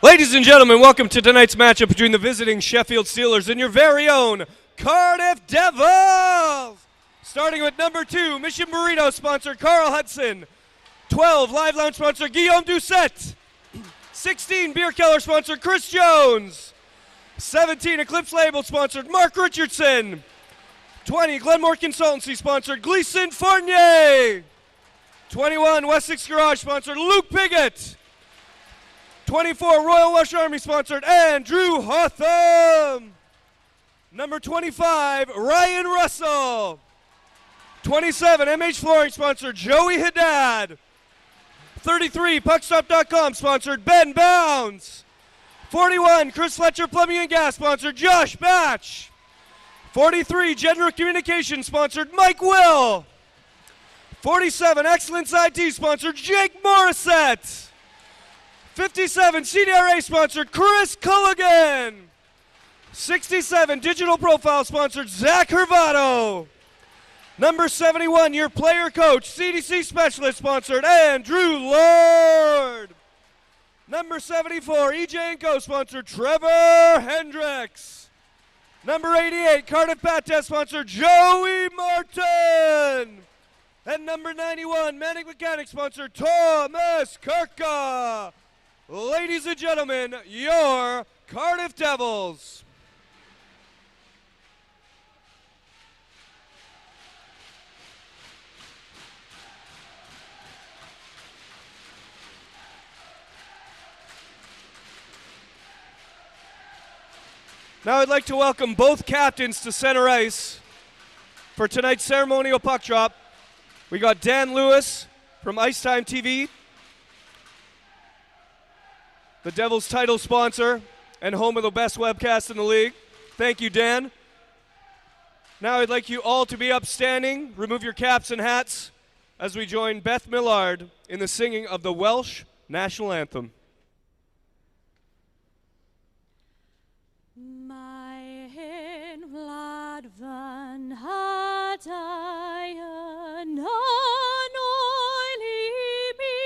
Ladies and gentlemen, welcome to tonight's matchup between the visiting Sheffield Steelers and your very own Cardiff Devils. Starting with number 2, Mission Burrito sponsor Carl Hudson. 12, Live Lounge sponsor Guillaume Doucette. 16, Beer Keller sponsor Chris Jones. 17, Eclipse Label sponsored Mark Richardson. 20, Glenmore Consultancy sponsored Gleason Fournier. 21, Wessex Garage sponsored Luke Piggott. 24, Royal Welsh Army sponsored Andrew Hotham. Number 25, Ryan Russell. 27, MH Flooring sponsored Joey Haddad. 33, Puckstop.com sponsored Ben Bounds. 41, Chris Fletcher Plumbing and Gas sponsored Josh Batch. 43, General Communications sponsored Mike Will. 47, Excellence IT sponsored Jake Morissette. 57, CDRA sponsored Chris Culligan. 67, Digital Profile sponsored Zach Hervado. Number 71, your player coach, CDC Specialist sponsored Andrew Lord. Number 74, EJ & Co sponsored Trevor Hendricks. Number 88, Cardiff Pat Test sponsored Joey Martin. And number 91, Manic Mechanic sponsored Thomas Kirka. Ladies and gentlemen, your Cardiff Devils. Now I'd like to welcome both captains to center ice for tonight's ceremonial puck drop. We got Dan Lewis from Icetime TV, the Devils' title sponsor and home of the best webcast in the league. Thank you, Dan. Now I'd like you all to be upstanding, remove your caps and hats as we join Beth Millard in the singing of the Welsh National Anthem. My hen wlad van hadayan anoili me,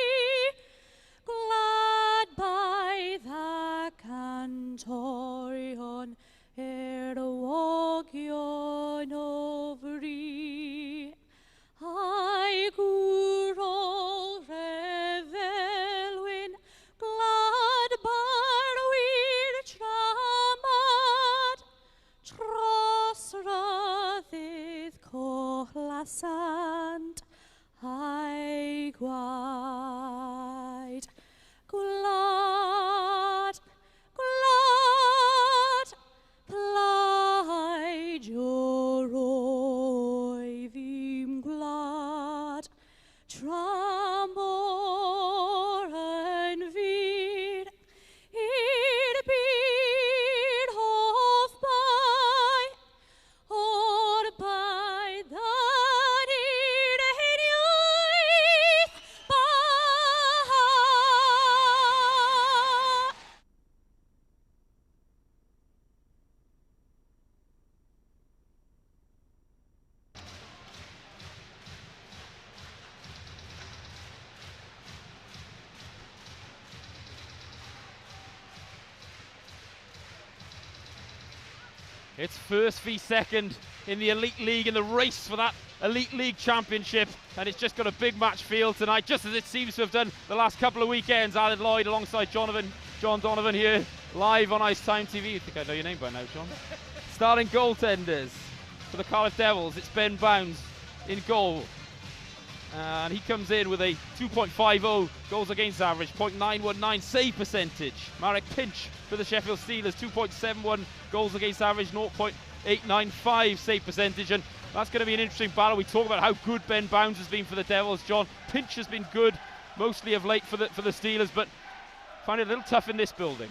glad by the cantorion erwogion ovri. I gurol revelwin, glad barwir tramad, trosradydd kohlasant, I gwaed. Glad, glad, plaid your oy ddim glad, tramor yn fyr, i'r byd hoff bai, o'r bai dan i'r heniaeth bai. It's first v second in the Elite League, in the race for that Elite League Championship, and it's just got a big match feel tonight, just as it seems to have done the last couple of weekends. Alan Lloyd alongside John Donovan here, live on Icetime TV. I think I know your name by now, John. Starting goaltenders for the Cardiff Devils, it's Ben Bounds in goal. And he comes in with a 2.50 goals against average, .919 save percentage. Marek Pinch for the Sheffield Steelers, 2.71 goals against average, 0.895 save percentage. And that's going to be an interesting battle. We talk about how good Ben Bounds has been for the Devils. John, Pinch has been good, mostly of late for the Steelers, but find it a little tough in this building.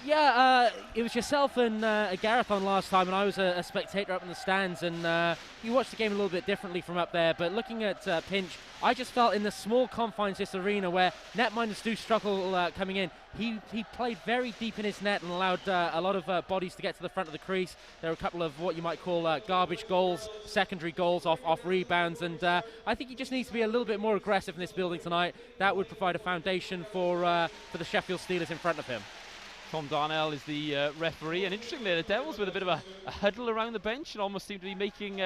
Yeah, it was yourself and Gareth on last time, and I was a spectator up in the stands, and you watched the game a little bit differently from up there. But looking at Pinch, I just felt in the small confines of this arena where netminders do struggle coming in, he played very deep in his net and allowed a lot of bodies to get to the front of the crease. There were a couple of what you might call garbage goals, secondary goals off rebounds, and I think he just needs to be a little bit more aggressive in this building tonight. That would provide a foundation for the Sheffield Steelers in front of him. Tom Darnell is the referee, and interestingly, the Devils with a bit of a huddle around the bench and almost seem to be making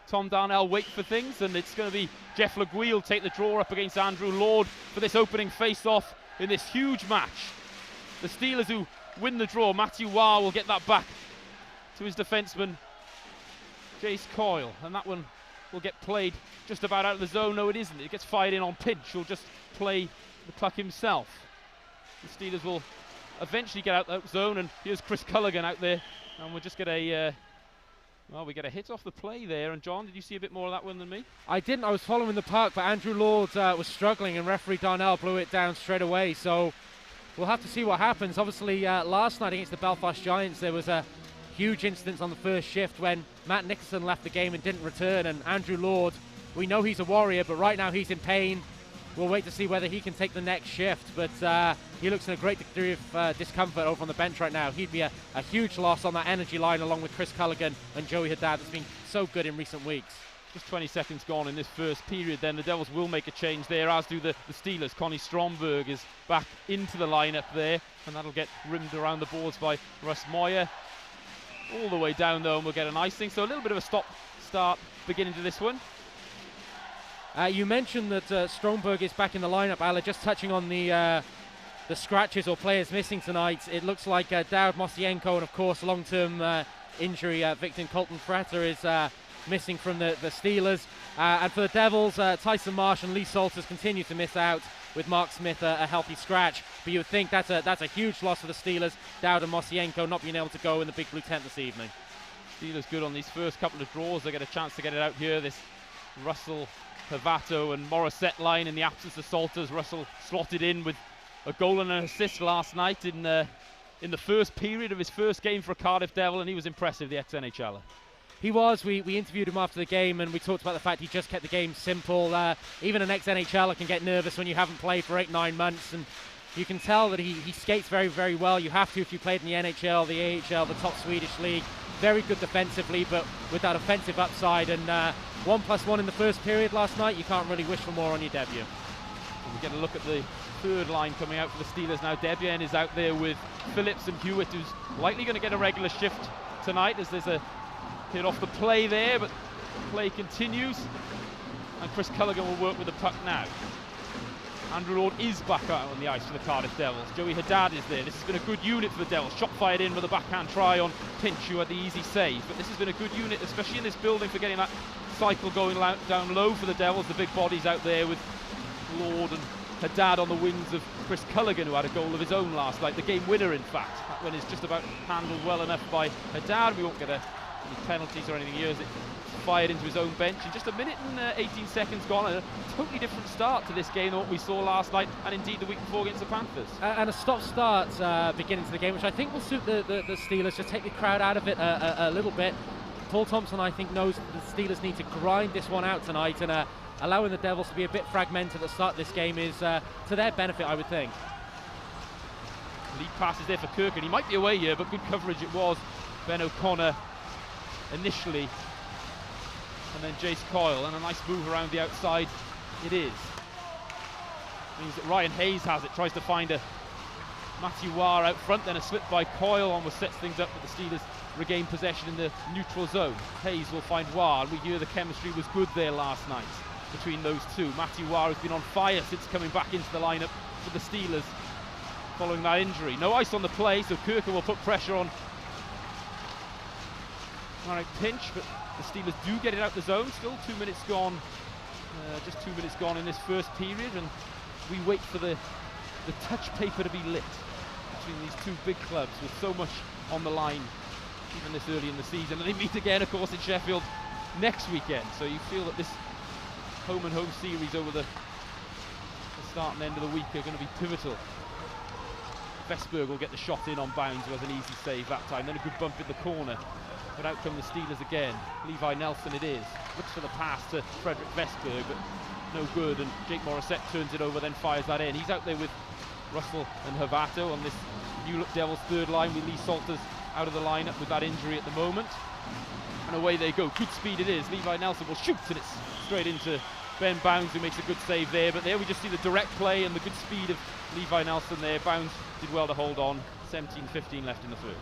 Tom Darnell wait for things, and it's going to be Jeff LeGuille take the draw up against Andrew Lord for this opening face-off in this huge match. The Steelers who win the draw, Matthew Waugh will get that back to his defenseman Jace Coyle, and that one will get played just about out of the zone. No, it isn't. It gets fired in on Pinch. He'll just play the puck himself. The Steelers will eventually get out that zone, and here's Chris Culligan out there, and we'll just get a we get a hit off the play there. And John, did you see a bit more of that one than me? I didn't. I was following the puck, but Andrew Lord was struggling, and referee Darnell blew it down straight away. So we'll have to see what happens. Obviously, last night against the Belfast Giants, there was a huge incident on the first shift when Matt Nicholson left the game and didn't return, and Andrew Lord, we know he's a warrior, but right now he's in pain. We'll wait to see whether he can take the next shift, but he looks in a great degree of discomfort over on the bench right now. He'd be a huge loss on that energy line along with Chris Culligan and Joey Haddad that's been so good in recent weeks. Just 20 seconds gone in this first period then. The Devils will make a change there, as do the Steelers. Connie Stromberg is back into the lineup there, and that'll get rimmed around the boards by Russ Moyer. All the way down though, and we'll get an icing. So a little bit of a stop-start beginning to this one. You mentioned that Stromberg is back in the lineup, Ala. Just touching on the scratches or players missing tonight, it looks like Dowd Mosienko and, of course, long-term injury victim Colton Fretter is missing from the Steelers. And for the Devils, Tyson Marsh and Lee Salters continue to miss out, with Mark Smith a healthy scratch. But you would think that's a huge loss for the Steelers, Dowd and Mosienko not being able to go in the big blue tent this evening. Steelers good on these first couple of draws. They get a chance to get it out here. This Russell, Pavato and Morissette line in the absence of Salters. Russell slotted in with a goal and an assist last night in the first period of his first game for a Cardiff Devil, and he was impressive, the ex-NHLer. He was. We interviewed him after the game, and we talked about the fact he just kept the game simple. Even an ex-NHLer can get nervous when you haven't played for 8-9 months, and you can tell that he skates very, very well. You have to if you played in the NHL, the EIHL, the top Swedish league. Very good defensively, but with that offensive upside, and 1+1 in the first period last night, you can't really wish for more on your debut. We get a look at the third line coming out for the Steelers now. Debian is out there with Phillips and Hewitt, who's likely going to get a regular shift tonight, as there's a hit off the play there, but the play continues, and Chris Culligan will work with the puck now. Andrew Lord is back out on the ice for the Cardiff Devils. Joey Haddad is there. This has been a good unit for the Devils. Shot fired in with a backhand try on Pinch, who had the easy save. But this has been a good unit, especially in this building, for getting that cycle going down low for the Devils. The big bodies out there with Lord and Haddad on the wings of Chris Culligan, who had a goal of his own last night. The game winner, in fact. That one is just about handled well enough by Haddad. We won't get any penalties or anything here, as it fired into his own bench. In just a minute and 18 seconds gone, a totally different start to this game than what we saw last night, and indeed the week before against the Panthers. And a stop-start beginning to the game, which I think will suit the Steelers. Just take the crowd out of it a little bit. Paul Thompson, I think, knows that the Steelers need to grind this one out tonight, and allowing the Devils to be a bit fragmented at the start of this game is to their benefit, I would think. Lead pass is there for Kirk, and he might be away here, but good coverage it was. Ben O'Connor initially, and then Jace Coyle, and a nice move around the outside it is. Means that Ryan Hayes has it, tries to find a Matthew Waugh out front, then a slip by Coyle almost sets things up, but the Steelers regain possession in the neutral zone. Hayes will find Waugh, and we hear the chemistry was good there last night between those two. Matthew Waugh has been on fire since coming back into the lineup for the Steelers following that injury. No ice on the play, so Kirker will put pressure on Marek Pinch, but the Steelers do get it out the zone. Still 2 minutes gone, just 2 minutes gone in this first period, and we wait for the touch paper to be lit between these two big clubs with so much on the line, even this early in the season. And they meet again, of course, in Sheffield next weekend. So you feel that this home and home series over the start and end of the week are going to be pivotal Vesberg will get the shot in on Bounds, who has an easy save that time. Then a good bump in the corner. But out come the Steelers again. Levi Nelson it is. Looks for the pass to Frederick Vesberg, but no good. And Jake Morissette turns it over, then fires that in. He's out there with Russell and Havato on this New Look Devils third line, with Lee Salters out of the lineup with that injury at the moment. And away they go. Good speed it is. Levi Nelson will shoot, and it's straight into Ben Bounds, who makes a good save there. But there we just see the direct play and the good speed of Levi Nelson there. Bounds did well to hold on. 17-15 left in the first.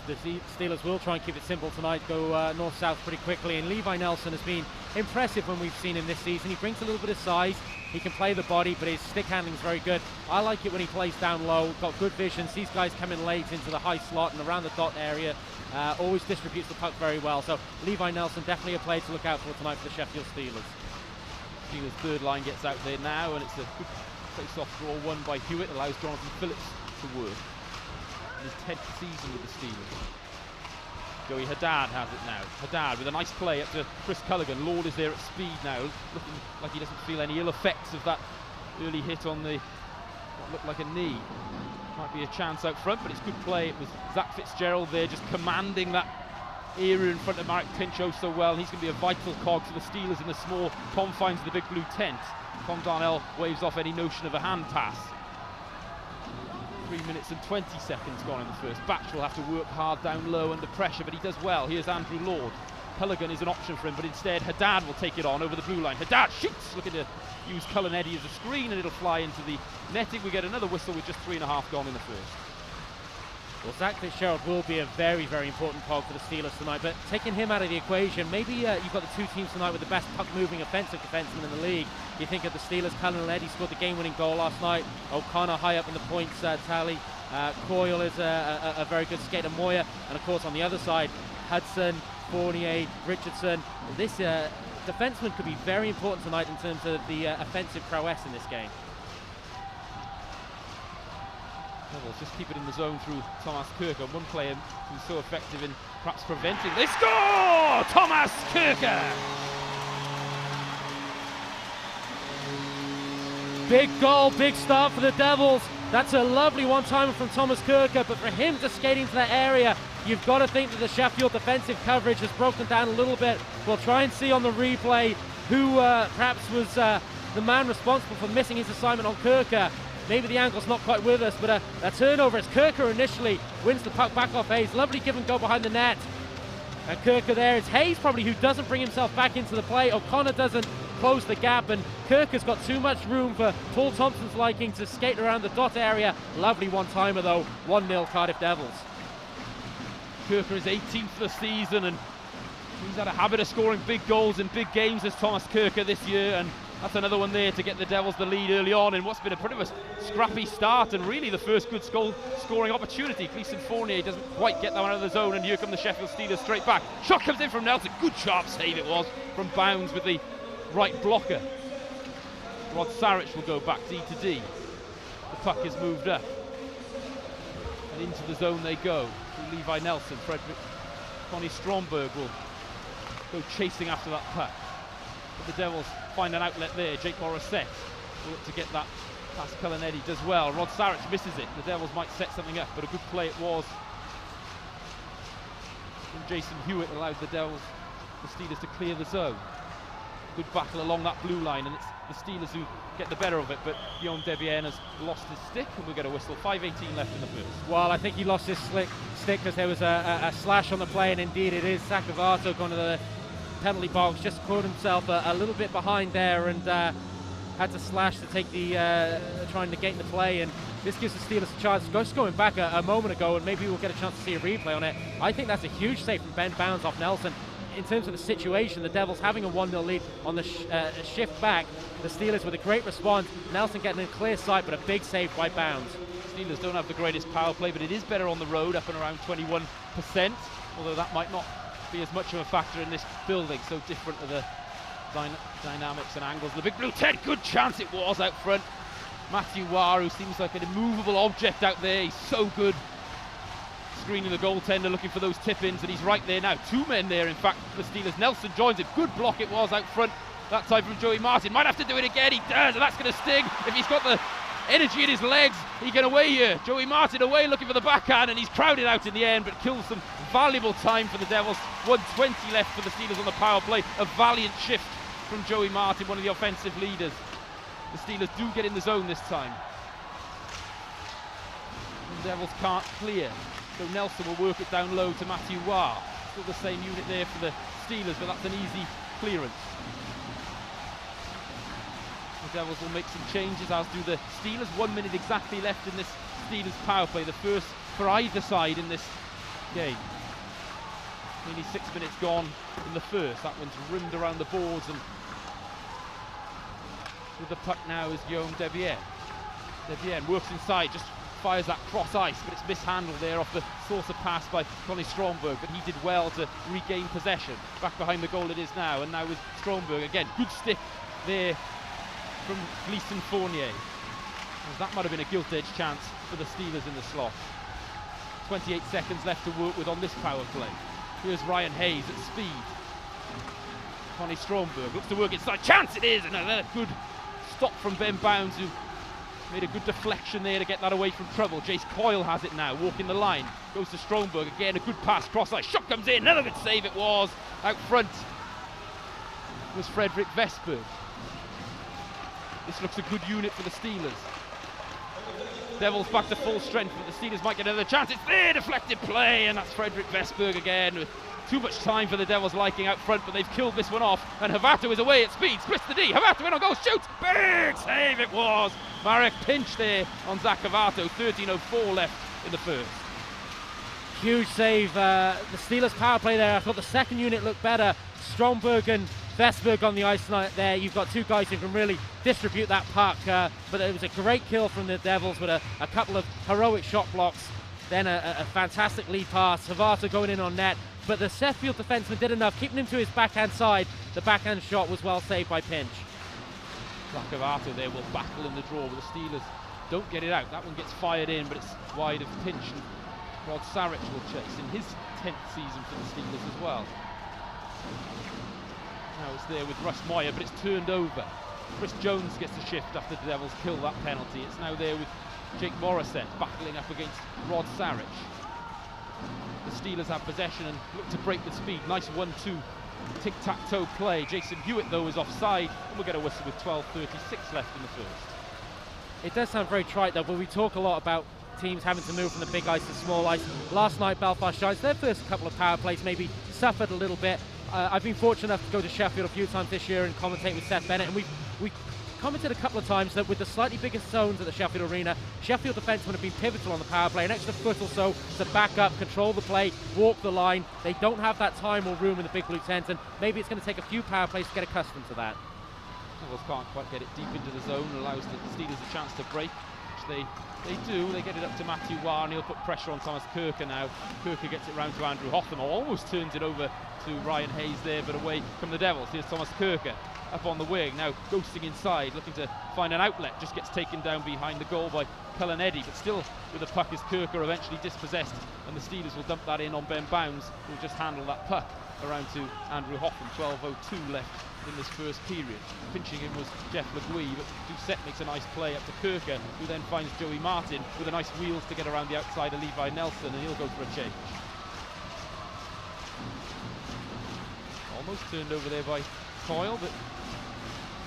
The Steelers will try and keep it simple tonight, go north-south pretty quickly, and Levi Nelson has been impressive when we've seen him this season. He brings a little bit of size, he can play the body, but his stick handling is very good. I like it when he plays down low, got good vision, sees guys coming late into the high slot and around the dot area, always distributes the puck very well. So Levi Nelson definitely a player to look out for tonight for the Sheffield Steelers. Steelers' third line gets out there now, and it's a good face-off draw won by Hewitt, allows Jonathan Phillips to work. His 10th season with the Steelers. Joey Haddad has it now. Haddad with a nice play up to Chris Culligan. Lord is there at speed now, looking like he doesn't feel any ill effects of that early hit on the what looked like a knee. Might be a chance out front, but it's good play. It was Zach Fitzgerald there just commanding that area in front of Marek Pinchot so well. And he's going to be a vital cog for the Steelers in the small confines of the big blue tent. Tom Darnell waves off any notion of a hand pass. 3 minutes and 20 seconds gone in the first. Batch will have to work hard down low under pressure, but he does well. Here's Andrew Lord. Culligan is an option for him, but instead Haddad will take it on over the blue line. Haddad shoots, looking to use Cullen Eddy as a screen, and it'll fly into the netting. We get another whistle with just 3.5 gone in the first. Well, Zach Fitzgerald will be a very, very important cog for the Steelers tonight, but taking him out of the equation, maybe you've got the two teams tonight with the best puck-moving offensive defenseman in the league. You think of the Steelers, Cullen Eddy scored the game-winning goal last night. O'Connor high up in the points tally. Coyle is a very good skater, Moyer, and of course on the other side, Hudson, Fournier, Richardson. This defenseman could be very important tonight in terms of the offensive prowess in this game. Devils just keep it in the zone through Thomas Kirker, one player who's so effective in perhaps preventing. They score! Thomas Kirker! Big goal, big start for the Devils. That's a lovely one-timer from Thomas Kirker, but for him to skate into that area, you've got to think that the Sheffield defensive coverage has broken down a little bit. We'll try and see on the replay who perhaps was the man responsible for missing his assignment on Kirker. Maybe the angle's not quite with us, but a turnover as Kirker initially wins the puck back off Hayes. Lovely give and go behind the net. And Kirker there, it's Hayes probably who doesn't bring himself back into the play. O'Connor doesn't close the gap, and Kirker's got too much room for Paul Thompson's liking to skate around the dot area. Lovely one-timer though, 1-0 Cardiff Devils. Kirker is 18th for the season, and he's had a habit of scoring big goals in big games as Thomas Kirker this year, and that's another one there to get the Devils the lead early on in what's been a pretty much scrappy start, and really the first good scoring opportunity. Gleason Fournier doesn't quite get that one out of the zone, and here come the Sheffield Steelers straight back. Shot comes in from Nelson. Good sharp save it was from Bounds with the right blocker. Rod Sarich will go back D to D. The puck is moved up, and into the zone they go through Levi Nelson. Frederick Connie Stromberg will go chasing after that puck. But the Devils find an outlet there. Jake Morissette will look to get that past Cullen Eddy, does well. Rod Sarich misses it. The Devils might set something up, but a good play it was. And Jason Hewitt allows the Devils, the Steelers, to clear the zone. Good battle along that blue line, and it's the Steelers who get the better of it, but Guillaume Debienne has lost his stick, and we'll get a whistle. 5:18 left in the first. Well, I think he lost his stick because there was a slash on the play, and indeed it is Sakavato going to the penalty box, just caught himself a little bit behind there, and had to slash to take the try and negate the play, and this gives the Steelers a chance. Just going back a moment ago, and maybe we'll get a chance to see a replay on it. I think that's a huge save from Ben Bounds off Nelson. In terms of the situation, the Devils having a 1-0 lead on the shift back, the Steelers with a great response, Nelson getting in clear sight, but a big save by Bounds. Steelers don't have the greatest power play, but it is better on the road, up and around 21%, although that might not be as much of a factor in this building. So different are the dynamics and angles. The big blue tent, good chance it was out front. Matthew Waru seems like an immovable object out there. He's so good screening the goaltender, looking for those tip-ins, and he's right there now. Two men there, in fact, for the Steelers. Nelson joins it. Good block it was out front that time from Joey Martin. Might have to do it again. He does, and that's going to sting if he's got the energy in his legs. He get away here. Joey Martin away looking for the backhand, and he's crowded out in the end, but kills some valuable time for the Devils. 1:20 left for the Steelers on the power play. A valiant shift from Joey Martin, one of the offensive leaders. The Steelers do get in the zone this time. The Devils can't clear, so Nelson will work it down low to Matthew Waugh. Still the same unit there for the Steelers, but that's an easy clearance. The Devils will make some changes, as do the Steelers. 1 minute exactly left in this Steelers power play, the first for either side in this game. Nearly 6 minutes gone in the first. That one's rimmed around the boards, and with the puck now is Guillaume Debienne. Debienne works inside, just fires that cross ice, but it's mishandled there off the saucer pass by Connie Stromberg, but he did well to regain possession. Back behind the goal it is now, and now with Stromberg again. Good stick there from Gleason Fournier. That might have been a gilt-edged chance for the Steelers in the slot. 28 seconds left to work with on this power play. Here's Ryan Hayes at speed. Connie Stromberg looks to work inside. Chance it is, and another good stop from Ben Bounds, who made a good deflection there to get that away from trouble. Jace Coyle has it now, walking the line. Goes to Stromberg again, a good pass, cross-ice. Shot comes in, another good save it was. Out front was Frederick Vesberg. This looks a good unit for the Steelers. Devils back to full strength, but the Steelers might get another chance. It's there, deflected play, and that's Frederick Vesberg again, with too much time for the Devils liking out front, but they've killed this one off, and Havato is away at speed, splits the D. Havato in on goal, shoots, big save it was. Marek Pinch there on Zach Havato. 13:04 left in the first. Huge save. The Steelers power play there. I thought the second unit looked better. Stromberg and Vesberg on the ice there. You've got two guys who can really distribute that puck, but it was a great kill from the Devils with a couple of heroic shot blocks, then a fantastic lead pass. Havato going in on net, but the Sheffield defenseman did enough, keeping him to his backhand side. The backhand shot was well saved by Pinch. Zach Havato there will battle in the draw, but the Steelers don't get it out. That one gets fired in, but it's wide of Pinch, and Rod Sarich will chase in his 10th season for the Steelers as well. Now it's there with Russ Moyer, but it's turned over. Chris Jones gets the shift after the Devils kill that penalty. It's now there with Jake Morissette battling up against Rod Sarich. The Steelers have possession and look to break the speed. Nice 1-2 tic-tac-toe play. Jason Hewitt, though, is offside, and we'll get a whistle with 12:36 left in the first. It does sound very trite, though, but we talk a lot about teams having to move from the big ice to small ice. Last night, Belfast Giants, their first couple of power plays maybe suffered a little bit. I've been fortunate enough to go to Sheffield a few times this year and commentate with Seth Bennett, and we commented a couple of times that with the slightly bigger zones at the Sheffield Arena, Sheffield defensemen have been pivotal on the power play, an extra foot or so to back up, control the play, walk the line. They don't have that time or room in the big blue tent, and maybe it's going to take a few power plays to get accustomed to that. Devils can't quite get it deep into the zone, allows the Steelers a chance to break, which they do. They get it up to Matthew Waugh, and he'll put pressure on Thomas Kirker now. Kirker gets it round to Andrew Hoffman, almost turns it over to Ryan Hayes there, but away from the Devils. Here's Thomas Kirker up on the wing, now ghosting inside, looking to find an outlet, just gets taken down behind the goal by Cullen Eddy, but still with the puck is Kirker eventually dispossessed, and the Steelers will dump that in on Ben Bounds, who will just handle that puck around to Andrew Hoffman. 12:02 left in this first period. Pinching him was Jeff LeGuy, but Doucette makes a nice play up to Kirker, who then finds Joey Martin with a nice wheels to get around the outside of Levi Nelson, and he'll go for a change. Almost turned over there by Coyle, but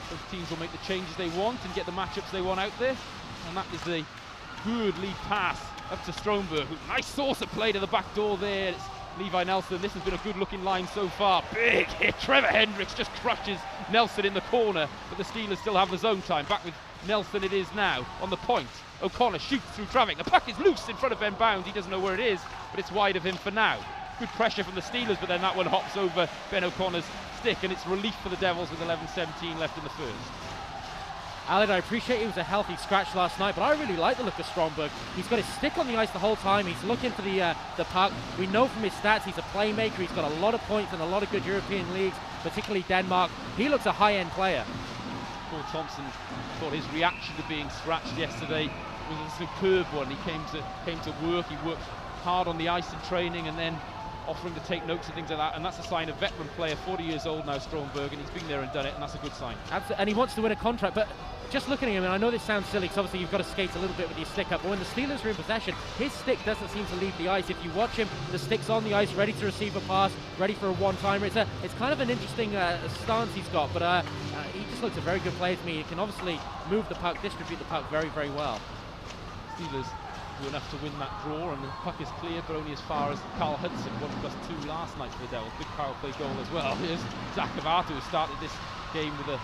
both teams will make the changes they want and get the matchups they want out there, and that is the good lead pass up to Stromberg. Nice saucer play to the back door there. It's Levi Nelson. This has been a good looking line so far. Big hit. Trevor Hendricks just crushes Nelson in the corner, but the Steelers still have the zone time. Back with Nelson it is now on the point. O'Connor shoots through traffic. The puck is loose in front of Ben Bounds. He doesn't know where it is, but it's wide of him for now. Good pressure from the Steelers, but then that one hops over Ben O'Connor's stick, and it's relief for the Devils with 11:17 left in the first. Alan, I appreciate he was a healthy scratch last night, but I really like the look of Stromberg. He's got his stick on the ice the whole time. He's looking for the puck. We know from his stats he's a playmaker. He's got a lot of points in a lot of good European leagues, particularly Denmark. He looks a high-end player. Paul Thompson thought his reaction to being scratched yesterday was a superb one. He came to work. He worked hard on the ice in training, and then offering to take notes and things like that, and that's a sign of veteran player, 40 years old now, Stromberg, and he's been there and done it, and that's a good sign. Absolutely, and he wants to win a contract, but just looking at him, and I know this sounds silly because obviously you've got to skate a little bit with your stick up, but when the Steelers are in possession, his stick doesn't seem to leave the ice. If you watch him, the stick's on the ice, ready to receive a pass, ready for a one-timer. It's kind of an interesting stance he's got, but he just looks a very good player to me. He can obviously move the puck, distribute the puck very, very well. Steelers do enough to win that draw, and the puck is clear, but only as far as Carl Hudson, 1+2 last night for the Devils. Big power play goal as well. Here's Zach Cavato, who started this game with a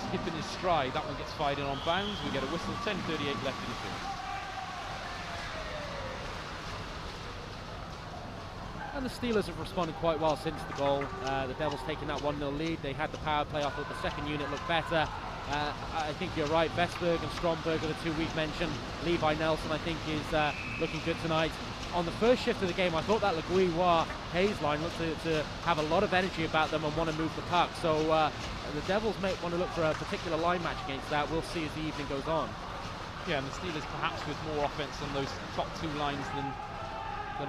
skip in his stride. That one gets fired in on bounds. We get a whistle, 10:38 left in the first. And the Steelers have responded quite well since the goal. The Devils taking that 1-0 lead. They had the power play. I thought the second unit looked better. I think you're right. Vestberg and Stromberg are the two we've mentioned. Levi Nelson, I think, is looking good tonight. On the first shift of the game, I thought that Laguiwa-Hayes line looked to have a lot of energy about them and want to move the puck. So the Devils may want to look for a particular line match against that. We'll see as the evening goes on. Yeah, and the Steelers perhaps with more offense on those top two lines than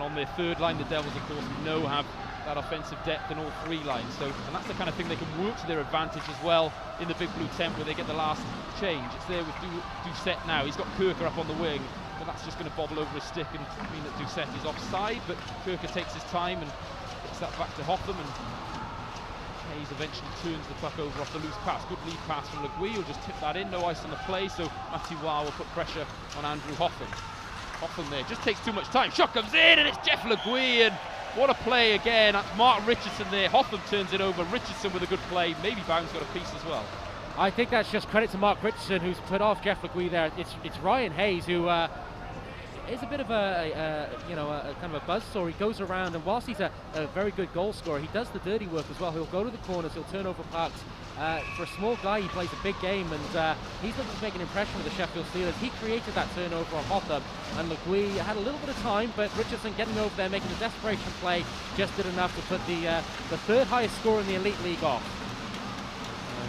on their third line. The Devils, of course, we know have that offensive depth in all three lines. So, and that's the kind of thing they can work to their advantage as well in the big blue tent where they get the last change. It's there with Doucette now. He's got Kirker up on the wing, but that's just going to bobble over his stick and mean that Doucette is offside. But Kirker takes his time and gets that back to Hotham, and Hayes eventually turns the puck over off the loose pass. Good lead pass from Legui. He'll just tip that in. No ice on the play, so Matthew Waugh will put pressure on Andrew Hotham. Hotham there just takes too much time. Shot comes in, and it's Jeff Legui, and what a play again. That's Mark Richardson there. Hotham turns it over. Richardson with a good play. Maybe Bound's got a piece as well. I think that's just credit to Mark Richardson, who's put off Jeff Legui there. It's Ryan Hayes, who is a bit of a kind of a buzzsaw. He goes around, and whilst he's a very good goal scorer, he does the dirty work as well. He'll go to the corners, he'll turn over pucks. For a small guy, he plays a big game, and he's looking to make an impression with the Sheffield Steelers. He created that turnover on Hotham, and Legui had a little bit of time, but Richardson getting over there, making a desperation play, just did enough to put the third highest score in the Elite League off.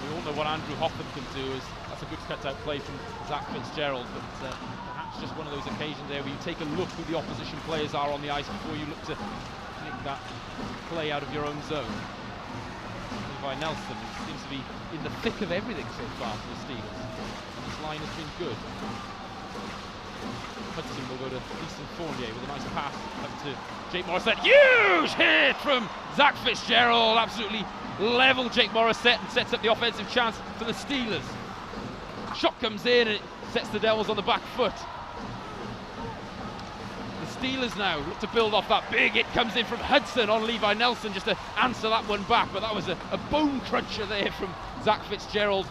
We all know what Andrew Hotham can do. That's a good cut-out play from Zach Fitzgerald, but perhaps just one of those occasions there where you take a look who the opposition players are on the ice before you look to take that play out of your own zone. Levi Nelson seems to be in the thick of everything so far for the Steelers, and his line has been good. Hudson will go to Easton Fournier with a nice pass up to Jake Morissette. Huge hit from Zach Fitzgerald, absolutely level Jake Morissette, and sets up the offensive chance for the Steelers. Shot comes in and it sets the Devils on the back foot. Steelers now look to build off that. Big hit comes in from Hudson on Levi Nelson just to answer that one back, but that was a bone cruncher there from Zach Fitzgerald.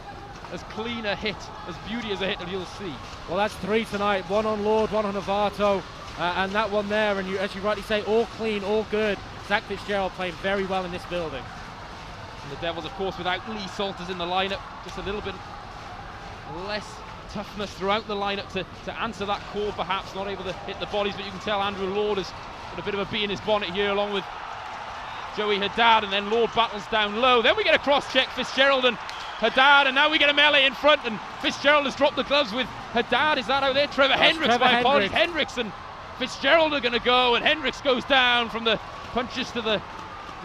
As clean a hit, as beauty as a hit that you'll see. Well, that's three tonight, one on Lord, one on Novato, and that one there, and as you rightly say, all clean, all good. Zach Fitzgerald playing very well in this building. And the Devils, of course, without Lee Salters in the lineup, just a little bit less toughness throughout the lineup to answer that call, perhaps not able to hit the bodies, but you can tell Andrew Lord has got a bit of a bee in his bonnet here, along with Joey Haddad, and then Lord battles down low. Then we get a cross-check, Fitzgerald and Haddad, and now we get a melee in front, and Fitzgerald has dropped the gloves with Haddad. Is that out there? Trevor Hendricks, my apologies. Hendricks and Fitzgerald are going to go, and Hendricks goes down from the punches to the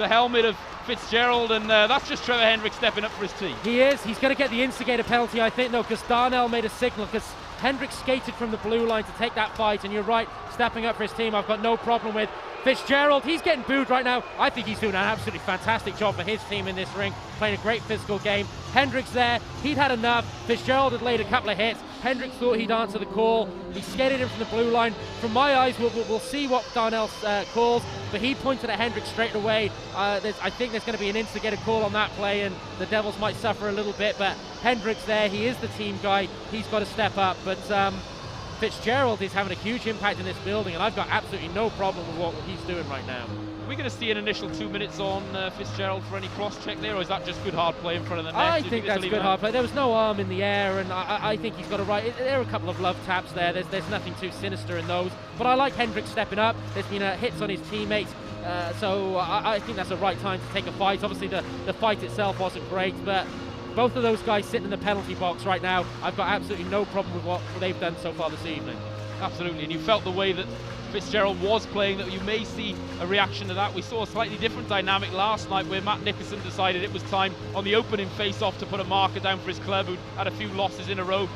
helmet of Fitzgerald, and that's just Trevor Hendricks stepping up for his team. He is. He's going to get the instigator penalty, I think, though, because Darnell made a signal, because Hendricks skated from the blue line to take that fight, and you're right, stepping up for his team, I've got no problem with. Fitzgerald, he's getting booed right now. I think he's doing an absolutely fantastic job for his team in this ring, playing a great physical game. Hendricks there, he'd had enough. Fitzgerald had laid a couple of hits. Hendricks thought he'd answer the call. He skated in from the blue line. From my eyes, we'll see what Darnell calls, but he pointed at Hendricks straight away. I think there's going to be an instigator call on that play, and the Devils might suffer a little bit, but Hendricks there, he is the team guy. He's got to step up, but Fitzgerald is having a huge impact in this building, and I've got absolutely no problem with what he's doing right now. Are we going to see an initial 2 minutes on Fitzgerald for any cross-check there, or is that just good hard play in front of the net? I think that's good hard play. There was no arm in the air, and I think he's got a right. There are a couple of love taps there. There's nothing too sinister in those, but I like Hendricks stepping up. There's been hits on his teammates, so I think that's the right time to take a fight. Obviously, the fight itself wasn't great, but both of those guys sitting in the penalty box right now. I've got absolutely no problem with what they've done so far this evening. Absolutely, and you felt the way that Fitzgerald was playing, that you may see a reaction to that. We saw a slightly different dynamic last night where Matt Nicholson decided it was time on the opening face-off to put a marker down for his club, who'd had a few losses in a row.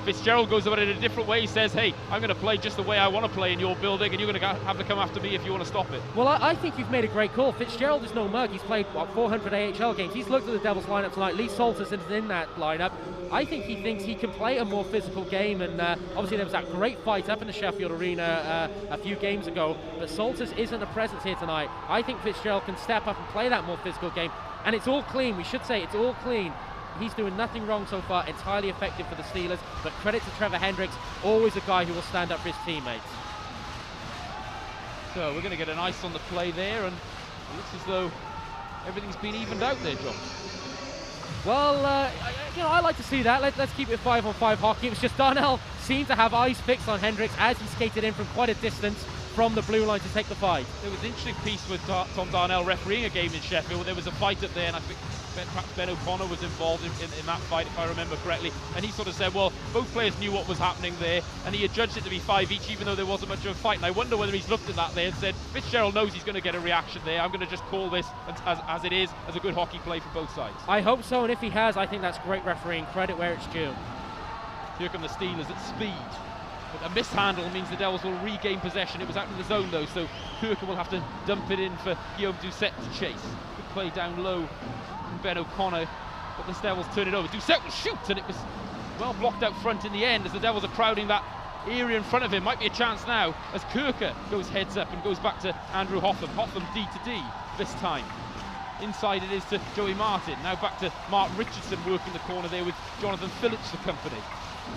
Fitzgerald goes about it in a different way. He says, hey, I'm going to play just the way I want to play in your building, and you're going to have to come after me if you want to stop it. Well, I think you've made a great call. Fitzgerald is no mug. He's played, 400 AHL games. He's looked at the Devils lineup tonight. Lee Salters is in that lineup. I think he thinks he can play a more physical game, and obviously there was that great fight up in the Sheffield Arena a few games ago, but Salters isn't a presence here tonight. I think Fitzgerald can step up and play that more physical game, and it's all clean. We should say it's all clean. He's doing nothing wrong so far, entirely effective for the Steelers, but credit to Trevor Hendricks, always a guy who will stand up for his teammates. So we're going to get an ice on the play there, and it looks as though everything's been evened out there, John. Well, I like to see that. Let's keep it 5-on-5 hockey. It was just Darnell seemed to have eyes fixed on Hendricks as he skated in from quite a distance from the blue line to take the fight. There was an interesting piece with Tom Darnell refereeing a game in Sheffield. There was a fight up there, and I think perhaps Ben O'Connor was involved in that fight, if I remember correctly, and he sort of said, well, both players knew what was happening there, and he had judged it to be 5 each, even though there wasn't much of a fight. And I wonder whether he's looked at that there and said, Fitzgerald knows he's going to get a reaction there, I'm going to just call this as it is, as a good hockey play for both sides. I hope so, and if he has, I think that's great refereeing. Credit where it's due. Here come the Steelers at speed. But a mishandle means the Devils will regain possession. It was out in the zone though, so Kirker will have to dump it in for Guillaume Doucette to chase. Good play down low from Ben O'Connor, but the Devils turn it over. Doucette will shoot, and it was well blocked out front in the end as the Devils are crowding that area in front of him. Might be a chance now as Kirker goes heads up and goes back to Andrew Hotham. Hotham D to D this time. Inside it is to Joey Martin. Now back to Mark Richardson working the corner there with Jonathan Phillips for company.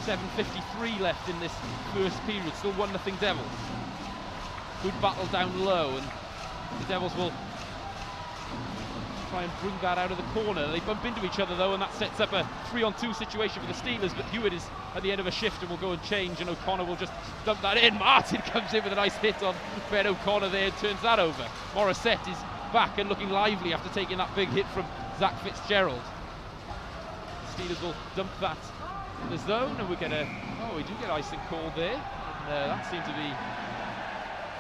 7:53 left in this first period, still 1-0 Devils. Good battle down low, and the Devils will try and bring that out of the corner. They bump into each other though, and that sets up a 3-on-2 situation for the Steelers, but Hewitt is at the end of a shift and will go and change, and O'Connor will just dump that in. Martin comes in with a nice hit on Ben O'Connor there and turns that over. Morissette is back and looking lively after taking that big hit from Zach Fitzgerald. The Steelers will dump that in the zone, and we get we do get icing called there, and that seemed to be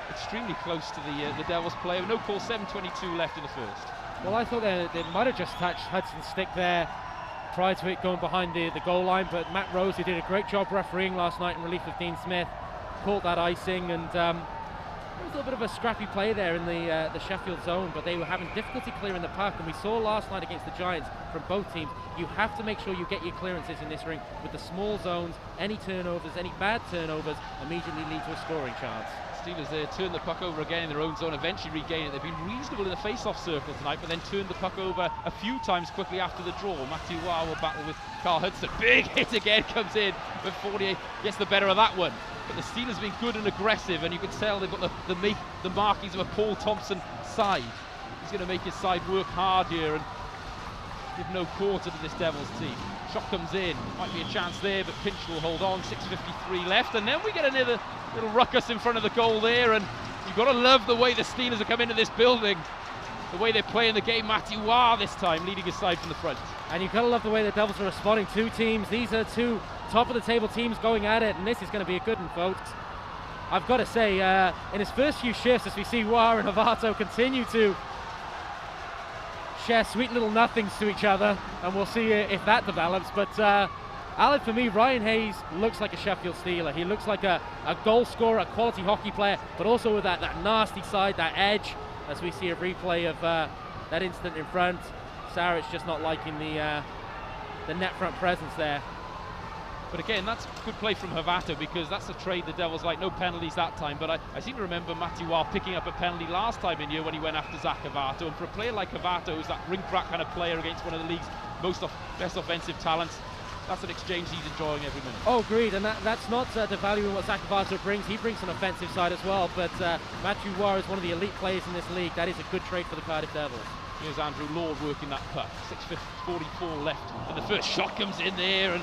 extremely close to the Devils player. No call, 7:22 left in the first. Well, I thought they might have just touched Hudson's stick there prior to it going behind the goal line, but Matt Rose, who did a great job refereeing last night in relief of Dean Smith, called that icing, and there was a little bit of a scrappy play there in the Sheffield zone, but they were having difficulty clearing the puck, and we saw last night against the Giants from both teams, you have to make sure you get your clearances in this ring with the small zones. Any turnovers, any bad turnovers immediately lead to a scoring chance. Steelers there turn the puck over again in their own zone, eventually regain it. They've been reasonable in the face-off circle tonight, but then turned the puck over a few times quickly after the draw. Matthew Waugh will battle with Carl Hudson. Big hit again comes in, but 48 gets the better of that one. But the Steelers have been good and aggressive, and you can tell they've got the markings of a Paul Thompson side. He's going to make his side work hard here and give no quarter to this Devils team. Shot comes in, might be a chance there, but Pinch will hold on. 6:53 left, and then we get another little ruckus in front of the goal there, and you've got to love the way the Steelers have come into this building, the way they're playing the game. Matthew Waugh this time leading his side from the front. And you've got to love the way the Devils are responding. Two teams, these are two top of the table teams going at it, and this is going to be a good one, folks. I've got to say, in his first few shifts, as we see Waugh and Havato continue to share sweet little nothings to each other, and we'll see if that develops. But Alan, for me, Ryan Hayes looks like a Sheffield Steeler. He looks like a goal scorer, a quality hockey player, but also with that nasty side, that edge, as we see a replay of that incident in front. Saric just not liking the net front presence there. But again, that's good play from Havato, because that's a trade the Devils like. No penalties that time, but I seem to remember Matthew Waugh picking up a penalty last time in here when he went after Zach Havato. And for a player like Havato, who's that rink-rat kind of player against one of the league's best offensive talents, that's an exchange he's enjoying every minute. Oh, agreed, and that's not devaluing what Zach Havato brings. He brings an offensive side as well, but Matthew Waugh is one of the elite players in this league. That is a good trade for the Cardiff Devils. Here's Andrew Lord working that puck. 6:44 left, and the first shot comes in there, and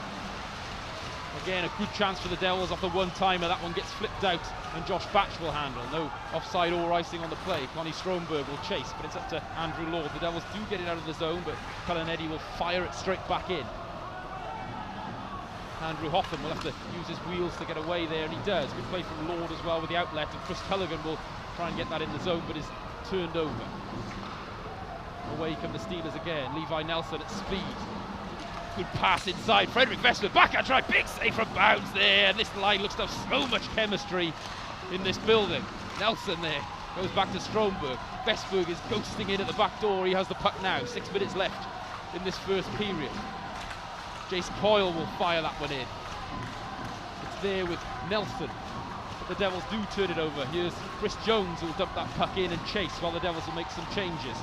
again, a good chance for the Devils off the one-timer. That one gets flipped out, and Josh Batch will handle. No offside or icing on the play. Connie Stromberg will chase, but it's up to Andrew Lord. The Devils do get it out of the zone, but Cullinetti will fire it straight back in. Andrew Hoffman will have to use his wheels to get away there, and he does. Good play from Lord as well with the outlet, and Chris Culligan will try and get that in the zone, but is turned over. Away come the Steelers again. Levi Nelson at speed. Good pass inside. Frederick Vesper back at try. Big save from bounds there. And this line looks to have so much chemistry in this building. Nelson there goes back to Stromberg. Vesberg is ghosting in at the back door. He has the puck now. 6 minutes left in this first period. Jace Coyle will fire that one in. It's there with Nelson. But the Devils do turn it over. Here's Chris Jones who will dump that puck in and chase while the Devils will make some changes.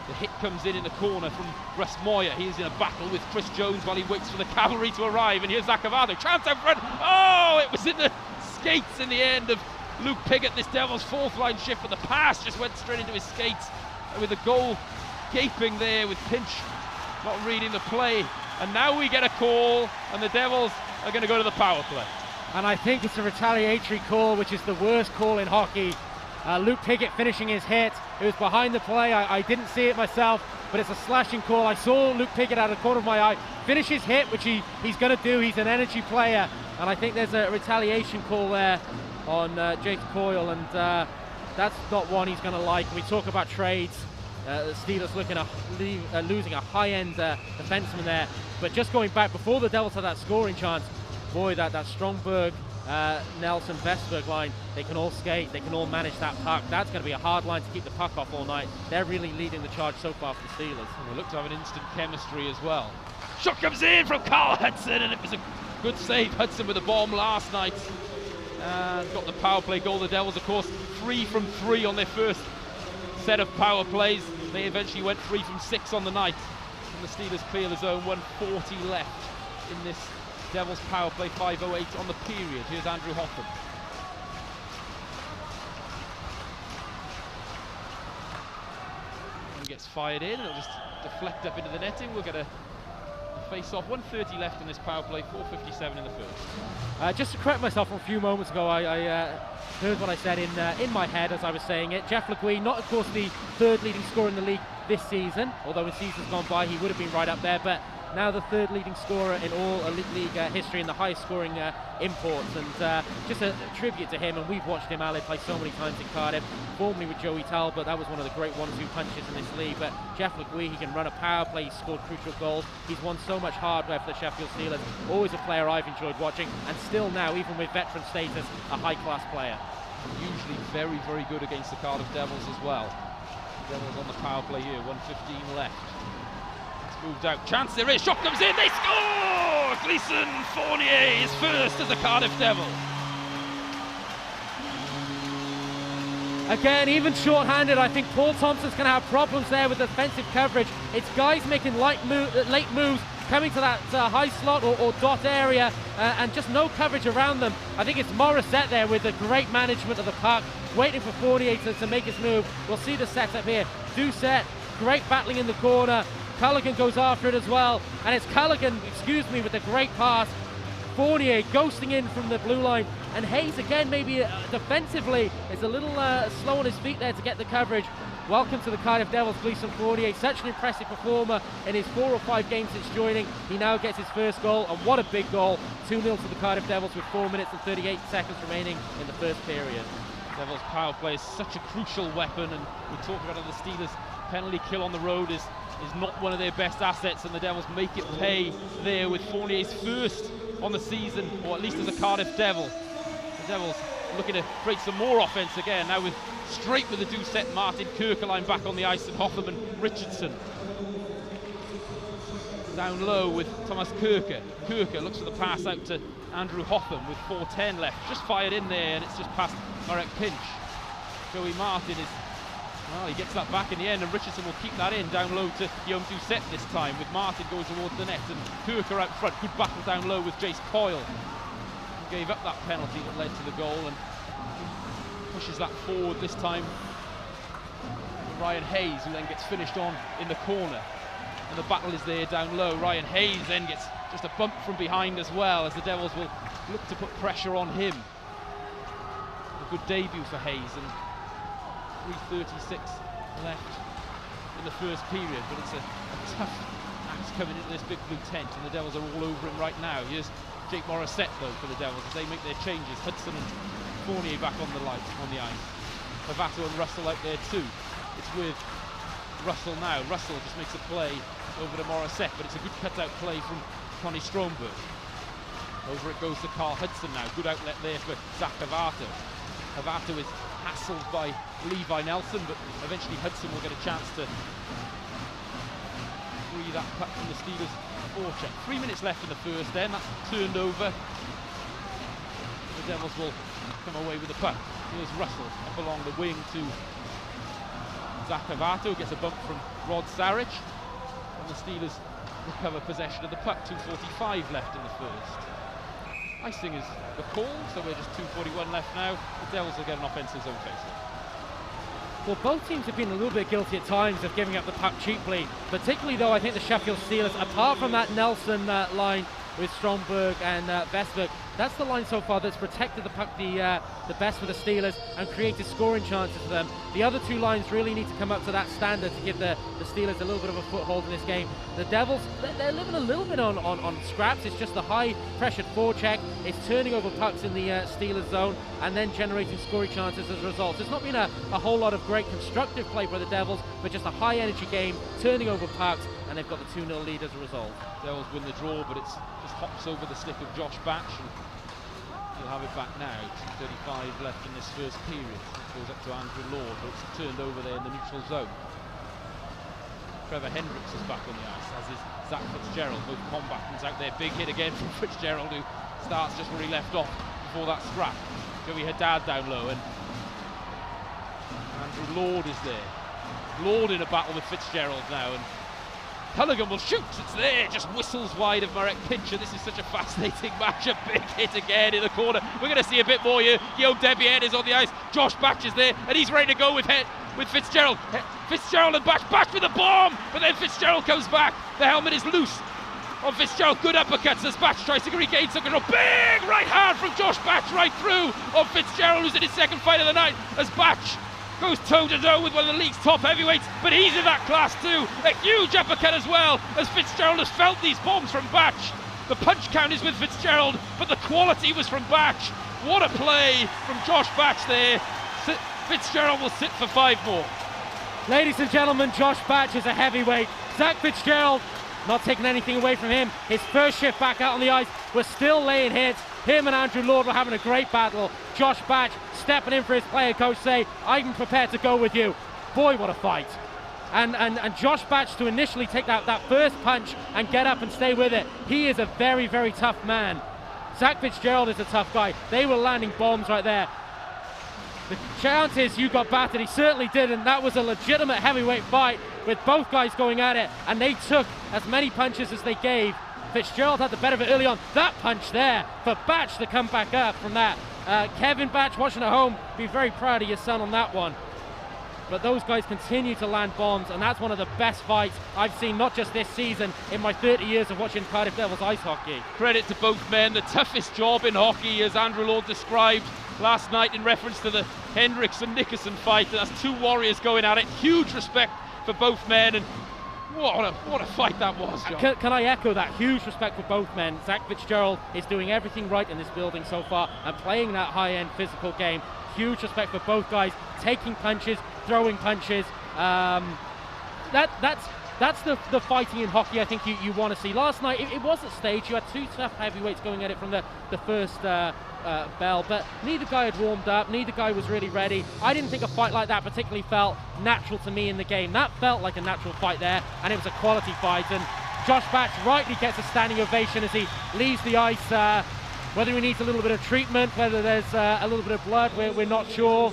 The hit comes in the corner from Russ Moyer. He is in a battle with Chris Jones while he waits for the cavalry to arrive. And here's Zakavado. Chance out front. Oh, it was in the skates in the end of Luke Piggott, this Devils fourth line shift, but the pass just went straight into his skates. And with the goal gaping there with Pinch not reading the play. And now we get a call, and the Devils are going to go to the power play. And I think it's a retaliatory call, which is the worst call in hockey. Luke Piggott finishing his hit. It was behind the play. I didn't see it myself, but it's a slashing call. I saw Luke Piggott out of the corner of my eye finish his hit, which he's going to do. He's an energy player, and I think there's a retaliation call there on Jake Coyle, and that's not one he's going to like. When we talk about trades, the Steelers looking at losing a high-end defenseman there. But just going back, before the Devils had that scoring chance, boy, that Stromberg, Nelson, Vesberg line, they can all skate, they can all manage that puck. That's going to be a hard line to keep the puck off all night. They're really leading the charge so far for the Steelers. And they look to have an instant chemistry as well. Shot comes in from Carl Hudson, and it was a good save. Hudson with a bomb last night. And got the power play goal. The Devils, of course, 3 from 3 on their first set of power plays. They eventually went 3 from 6 on the night. And the Steelers clear the zone, 1:40 left in this Devils power play, 5:08 on the period. Here's Andrew Hoffman. And gets fired in, it'll just deflect up into the netting. We'll get a face-off. 1:30 left in this power play, 4:57 in the first. Just to correct myself from a few moments ago, I heard what I said in my head as I was saying it. Jeff LeGuy, not of course the third leading scorer in the league this season, although in seasons gone by he would have been right up there, but now the third leading scorer in all Elite League history and the highest scoring imports, and just a tribute to him. And we've watched him, Ali, play so many times in Cardiff, formerly with Joey Talbot. That was one of the great 1-2 punches in this league. But Jeff LeGuy, he can run a power play, he's scored crucial goals, he's won so much hardware for the Sheffield Steelers. Always a player I've enjoyed watching, and still now, even with veteran status, a high-class player. Usually very, very good against the Cardiff Devils as well. Devils on the power play here, 1:15 left. Moved out, chance there is, shot comes in, they score! Gleason Fournier is first as a Cardiff Devil. Again, even short-handed, I think Paul Thompson's going to have problems there with defensive coverage. It's guys making late moves, coming to that high slot or dot area, and just no coverage around them. I think it's Morissette there with the great management of the puck, waiting for Fournier to make his move. We'll see the setup here. Doucette, great battling in the corner. Culligan goes after it as well, and it's Culligan, with the great pass. Fournier ghosting in from the blue line, and Hayes again maybe defensively is a little slow on his feet there to get the coverage. Welcome to the Cardiff Devils, Gleason Fournier, such an impressive performer in his 4 or 5 games since joining. He now gets his first goal, and what a big goal. 2-0 to the Cardiff Devils with 4 minutes and 38 seconds remaining in the first period. Devils power play is such a crucial weapon, and we talk about how the Steelers penalty kill on the road is not one of their best assets, and the Devils make it pay there with Fournier's first on the season, or at least as a Cardiff Devil. The Devils looking to create some more offense again, now with straight with the Doucette, Martin Kirkeline back on the ice, and Hoffman and Richardson. Down low with Thomas Kirker. Kirker looks for the pass out to Andrew Hoffman with 4:10 left. Just fired in there, and it's just past Marek Pinch. Joey Martin is, well, he gets that back in the end, and Richardson will keep that in down low to Guillaume Doucette this time, with Martin going towards the net, and Kirker out front. Good battle down low with Jace Coyle. He gave up that penalty that led to the goal, and pushes that forward this time. Ryan Hayes, who then gets finished on in the corner. And the battle is there down low. Ryan Hayes then gets just a bump from behind as well, as the Devils will look to put pressure on him. A good debut for Hayes, and 3:36 left in the first period, but it's a tough axe coming into this big blue tent, and the Devils are all over him right now. Here's Jake Morissette though for the Devils as they make their changes. Hudson and Fournier back on the ice. Havato and Russell out there too. It's with Russell now. Russell just makes a play over to Morissette, but it's a good cut-out play from Connie Stromberg. Over it goes to Carl Hudson now. Good outlet there for Zach Havato. Havato is hassled by Levi Nelson, but eventually Hudson will get a chance to free that puck from the Steelers' forecheck. 3 minutes left in the first then. That's turned over. The Devils will come away with the puck. Here's Russell up along the wing to Zach Havato. Gets a bump from Rod Sarich. And the Steelers recover possession of the puck. 2:45 left in the first. Icing is the call, so we're just 2:41 left now. The Devils will get an offensive zone face. Well, both teams have been a little bit guilty at times of giving up the puck cheaply. Particularly though, I think the Sheffield Steelers, apart from that Nelson line with Stromberg and Vesberg, that's the line so far that's protected the puck the best for the Steelers and created scoring chances for them. The other two lines really need to come up to that standard to give the Steelers a little bit of a foothold in this game. The Devils, they're living a little bit on scraps. It's just the high pressured forecheck. It's turning over pucks in the Steelers zone and then generating scoring chances as a result. So it's not been a whole lot of great constructive play by the Devils, but just a high energy game, turning over pucks, and they've got the 2-0 lead as a result. Devils win the draw, but it's just hops over the stick of Josh Batch. And he'll have it back now. 2:35 left in this first period. It goes up to Andrew Lord, but it's turned over there in the neutral zone. Trevor Hendricks is back on the ice, as is Zach Fitzgerald. Both combatants out there. Big hit again from Fitzgerald, who starts just where he left off before that scrap. Joey Haddad down low, and Andrew Lord is there. Lord in a battle with Fitzgerald now, and Culligan will shoot, it's there, just whistles wide of Marek Pincher. This is such a fascinating match, a big hit again in the corner. We're going to see a bit more here. Guillaume Debienne is on the ice, Josh Batch is there, and he's ready to go with Fitzgerald. Fitzgerald and Batch with a bomb, but then Fitzgerald comes back. The helmet is loose on Fitzgerald. Good uppercuts as Batch tries to regain some control. Big right hand from Josh Batch right through on Fitzgerald, who's in his second fight of the night, as Batch goes toe-to-toe with one of the league's top heavyweights, but he's in that class too. A huge uppercut as well, as Fitzgerald has felt these bombs from Batch. The punch count is with Fitzgerald, but the quality was from Batch. What a play from Josh Batch there. Fitzgerald will sit for 5 more. Ladies and gentlemen, Josh Batch is a heavyweight. Zach Fitzgerald, not taking anything away from him. His first shift back out on the ice was still laying hits. Him and Andrew Lord were having a great battle. Josh Batch stepping in for his player coach, say, I'm prepared to go with you. Boy, what a fight. And Josh Batch to initially take that first punch and get up and stay with it. He is a very, very tough man. Zach Fitzgerald is a tough guy. They were landing bombs right there. The chances you got battered, he certainly didn't. That was a legitimate heavyweight fight with both guys going at it, and they took as many punches as they gave. Fitzgerald had the better of it early on. That punch there for Batch to come back up from that. Kevin Batch, watching at home, be very proud of your son on that one. But those guys continue to land bombs, and that's one of the best fights I've seen, not just this season, in my 30 years of watching Cardiff Devils ice hockey. Credit to both men, the toughest job in hockey, as Andrew Lord described last night in reference to the Hendricks and Nickerson fight. That's 2 warriors going at it. Huge respect for both men, and what a fight that was, John. Can I echo that? Huge respect for both men. Zach Fitzgerald is doing everything right in this building so far and playing that high-end physical game. Huge respect for both guys, taking punches, throwing punches. That's the fighting in hockey I think you want to see. Last night, it was at stage. You had 2 tough heavyweights going at it from the first bell, but neither guy had warmed up, neither guy was really ready. I didn't think a fight like that particularly felt natural to me in the game. That felt like a natural fight there, and it was a quality fight, and Josh Batch rightly gets a standing ovation as he leaves the ice. Whether he needs a little bit of treatment, whether there's a little bit of blood, we're not sure.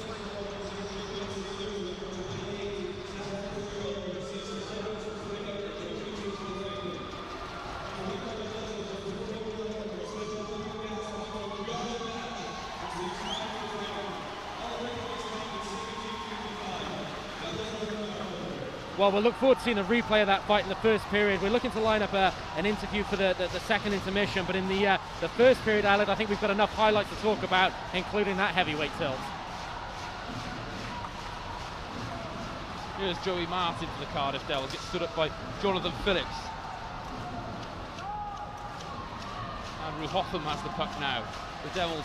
Well, we'll look forward to seeing a replay of that fight in the first period. We're looking to line up an interview for the second intermission, but in the first period, Aled, I think we've got enough highlights to talk about, including that heavyweight tilt. Here's Joey Martin for the Cardiff Devils, gets stood up by Jonathan Phillips. Andrew Hotham has the puck now. The Devils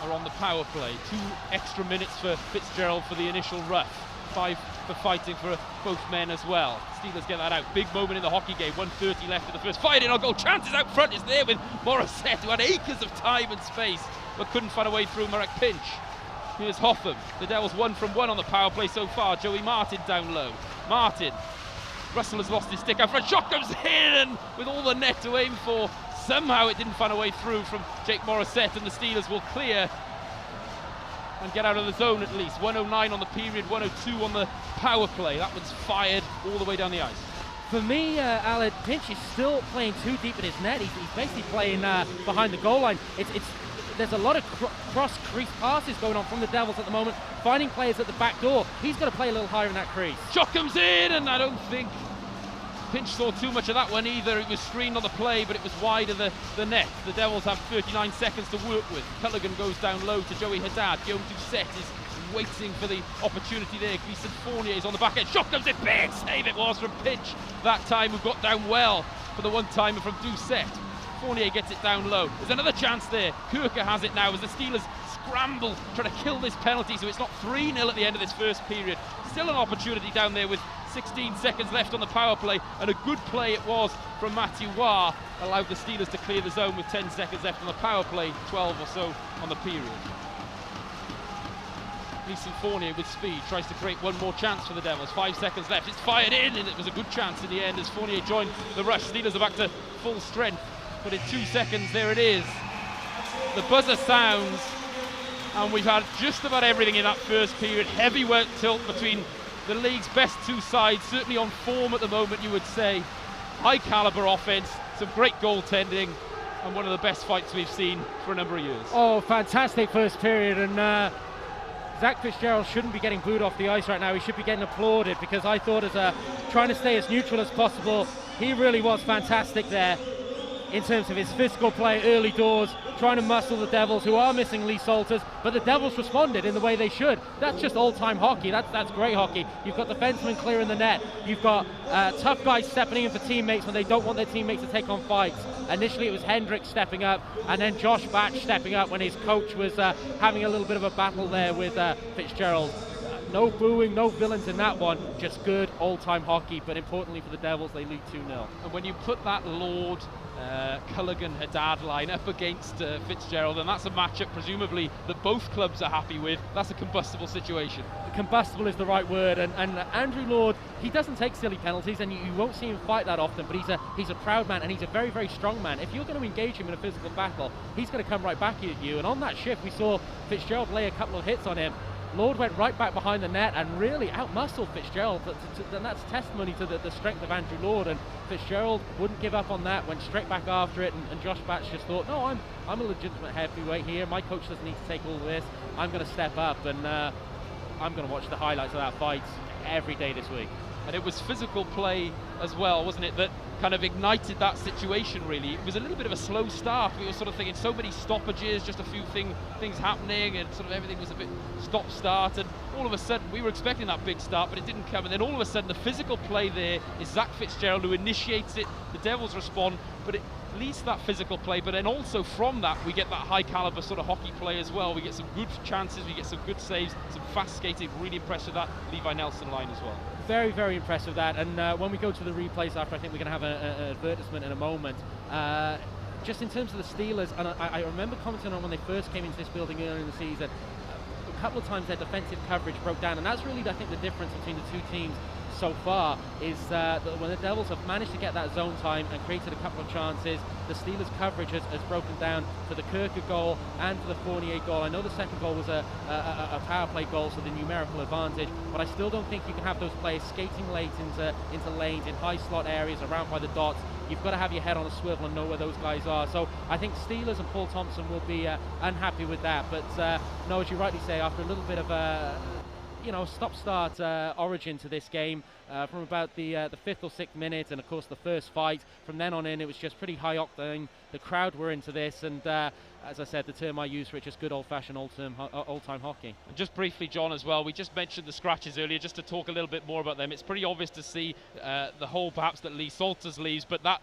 are on the power play. 2 extra minutes for Fitzgerald for the initial rough. 5 for fighting for both men as well. Steelers get that out. Big moment in the hockey game. 1:30 left of the first. Fired in on goal. Chances out front is there with Morissette, who had acres of time and space but couldn't find a way through. Marek Pinch. Here's Hotham. The Devils 1 from 1 on the power play so far. Joey Martin down low. Martin. Russell has lost his stick out front. Shot comes in, and with all the net to aim for, somehow it didn't find a way through from Jake Morissette, and the Steelers will clear and get out of the zone at least. 109 on the period, 102 on the power play. That one's fired all the way down the ice. For me, Alan, Pinch is still playing too deep in his net. He's basically playing behind the goal line. There's a lot of cross-crease passes going on from the Devils at the moment, finding players at the back door. He's got to play a little higher in that crease. Shot comes in, and I don't think Pinch saw too much of that one either. It was screened on the play, but it was wide of the net. The Devils have 39 seconds to work with. Culligan goes down low to Joey Haddad. Guillaume Doucette is waiting for the opportunity there. Gleason Fournier is on the back end. Shot comes in, big save it was from Pinch that time, who got down well for the one-timer from Doucette. Fournier gets it down low. There's another chance there. Kirker has it now as the Steelers scramble, trying to kill this penalty so it's not 3-0 at the end of this first period. Still an opportunity down there with 16 seconds left on the power play, and a good play it was from Matthew Waugh. Allowed the Steelers to clear the zone with 10 seconds left on the power play, 12 or so on the period. Gleason Fournier with speed tries to create one more chance for the Devils. 5 seconds left. It's fired in, and it was a good chance in the end as Fournier joined the rush. Steelers are back to full strength, but in 2 seconds there it is. The buzzer sounds, and we've had just about everything in that first period. Heavyweight tilt between the league's best 2 sides, certainly on form at the moment, you would say. High caliber offense, some great goaltending, and one of the best fights we've seen for a number of years. Oh, fantastic first period, and Zach Fitzgerald shouldn't be getting booed off the ice right now. He should be getting applauded, because I thought, as trying to stay as neutral as possible, he really was fantastic there in terms of his physical play early doors, trying to muscle the Devils, who are missing Lee Salters, but the Devils responded in the way they should. That's just all-time hockey. That's great hockey. You've got defensemen clearing the net. You've got tough guys stepping in for teammates when they don't want their teammates to take on fights. Initially it was Hendricks stepping up, and then Josh Batch stepping up when his coach was having a little bit of a battle there with Fitzgerald. No booing, no villains in that one, just good all-time hockey, but importantly for the Devils, they lead 2-0. And when you put that Lord, Culligan, Haddad line up against Fitzgerald, and that's a matchup presumably that both clubs are happy with, that's a combustible situation. Combustible is the right word, and Andrew Lord, he doesn't take silly penalties, and you won't see him fight that often, but he's a proud man, and he's a very, very strong man. If you're going to engage him in a physical battle, he's going to come right back at you, and on that shift we saw Fitzgerald lay a couple of hits on him. Lord went right back behind the net and really out-muscled Fitzgerald, and that's testimony to the strength of Andrew Lord, and Fitzgerald wouldn't give up on that, went straight back after it, and Josh Batch just thought, no, I'm a legitimate heavyweight here, my coach doesn't need to take all of this, I'm going to step up, and I'm going to watch the highlights of that fight every day this week. And it was physical play as well, wasn't it, that kind of ignited that situation really. It was a little bit of a slow start. We were sort of thinking so many stoppages, just a few things happening, and sort of everything was a bit stop-start, and all of a sudden we were expecting that big start, but it didn't come, and then all of a sudden the physical play there is Zach Fitzgerald who initiates it. The Devils respond, but it leads to that physical play, but then also from that we get that high caliber sort of hockey play as well. We get some good chances, we get some good saves, some fast skating. Really impressed with that Levi Nelson line as well. Very, very impressed with that, and when we go to the replays after, I think we're going to have an advertisement in a moment. Just in terms of the Steelers, and I remember commenting on when they first came into this building earlier in the season, a couple of times their defensive coverage broke down, and that's really, I think, the difference between the two teams so far, is that when the Devils have managed to get that zone time and created a couple of chances, the Steelers' coverage has broken down for the Kirker goal and for the Fournier goal. I know the second goal was a power play goal, so the numerical advantage, but I still don't think you can have those players skating late into lanes, in high slot areas, around by the dots. You've got to have your head on a swivel and know where those guys are. So I think Steelers and Paul Thompson will be unhappy with that. But no, as you rightly say, after a little bit of a stop-start origin to this game, from about the 5th or 6th minute, and of course the first fight, from then on in it was just pretty high octane. The crowd were into this, and as I said, the term I use for it, just good old-fashioned old-time hockey. And just briefly, John, as well, we just mentioned the scratches earlier, just to talk a little bit more about them. It's pretty obvious to see the hole perhaps that Lee Salters leaves, but that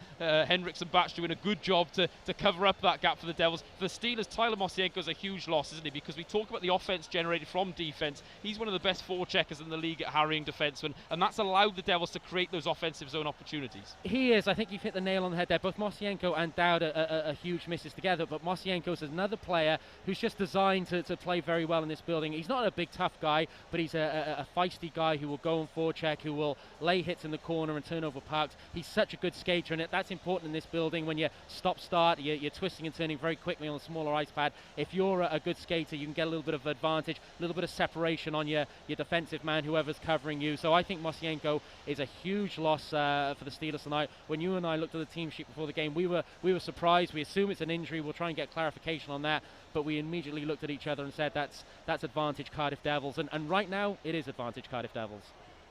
Hendricks and Batch doing a good job to cover up that gap for the Devils. For the Steelers, Tyler Mosienko's a huge loss, isn't he? Because we talk about the offense generated from defense. He's one of the best forecheckers in the league at harrying defensemen, and that's allowed the Devils to create those offensive zone opportunities. He is. I think you've hit the nail on the head there. Both Mosienko and Dowd are huge misses together, but Mosienko's another player who's just designed to play very well in this building. He's not a big tough guy, but he's a feisty guy who will go and forecheck, who will lay hits in the corner and turn over pucks. He's such a good skater, and that's important in this building. When you stop-start, you're twisting and turning very quickly on a smaller ice pad. If you're a good skater, you can get a little bit of advantage, a little bit of separation on your defensive man, whoever's covering you. So I think Mosienko is a huge loss for the Steelers tonight. When you and I looked at the team sheet before the game, we were surprised. We assume it's an injury. We'll try and get clarification on that, but we immediately looked at each other and said that's advantage Cardiff Devils, and right now it is advantage Cardiff Devils.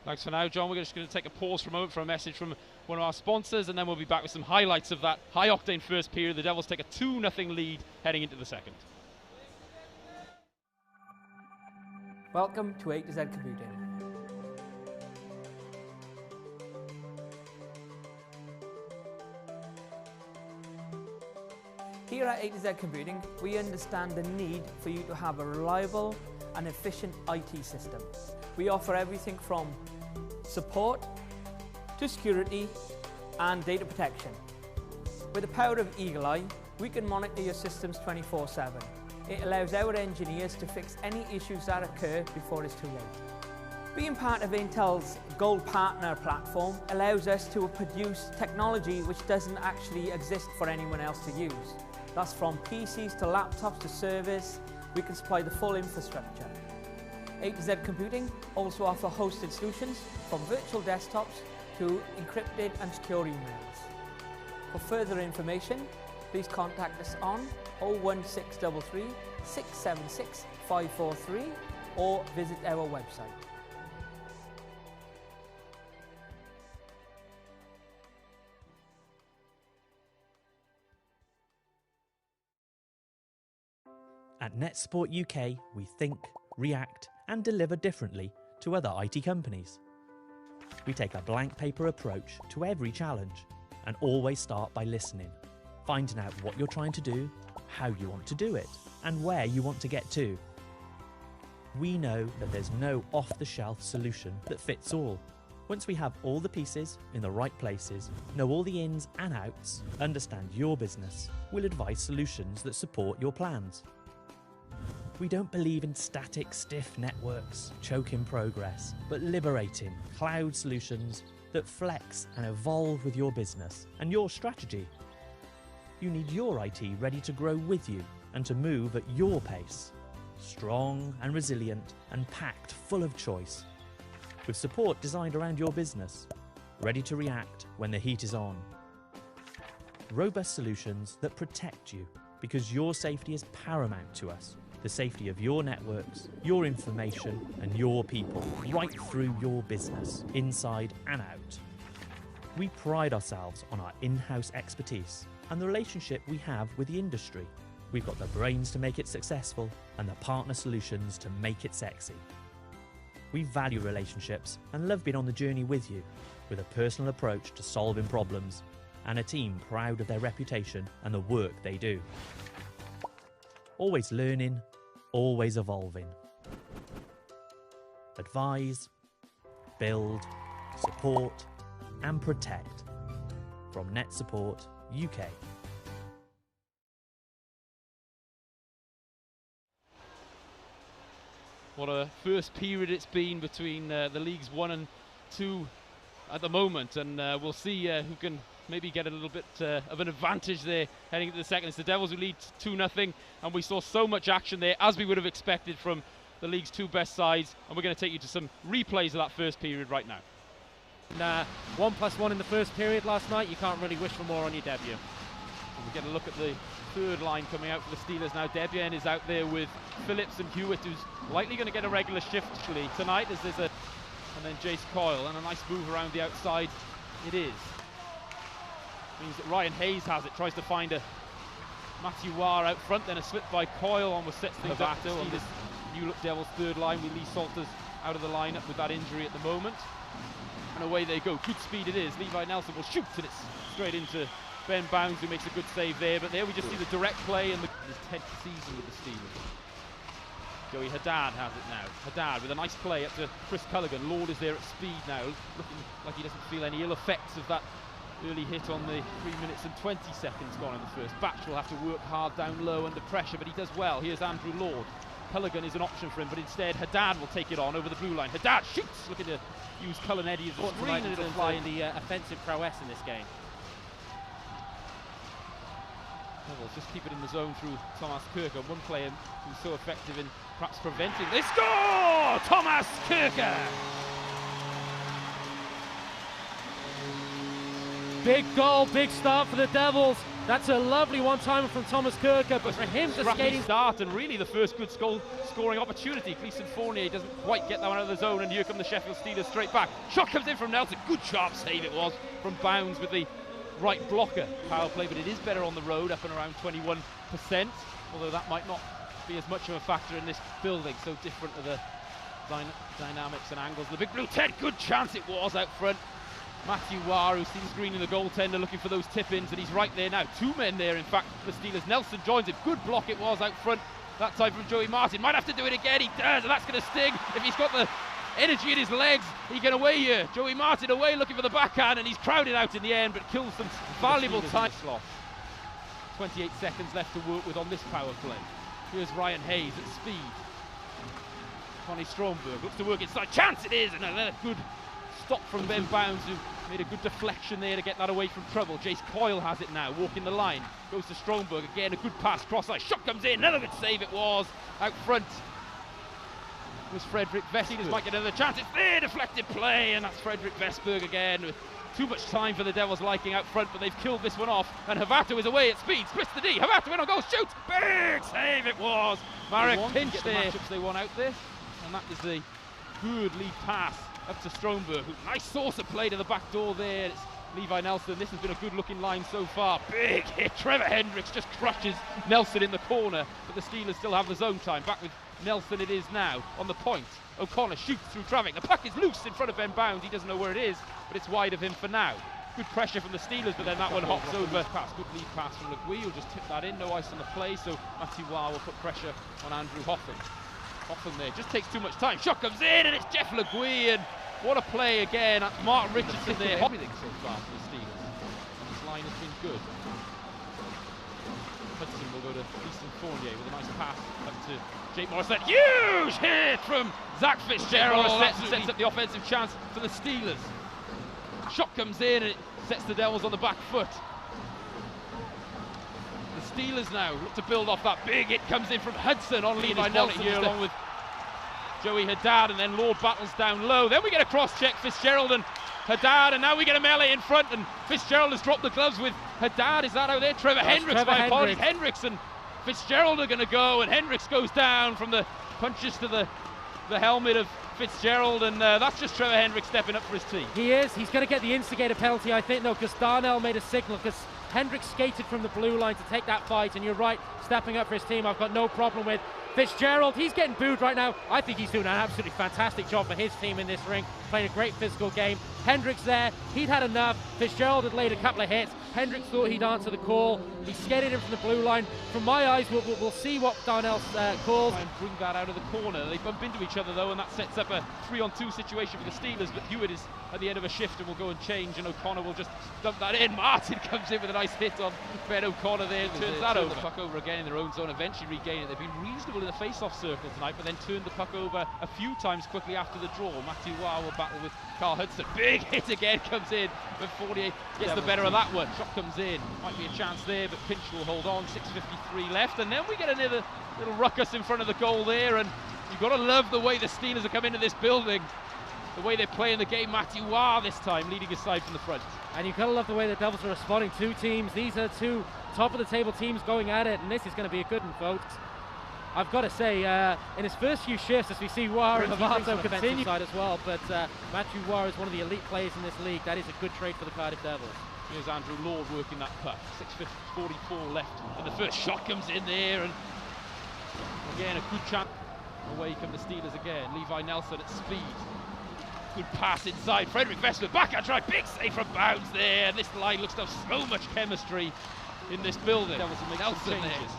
Thanks for now, John. We're just going to take a pause for a moment for a message from one of our sponsors, and then we'll be back with some highlights of that high-octane first period. The Devils take a 2-0 lead heading into the second. Welcome to A to Z Computing. Here at A to Z Computing, we understand the need for you to have a reliable and efficient IT system. We offer everything from support to security and data protection. With the power of Eagle Eye, we can monitor your systems 24/7. It allows our engineers to fix any issues that occur before it's too late. Being part of Intel's Gold Partner platform allows us to produce technology which doesn't actually exist for anyone else to use. That's from PCs to laptops to servers. We can supply the full infrastructure. A to Z Computing also offer hosted solutions from virtual desktops to encrypted and secure emails. For further information, please contact us on 01633 676 543 or visit our website. At NetSupport UK, we think, react and deliver differently to other IT companies. We take a blank paper approach to every challenge and always start by listening, finding out what you're trying to do, how you want to do it, and where you want to get to. We know that there's no off-the-shelf solution that fits all. Once we have all the pieces in the right places, know all the ins and outs, understand your business, we'll advise solutions that support your plans. We don't believe in static, stiff networks, choking progress, but liberating cloud solutions that flex and evolve with your business and your strategy. You need your IT ready to grow with you and to move at your pace. Strong and resilient and packed full of choice. With support designed around your business, ready to react when the heat is on. Robust solutions that protect you because your safety is paramount to us. The safety of your networks, your information and your people, right through your business, inside and out. We pride ourselves on our in-house expertise and the relationship we have with the industry. We've got the brains to make it successful and the partner solutions to make it sexy. We value relationships and love being on the journey with you, with a personal approach to solving problems and a team proud of their reputation and the work they do. Always learning, always evolving. Advise, build, support and protect. From NetSupport UK. What a first period it's been between the leagues 1 and 2 at the moment, and we'll see who can maybe get a little bit of an advantage there heading into the second. It's the Devils who lead 2-0, and we saw so much action there, as we would have expected from the league's two best sides, and we're going to take you to some replays of that first period right now. 1+1 in the first period last night. You can't really wish for more on your debut. And we get a look at the third line coming out for the Steelers now. Debian is out there with Phillips and Hewitt, who's likely going to get a regular shift tonight, as there's and then Jace Coyle, and a nice move around the outside it is. Means that Ryan Hayes has it, tries to find a Matthew Warr out front, then a slip by Coyle on was sets things up. On this New Look Devils third line with Lee Salters out of the lineup with that injury at the moment. And away they go. Good speed it is. Levi Nelson will shoot, and it's straight into Ben Bounds, who makes a good save there. But there we just see the direct play and his 10th season with the Steelers. Joey Haddad has it now. Haddad with a nice play up to Chris Culligan. Lord is there at speed now, looking like he doesn't feel any ill effects of that early hit on the 3 minutes and 20 seconds gone in the first. Batch will have to work hard down low under pressure, but he does well. Here's Andrew Lord. Culligan is an option for him, but instead Haddad will take it on over the blue line. Haddad shoots, looking to use Cullen Eddy as a screen, and it'll fly in the offensive prowess in this game. Devils just keep it in the zone through Thomas Kirker, one player who's so effective in perhaps preventing. They score! Thomas Kirker! Big goal, big start for the Devils. That's a lovely one-timer from Thomas Kirker, but for him to skating start, and really the first good scoring opportunity. Gleason Fournier doesn't quite get that one out of the zone, and here come the Sheffield Steelers straight back. Shot comes in from Nelson. Good sharp save it was from Bounds with the right blocker. Power play, but it is better on the road, up and around 21%, although that might not be as much of a factor in this building. So different to the dynamics and angles. The big blue tent, good chance it was out front. Matthew Warr, who seems screening the goaltender, looking for those tip-ins, and he's right there now. Two men there, in fact, for the Steelers. Nelson joins it. Good block it was out front. That time from Joey Martin. Might have to do it again. He does, and that's going to sting. If he's got the energy in his legs, he can away here. Joey Martin away looking for the backhand, and he's crowded out in the end, but kills some valuable time slot. 28 seconds left to work with on this power play. Here's Ryan Hayes at speed. Connie Stromberg looks to work inside. Chance it is, and another good stop from Ben Bounds, who made a good deflection there to get that away from trouble. Jace Coyle has it now, walking the line. Goes to Stromberg, again a good pass, cross-eye. Shot comes in, another good save it was. Out front was Frederick Vesberg. Might get another chance. It's there, deflected play, and that's Frederick Vesberg again. With too much time for the Devils liking out front, but they've killed this one off. And Havato is away at speed, splits the D. Havato in on goal, shoots, big save it was. Marek Pinch there. The matchups they won out there, and that is the good lead pass up to Stromberg. Nice source of play to the back door there. It's Levi Nelson. This has been a good looking line so far. Big hit. Trevor Hendricks just crushes Nelson in the corner, but the Steelers still have the zone time. Back with Nelson it is now on the point. O'Connor shoots through traffic. The puck is loose in front of Ben Bounds. He doesn't know where it is, but it's wide of him for now. Good pressure from the Steelers, but then that one hops over. Good lead pass from LeGuy. Will just tip that in. No ice on the play, so Matthew Warr will put pressure on Andrew Hoffman. Hoffman there just takes too much time. Shot comes in, and it's Jeff LeGuy, and what a play again. That's Martin Richardson there. Everything so far for the Steelers. And this line has been good. Hudson will go to Gleason Fournier with a nice pass up to Jake Morris. That huge hit from Zach Fitzgerald. Sets up the offensive chance for the Steelers. Shot comes in, and it sets the Devils on the back foot. The Steelers now look to build off that big hit. Comes in from Hudson on Levi Nelson here, along with Joey Haddad, and then Lord battles down low. Then we get a cross-check, Fitzgerald and Haddad, and now we get a melee in front, and Fitzgerald has dropped the gloves with Haddad. Is that out there? Trevor Hendricks, my apologies. Hendricks and Fitzgerald are going to go, and Hendricks goes down from the punches to the helmet of Fitzgerald, and that's just Trevor Hendricks stepping up for his team. He is. He's going to get the instigator penalty, I think, though, because Darnell made a signal, because Hendricks skated from the blue line to take that fight, and you're right, stepping up for his team, I've got no problem with. Fitzgerald, he's getting booed right now. I think he's doing an absolutely fantastic job for his team in this ring, playing a great physical game. Hendricks there, he'd had enough. Fitzgerald had laid a couple of hits. Hendricks thought he'd answer the call. He skated in from the blue line. From my eyes, we'll see what Darnell calls. Try and bring that out of the corner. They bump into each other though, and that sets up a 3-on-2 situation for the Steelers, but Hewitt is at the end of a shift and will go and change, and O'Connor will just dump that in. Martin comes in with a nice hit on Ben O'Connor there and turns that over. The puck over again in their own zone, eventually regain it. They've been reasonable in the face-off circle tonight, but then turned the puck over a few times quickly after the draw. Matthew Warr will battle with Carl Hudson. Big hit again comes in, but 48 gets the better of that one. Shot comes in, might be a chance there, but Pinch will hold on. 6:53 left, and then we get another little ruckus in front of the goal there, and you've got to love the way the Steelers have come into this building, the way they're playing the game. Matthew Warr this time leading his side from the front. And you've got to love the way the Devils are responding. Two teams, these are two top-of-the-table teams going at it, and this is going to be a good one, folks. I've got to say, in his first few shifts, as we see Warr and Havato continue side as well, but Matthew Warr is one of the elite players in this league. That is a good trade for the Cardiff Devils. Here's Andrew Lord working that puck. 6:44 left, and the first shot comes in there, and again a good chance. Away come the Steelers again. Levi Nelson at speed. Good pass inside. Frederick Vestler backhand try. Big save from bounds there. And this line looks to have so much chemistry in this building. Devils will make some changes.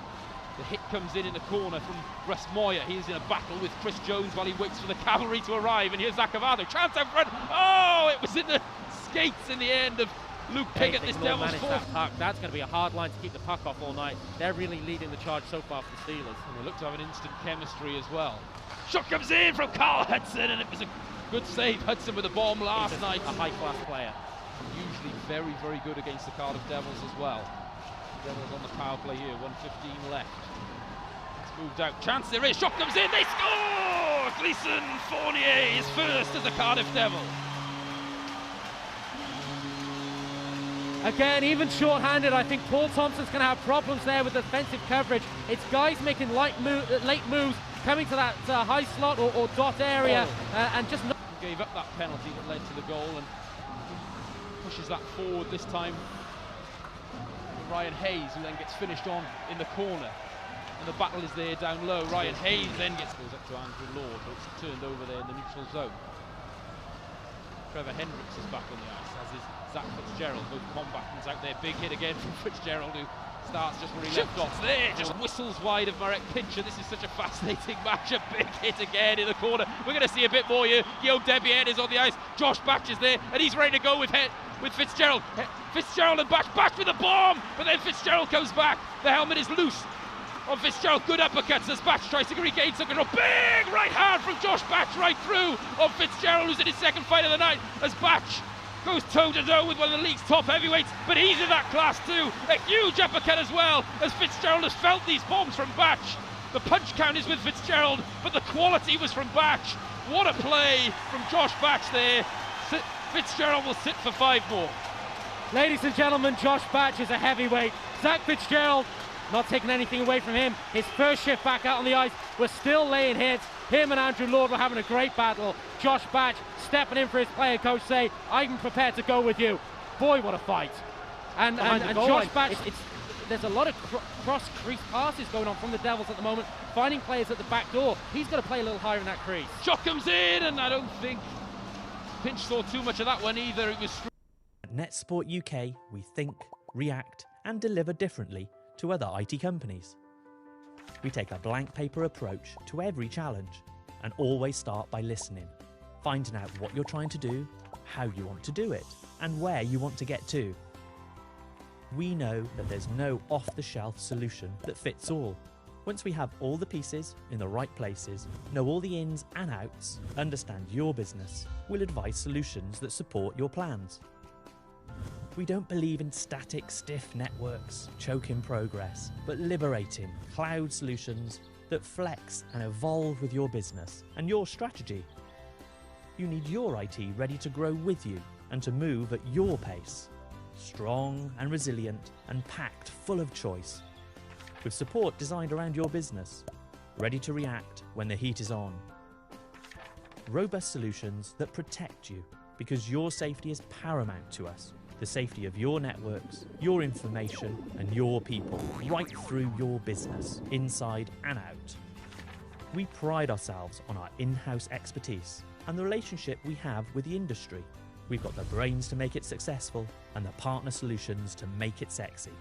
The hit comes in the corner from Russ Moyer. He's in a battle with Chris Jones while he waits for the cavalry to arrive. And here's Zacavado. Chance out front. Oh, it was in the skates in the end of Luke Piggott. This Devils fourth. That's going to be a hard line to keep the puck off all night. They're really leading the charge so far for the Steelers. And they look to have an instant chemistry as well. Shot comes in from Carl Hudson, and it was a good save. Hudson with a bomb last night. A high-class player. Usually very, very good against the Cardiff Devils as well. Devils on the power play here, 1:15 left. It's moved out. Chance there is. Shot comes in. They score! Gleason Fournier is first as a Cardiff Devil. Again, even short-handed, I think Paul Thompson's going to have problems there with defensive coverage. It's guys making late moves, coming to that high slot or dot area, and just not. Gave up that penalty that led to the goal and pushes that forward this time. Ryan Hayes, who then gets finished on in the corner. And the battle is there down low. Ryan Hayes then goes up to Andrew Lord, but it's turned over there in the neutral zone. Trevor Hendricks is back on the ice, as is Zach Fitzgerald, both combatants out there. Big hit again from Fitzgerald, who starts just where he left off there, just whistles wide of Marek Pincher. This is such a fascinating match. A big hit again in the corner. We're going to see a bit more here. Guillaume Debienne is on the ice. Josh Batch is there, and he's ready to go with Fitzgerald. Fitzgerald and Batch with a bomb, but then Fitzgerald comes back. The helmet is loose on Fitzgerald. Good uppercuts as Batch tries to regain some control. Big right hand from Josh Batch right through on Fitzgerald, who's in his second fight of the night, as Batch goes toe-to-toe with one of the league's top heavyweights, but he's in that class too. A huge uppercut as well, as Fitzgerald has felt these bombs from Batch. The punch count is with Fitzgerald, but the quality was from Batch. What a play from Josh Batch there. Fitzgerald will sit for 5 more. Ladies and gentlemen, Josh Batch is a heavyweight. Zach Fitzgerald, not taking anything away from him. His first shift back out on the ice, we're still laying hits. Him and Andrew Lord were having a great battle. Josh Batch stepping in for his player coach, say, I'm prepared to go with you. Boy, what a fight. And Josh Batch, there's a lot of cross-crease passes going on from the Devils at the moment, finding players at the back door. He's got to play a little higher in that crease. Shot comes in, and I don't think Pinch saw too much of that one either. It was At NetSport UK, we think, react and deliver differently to other IT companies. We take a blank paper approach to every challenge and always start by listening, finding out what you're trying to do, how you want to do it, and where you want to get to. We know that there's no off-the-shelf solution that fits all. Once we have all the pieces in the right places, know all the ins and outs, understand your business, we'll advise solutions that support your plans. We don't believe in static, stiff networks, choking progress, but liberating cloud solutions that flex and evolve with your business and your strategy. You need your IT ready to grow with you and to move at your pace. Strong and resilient and packed full of choice. With support designed around your business, ready to react when the heat is on. Robust solutions that protect you because your safety is paramount to us. The safety of your networks, your information and your people, right through your business, inside and out. We pride ourselves on our in-house expertise and the relationship we have with the industry. We've got the brains to make it successful and the partner solutions to make it sexy.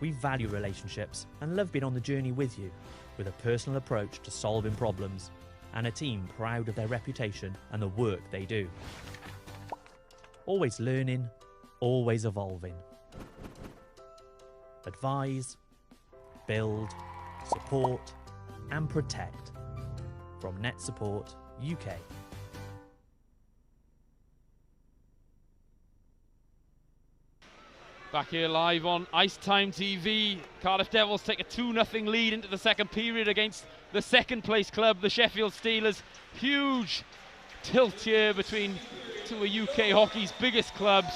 We value relationships and love being on the journey with you, with a personal approach to solving problems and a team proud of their reputation and the work they do. Always learning, always evolving. Advise, build, support and protect. From Net Support UK. back here live on Ice Time TV. Cardiff Devils take a 2-0 lead into the second period against the second place club, the Sheffield Steelers. Huge tilt here between two of UK hockey's biggest clubs,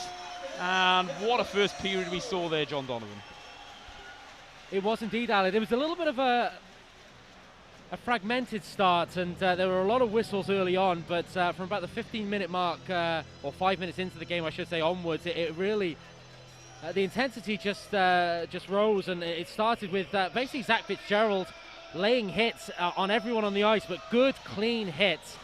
and what a first period we saw there, John Donovan. It was indeed, Alan. It was a little bit of a fragmented start, and there were a lot of whistles early on, but from about the 15-minute mark, or 5 minutes into the game, I should say, onwards, it really The intensity just rose, and it started with basically Zach Fitzgerald laying hits on everyone on the ice, but good, clean hits.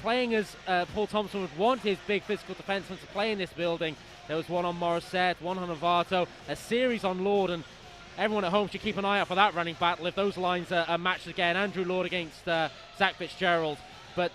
Playing as Paul Thompson would want his big physical defenseman to play in this building. There was one on Morissette, one on Novato, a series on Lord, and everyone at home should keep an eye out for that running battle if those lines are matched again. Andrew Lord against Zach Fitzgerald. But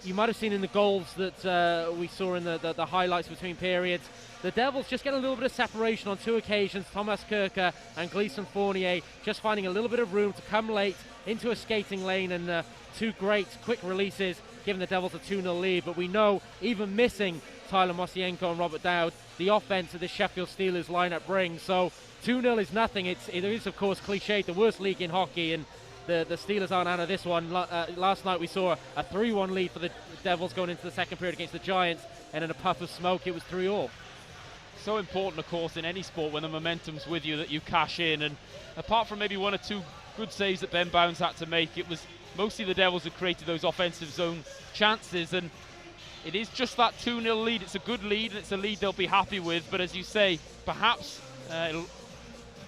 you might have seen in the goals that we saw in the highlights between periods, the Devils just get a little bit of separation on 2 occasions. Thomas Kirker and Gleason Fournier just finding a little bit of room to come late into a skating lane, and 2 great quick releases giving the Devils a 2-0 lead. But we know, even missing Tyler Mosienko and Robert Dowd, the offense that the Sheffield Steelers lineup brings. So 2-0 is nothing. It is, of course, cliched, the worst league in hockey, and the Steelers aren't out of this one. Last night we saw a 3-1 lead for the Devils going into the second period against the Giants, and in a puff of smoke it was 3-all. So important, of course, in any sport when the momentum's with you that you cash in. And apart from maybe 1 or 2 good saves that Ben Bounds had to make, it was mostly the Devils who created those offensive zone chances. And it is just that 2-0 lead. It's a good lead, and it's a lead they'll be happy with. But as you say, perhaps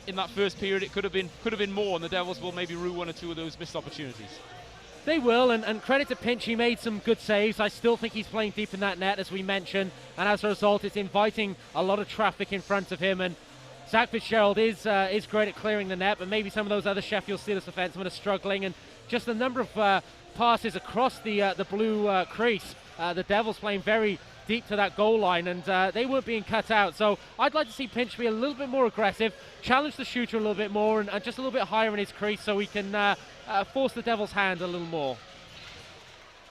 in that first period it could have been more, and the Devils will maybe rue 1 or 2 of those missed opportunities. They will, and credit to Pinch, he made some good saves. I still think he's playing deep in that net, as we mentioned, and as a result it's inviting a lot of traffic in front of him. And Zach Fitzgerald is great at clearing the net, but maybe some of those other Sheffield Steelers defensemen are struggling, and just the number of passes across the blue crease, the Devils playing very deep to that goal line, and they weren't being cut out. So I'd like to see Pinch be a little bit more aggressive, challenge the shooter a little bit more, and just a little bit higher in his crease, so he can force the Devils' hand a little more.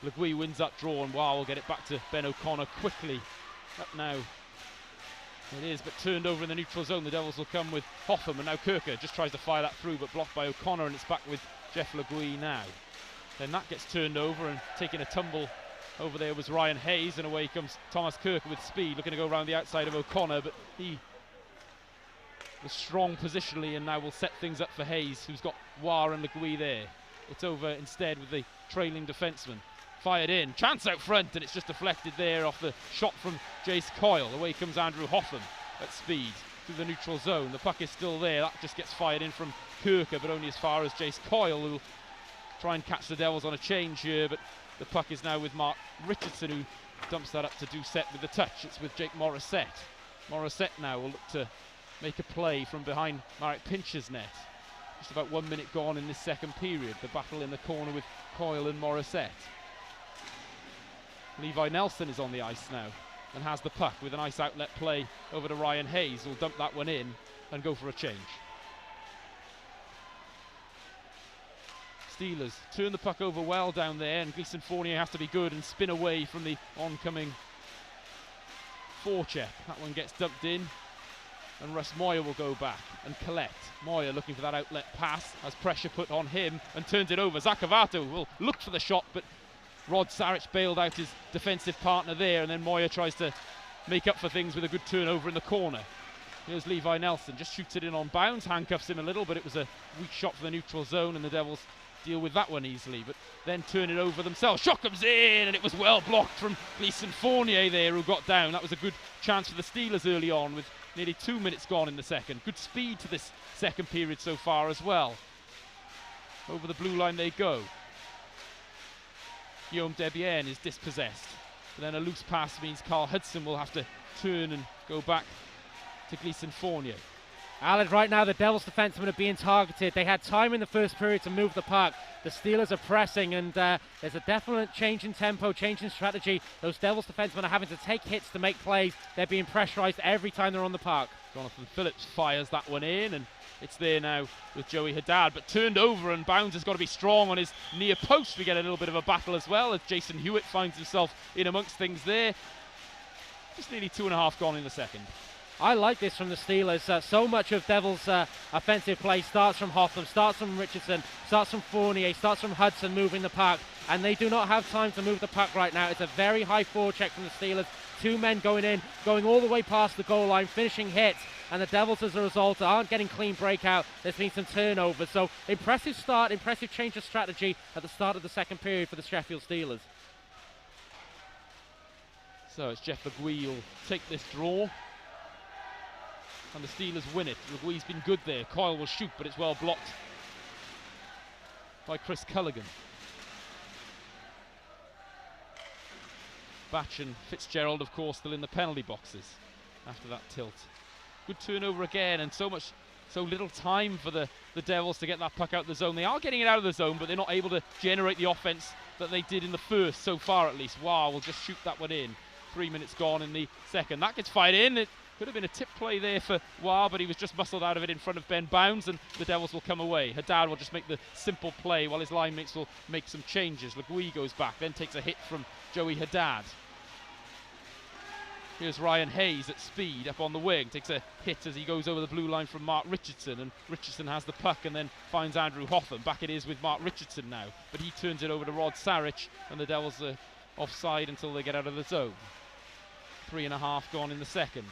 Le Gui wins that draw, and wow, we'll get it back to Ben O'Connor quickly. Up now. It is, but turned over in the neutral zone. The Devils will come with Hoffman, and now Kirker just tries to fire that through, but blocked by O'Connor, and it's back with Jeff Le Gui now. Then that gets turned over, and taking a tumble over there was Ryan Hayes, and away comes Thomas Kirker with speed, looking to go around the outside of O'Connor, but he was strong positionally and now will set things up for Hayes, who's got War and Le Gui there. It's over instead with the trailing defenseman. Fired in, chance out front, and it's just deflected there off the shot from Jace Coyle. Away comes Andrew Hoffman at speed through the neutral zone. The puck is still there, that just gets fired in from Kirker, but only as far as Jace Coyle, who will try and catch the Devils on a change here, but the puck is now with Mark Richardson, who dumps that up to Doucette with the touch. It's with Jake Morissette. Morissette now will look to make a play from behind Marek Pinch's net. Just about 1 minute gone in this second period. The battle in the corner with Coyle and Morissette. Levi Nelson is on the ice now and has the puck with a nice outlet play over to Ryan Hayes, who'll dump that one in and go for a change. Steelers turn the puck over well down there, and Gleason Fournier has to be good and spin away from the oncoming forecheck. That one gets dumped in, and Russ Moyer will go back and collect. Moyer looking for that outlet pass, has pressure put on him and turns it over. Zakavato will look for the shot, but Rod Saric bailed out his defensive partner there, and then Moyer tries to make up for things with a good turnover in the corner. Here's Levi Nelson, just shoots it in on bounds, handcuffs him a little, but it was a weak shot for the neutral zone, and the Devils deal with that one easily, but then turn it over themselves. Shot comes in, and it was well blocked from Gleason Fournier there, who got down. That was a good chance for the Steelers early on, with nearly 2 minutes gone in the second. Good speed to this second period so far as well. Over the blue line they go. Guillaume Debierne is dispossessed, but then a loose pass means Carl Hudson will have to turn and go back to Gleason Fournier. Alan, right now the Devils defensemen are being targeted. They had time in the first period to move the puck. The Steelers are pressing, and there's a definite change in tempo, change in strategy. Those Devils defensemen are having to take hits to make plays. They're being pressurized every time they're on the puck. Jonathan Phillips fires that one in, and it's there now with Joey Haddad, but turned over, and Bounds has got to be strong on his near post. We get a little bit of a battle as well, as Jason Hewitt finds himself in amongst things there. Just nearly 2.5 gone in the second. I like this from the Steelers. So much of Devils' offensive play starts from Hoffman, starts from Richardson, starts from Fournier, starts from Hudson moving the puck, and they do not have time to move the puck right now. It's a very high forecheck from the Steelers. 2 men going in, going all the way past the goal line, finishing hits, and the Devils, as a result, aren't getting clean breakout. There's been some turnovers. So impressive start, impressive change of strategy at the start of the second period for the Sheffield Steelers. So it's Jeff Le Gui who'll take this draw. and the Steelers win it. Lugui's been good there. Coyle will shoot, but it's well blocked by Chris Culligan. Batch and Fitzgerald, of course, still in the penalty boxes after that tilt. Good turnover again, and so little time for the Devils to get that puck out of the zone. They are getting it out of the zone, but they're not able to generate the offense that they did in the first, so far at least. Wow, we'll just shoot that one in. 3 minutes gone in the second. That gets fired in. It could have been a tip play there for Wow, but he was just muscled out of it in front of Ben Bounds, and the Devils will come away. Haddad will just make the simple play while his line mates will make some changes. Lugui goes back, then takes a hit from Joey Haddad. Here's Ryan Hayes at speed up on the wing, takes a hit as he goes over the blue line from Mark Richardson, and Richardson has the puck and then finds Andrew Hotham. Back it is with Mark Richardson now, but he turns it over to Rod Sarich, and the Devils are offside until they get out of the zone. 3.5 gone in the second.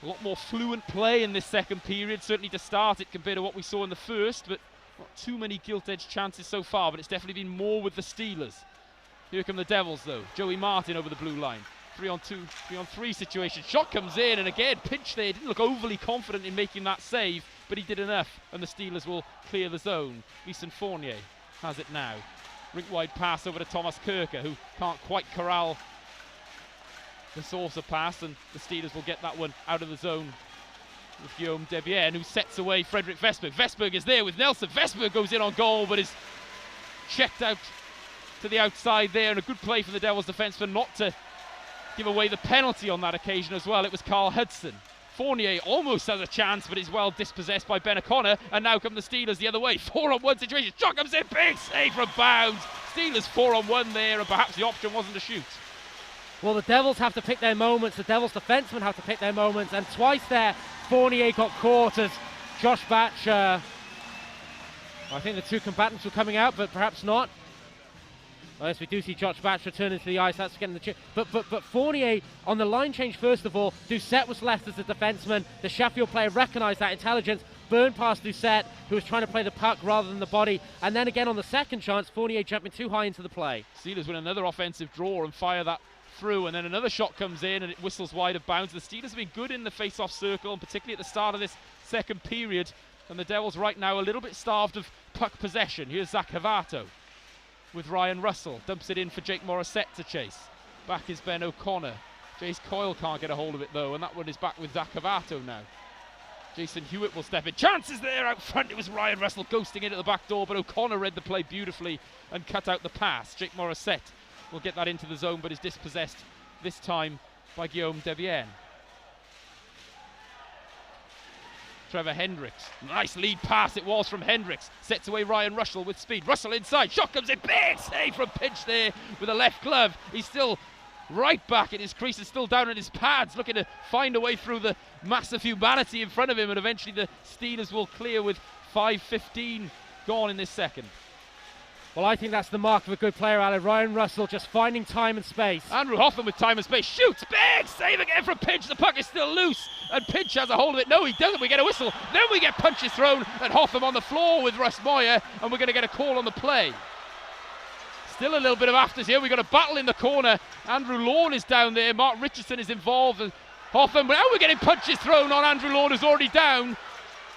A lot more fluent play in this second period, certainly to start it compared to what we saw in the first, but not too many gilt-edged chances so far, but it's definitely been more with the Steelers. Here come the Devils though. Joey Martin over the blue line. 3-on-2, 3-on-3 situation. Shot comes in, and again, Pinch there didn't look overly confident in making that save, but he did enough, and the Steelers will clear the zone. Gleason Fournier has it now. Rink-wide pass over to Thomas Kirker, who can't quite corral the Saucer pass, and the Steelers will get that one out of the zone with Guillaume Debienne, who sets away Frederick Vesberg. Vesberg is there with Nelson. Vesberg goes in on goal, but is checked out to the outside there, and a good play from the Devils defenseman not to give away the penalty on that occasion as well. It was Carl Hudson. Fournier almost has a chance, but is well dispossessed by Ben O'Connor, and now come the Steelers the other way. 4-on-1 situation. Shot comes in, big save from Bounds. Steelers 4-on-1 there, and perhaps the option wasn't to shoot. Well, the Devils have to pick their moments. The Devils defensemen have to pick their moments, and twice there, Fournier got caught as Josh Batch. I think the two combatants were coming out, but perhaps not. Yes, we do see Josh Batch returning to the ice. That's getting the chip. But Fournier on the line change first of all. Doucette was left as a defenseman. The Sheffield player recognised that intelligence, burned past Doucette, who was trying to play the puck rather than the body. And then again on the second chance, Fournier jumping too high into the play. Steelers win another offensive draw and fire that through, and then another shot comes in and it whistles wide of bounds. The Steelers have been good in the face-off circle, and particularly at the start of this second period. And the Devils right now a little bit starved of puck possession. Here's Zach Havato with Ryan Russell, dumps it in for Jake Morissette to chase. Back is Ben O'Connor. Jace Coyle can't get a hold of it though, and that one is back with Zach Havato now. Jason Hewitt will step in. Chances there out front. It was Ryan Russell ghosting in at the back door, but O'Connor read the play beautifully and cut out the pass. Jake Morissette will get that into the zone, but is dispossessed this time by Guillaume Debienne. Trevor Hendricks, nice lead pass it was from Hendricks, sets away Ryan Russell with speed. Russell inside, shot comes in, big save from Pinch there with a left glove. He's still right back in his crease and still down in his pads, looking to find a way through the massive humanity in front of him, and eventually the Steelers will clear with 5:15 gone in this second. Well, I think that's the mark of a good player, Alan. Ryan Russell just finding time and space. Andrew Hotham with time and space, shoots, big save again from Pinch. The puck is still loose, and Pinch has a hold of it. No, he doesn't. We get a whistle. Then we get punches thrown, and Hotham on the floor with Russ Moyer, and we're going to get a call on the play. Still a little bit of afters here. We've got a battle in the corner. Andrew Lawn is down there. Mark Richardson is involved, and Hotham. Now we're getting punches thrown on Andrew Lawn, who's already down.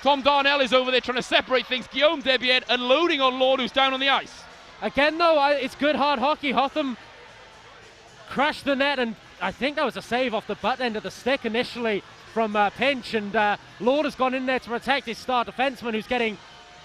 Tom Darnell is over there trying to separate things. Guillaume Debienne unloading on Lawn, who's down on the ice. Again, though, it's good hard hockey. Hotham crashed the net, and I think that was a save off the butt end of the stick initially from Pinch, and Lord has gone in there to protect his star defenseman, who's getting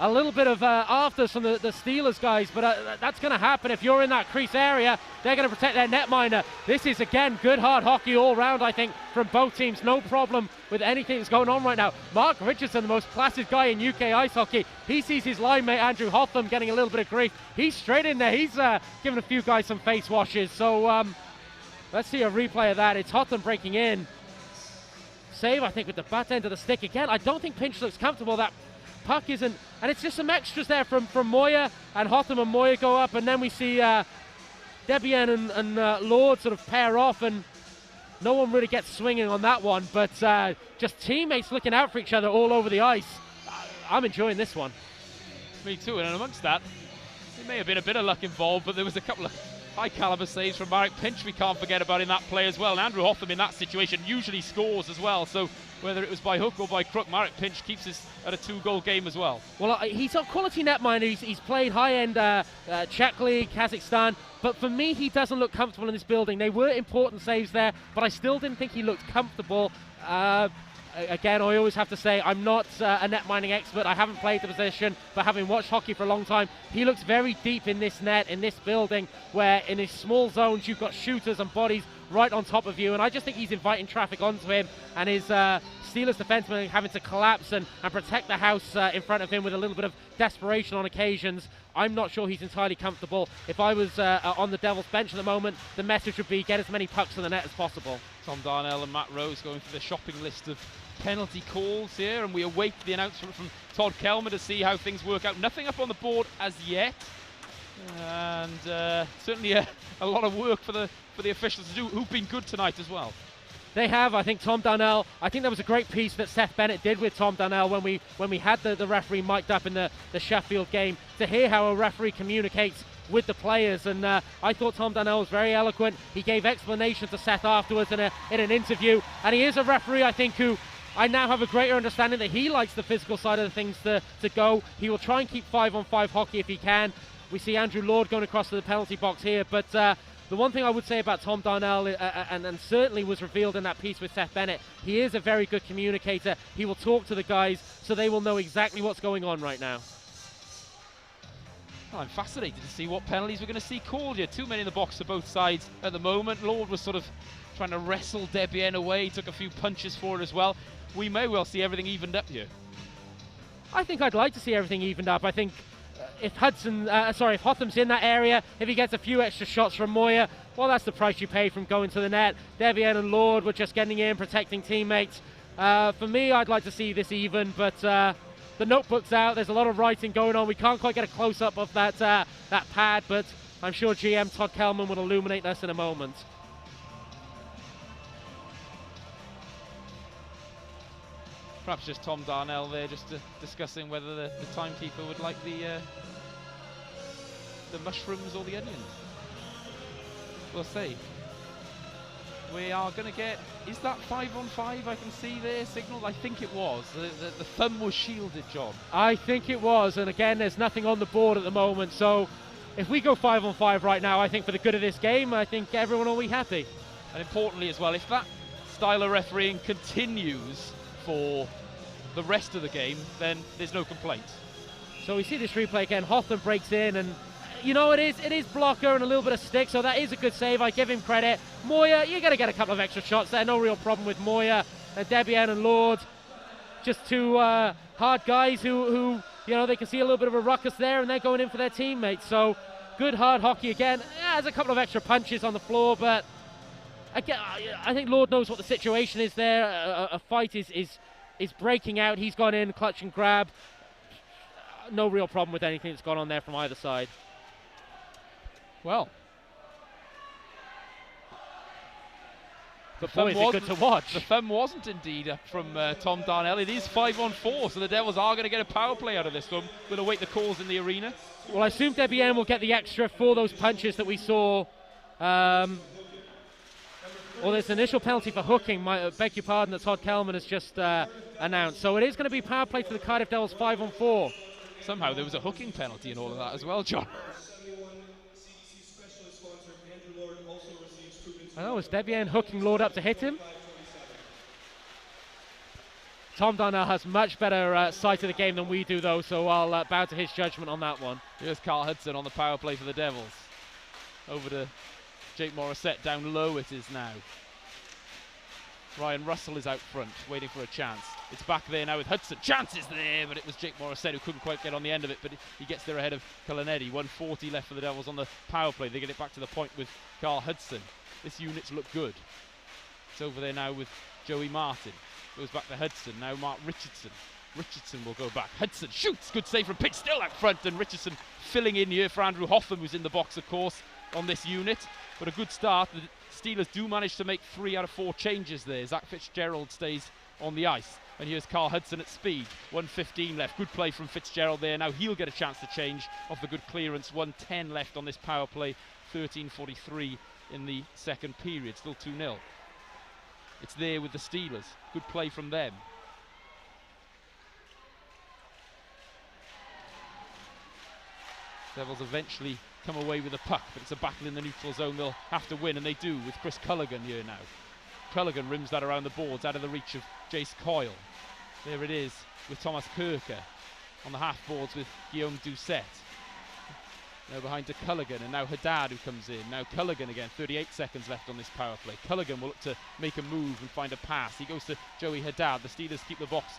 a little bit of afters from the Steelers guys, but that's going to happen if you're in that crease area. They're going to protect their netminder. This is, again, good hard hockey all round, I think, from both teams. No problem with anything that's going on right now. Mark Richardson, the most placid guy in UK ice hockey, he sees his line mate Andrew Hotham getting a little bit of grief. He's straight in there. He's giving a few guys some face washes. So let's see a replay of that. It's Hotham breaking in. Save, I think, with the butt end of the stick again. I don't think Pinch looks comfortable. That puck isn't, and it's just some extras there from Moyer, and Hotham and Moyer go up, and then we see Debienne and Lord sort of pair off, and no one really gets swinging on that one, but just teammates looking out for each other all over the ice. I'm enjoying this one. Me too, and amongst that, there may have been a bit of luck involved, but there was a couple of high caliber saves from Marek Pinch, we can't forget about in that play as well. And Andrew Hotham in that situation usually scores as well. So whether it was by hook or by crook, Marek Pinch keeps us at a 2-goal game as well. Well, he's a quality netminder. He's played high-end Czech League, Kazakhstan, but for me, he doesn't look comfortable in this building. They were important saves there, but I still didn't think he looked comfortable. Again, I always have to say I'm not a net mining expert. I haven't played the position, but having watched hockey for a long time, he looks very deep in this net, in this building, where in his small zones you've got shooters and bodies right on top of you, and I just think he's inviting traffic onto him, and his Steelers defensemen having to collapse and protect the house in front of him with a little bit of desperation on occasions. I'm not sure he's entirely comfortable. If I was on the Devils bench at the moment, the message would be get as many pucks in the net as possible. Tom Darnell and Matt Rose going through the shopping list of penalty calls here, and we await the announcement from Todd Kelman to see how things work out. Nothing up on the board as yet, and certainly a lot of work for the officials to do, who've been good tonight as well. They have. I think Tom Darnell, I think there was a great piece that Seth Bennett did with Tom Darnell when we had the referee mic'd up in the Sheffield game, to hear how a referee communicates with the players, and I thought Tom Darnell was very eloquent. He gave explanations to Seth afterwards in an interview, and he is a referee, I think, who I now have a greater understanding that he likes the physical side of the things to go. He will try and keep 5-on-5 hockey if he can. We see Andrew Lord going across to the penalty box here, but the one thing I would say about Tom Darnell, and certainly was revealed in that piece with Seth Bennett, he is a very good communicator. He will talk to the guys so they will know exactly what's going on right now. Well, I'm fascinated to see what penalties we're going to see called here. 2 men in the box for both sides at the moment. Lord was sort of trying to wrestle Debian away. He took a few punches for it as well. We may well see everything evened up here. I think I'd like to see everything evened up. I think if Hotham's in that area, if he gets a few extra shots from Moya, well, that's the price you pay from going to the net. Debian and Lord were just getting in, protecting teammates. For me, I'd like to see this even, but the notebook's out. There's a lot of writing going on. We can't quite get a close-up of that pad, but I'm sure GM Todd Kelman will illuminate us in a moment. Perhaps just Tom Darnell there, just discussing whether the timekeeper would like the mushrooms or the onions. We'll see. We are going to get, is that 5-on-5 I can see there signalled? I think it was. The thumb was shielded, John. I think it was, and again, there's nothing on the board at the moment, so if we go 5-on-5 right now, I think for the good of this game, I think everyone will be happy. And importantly as well, if that style of refereeing continues for the rest of the game, then there's no complaints. So we see this replay again. Hotham breaks in, and you know, it is blocker and a little bit of stick, so that is a good save. I give him credit. Moya, you're going to get a couple of extra shots there. No real problem with Moya. Debian and Lord, just two hard guys who you know, they can see a little bit of a ruckus there, and they're going in for their teammates. So good hard hockey again. Yeah, there's a couple of extra punches on the floor, but again, I think Lord knows what the situation is there. A fight is breaking out. He's gone in, clutch and grab. No real problem with anything that's gone on there from either side. Well, the boy, is it good to watch. The thumb wasn't indeed up from Tom Darnell. It is 5-on-4, so the Devils are going to get a power play out of this one. We'll await the calls in the arena. Well, I assume Debian will get the extra for those punches that we saw. Well, there's an initial penalty for hooking. I beg your pardon, that Todd Kelman has just announced. So it is going to be power play for the Cardiff Devils 5-on-4. Somehow there was a hooking penalty in all of that as well, John. I know, is Debian hooking Lord up to hit him? Tom Darnell has much better sight of the game than we do, though, so I'll bow to his judgment on that one. Here's Carl Hudson on the power play for the Devils. Over to Jake Morissette, down low it is now. Ryan Russell is out front, waiting for a chance. It's back there now with Hudson. Chance is there, but it was Jake Morissette who couldn't quite get on the end of it, but he gets there ahead of Colonetti. 1:40 left for the Devils on the power play. They get it back to the point with Carl Hudson. This unit's look good. It's over there now with Joey Martin. Goes back to Hudson. Now Mark Richardson. Richardson will go back. Hudson shoots. Good save from Pitch. Still out front. And Richardson filling in here for Andrew Hotham, who's in the box, of course, on this unit. But a good start. The Steelers do manage to make 3 out of 4 changes there. Zach Fitzgerald stays on the ice. And here's Carl Hudson at speed. 1:15 left. Good play from Fitzgerald there. Now he'll get a chance to change off the good clearance. 1:10 left on this power play. 13:43 in the second period. Still 2-0. It's there with the Steelers. Good play from them. Devils eventually come away with a puck, but it's a battle in the neutral zone. They'll have to win, and they do, with Chris Culligan here now. Culligan rims that around the boards, out of the reach of Jace Coyle. There it is with Thomas Kirker on the half boards with Guillaume Doucette. Now behind to Culligan, and now Haddad who comes in. Now Culligan again, 38 seconds left on this power play. Culligan will look to make a move and find a pass. He goes to Joey Haddad. The Steelers keep the box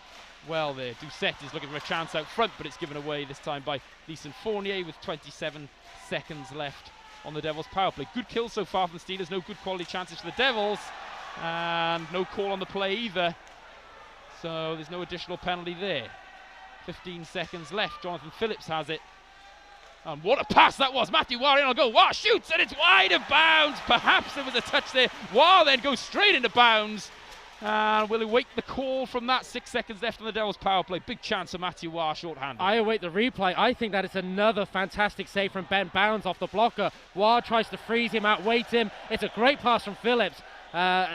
well there. Doucette is looking for a chance out front, but it's given away this time by Leeson Fournier with 27 seconds left on the Devils power play. Good kill so far from the Steelers, no good quality chances for the Devils, and no call on the play either, so there's no additional penalty there. 15 seconds left. Jonathan Phillips has it, and what a pass that was. Matthew Warren will go, Wah shoots, and it's wide of bounds. Perhaps there was a touch there. Wah then goes straight into bounds, and will await the call from that. 6 seconds left on the Devils power play. Big chance of Matthew Wah short-handed. I await the replay. I think that is another fantastic save from Ben Bounds off the blocker. Wah tries to freeze him, outweights him. It's a great pass from Phillips.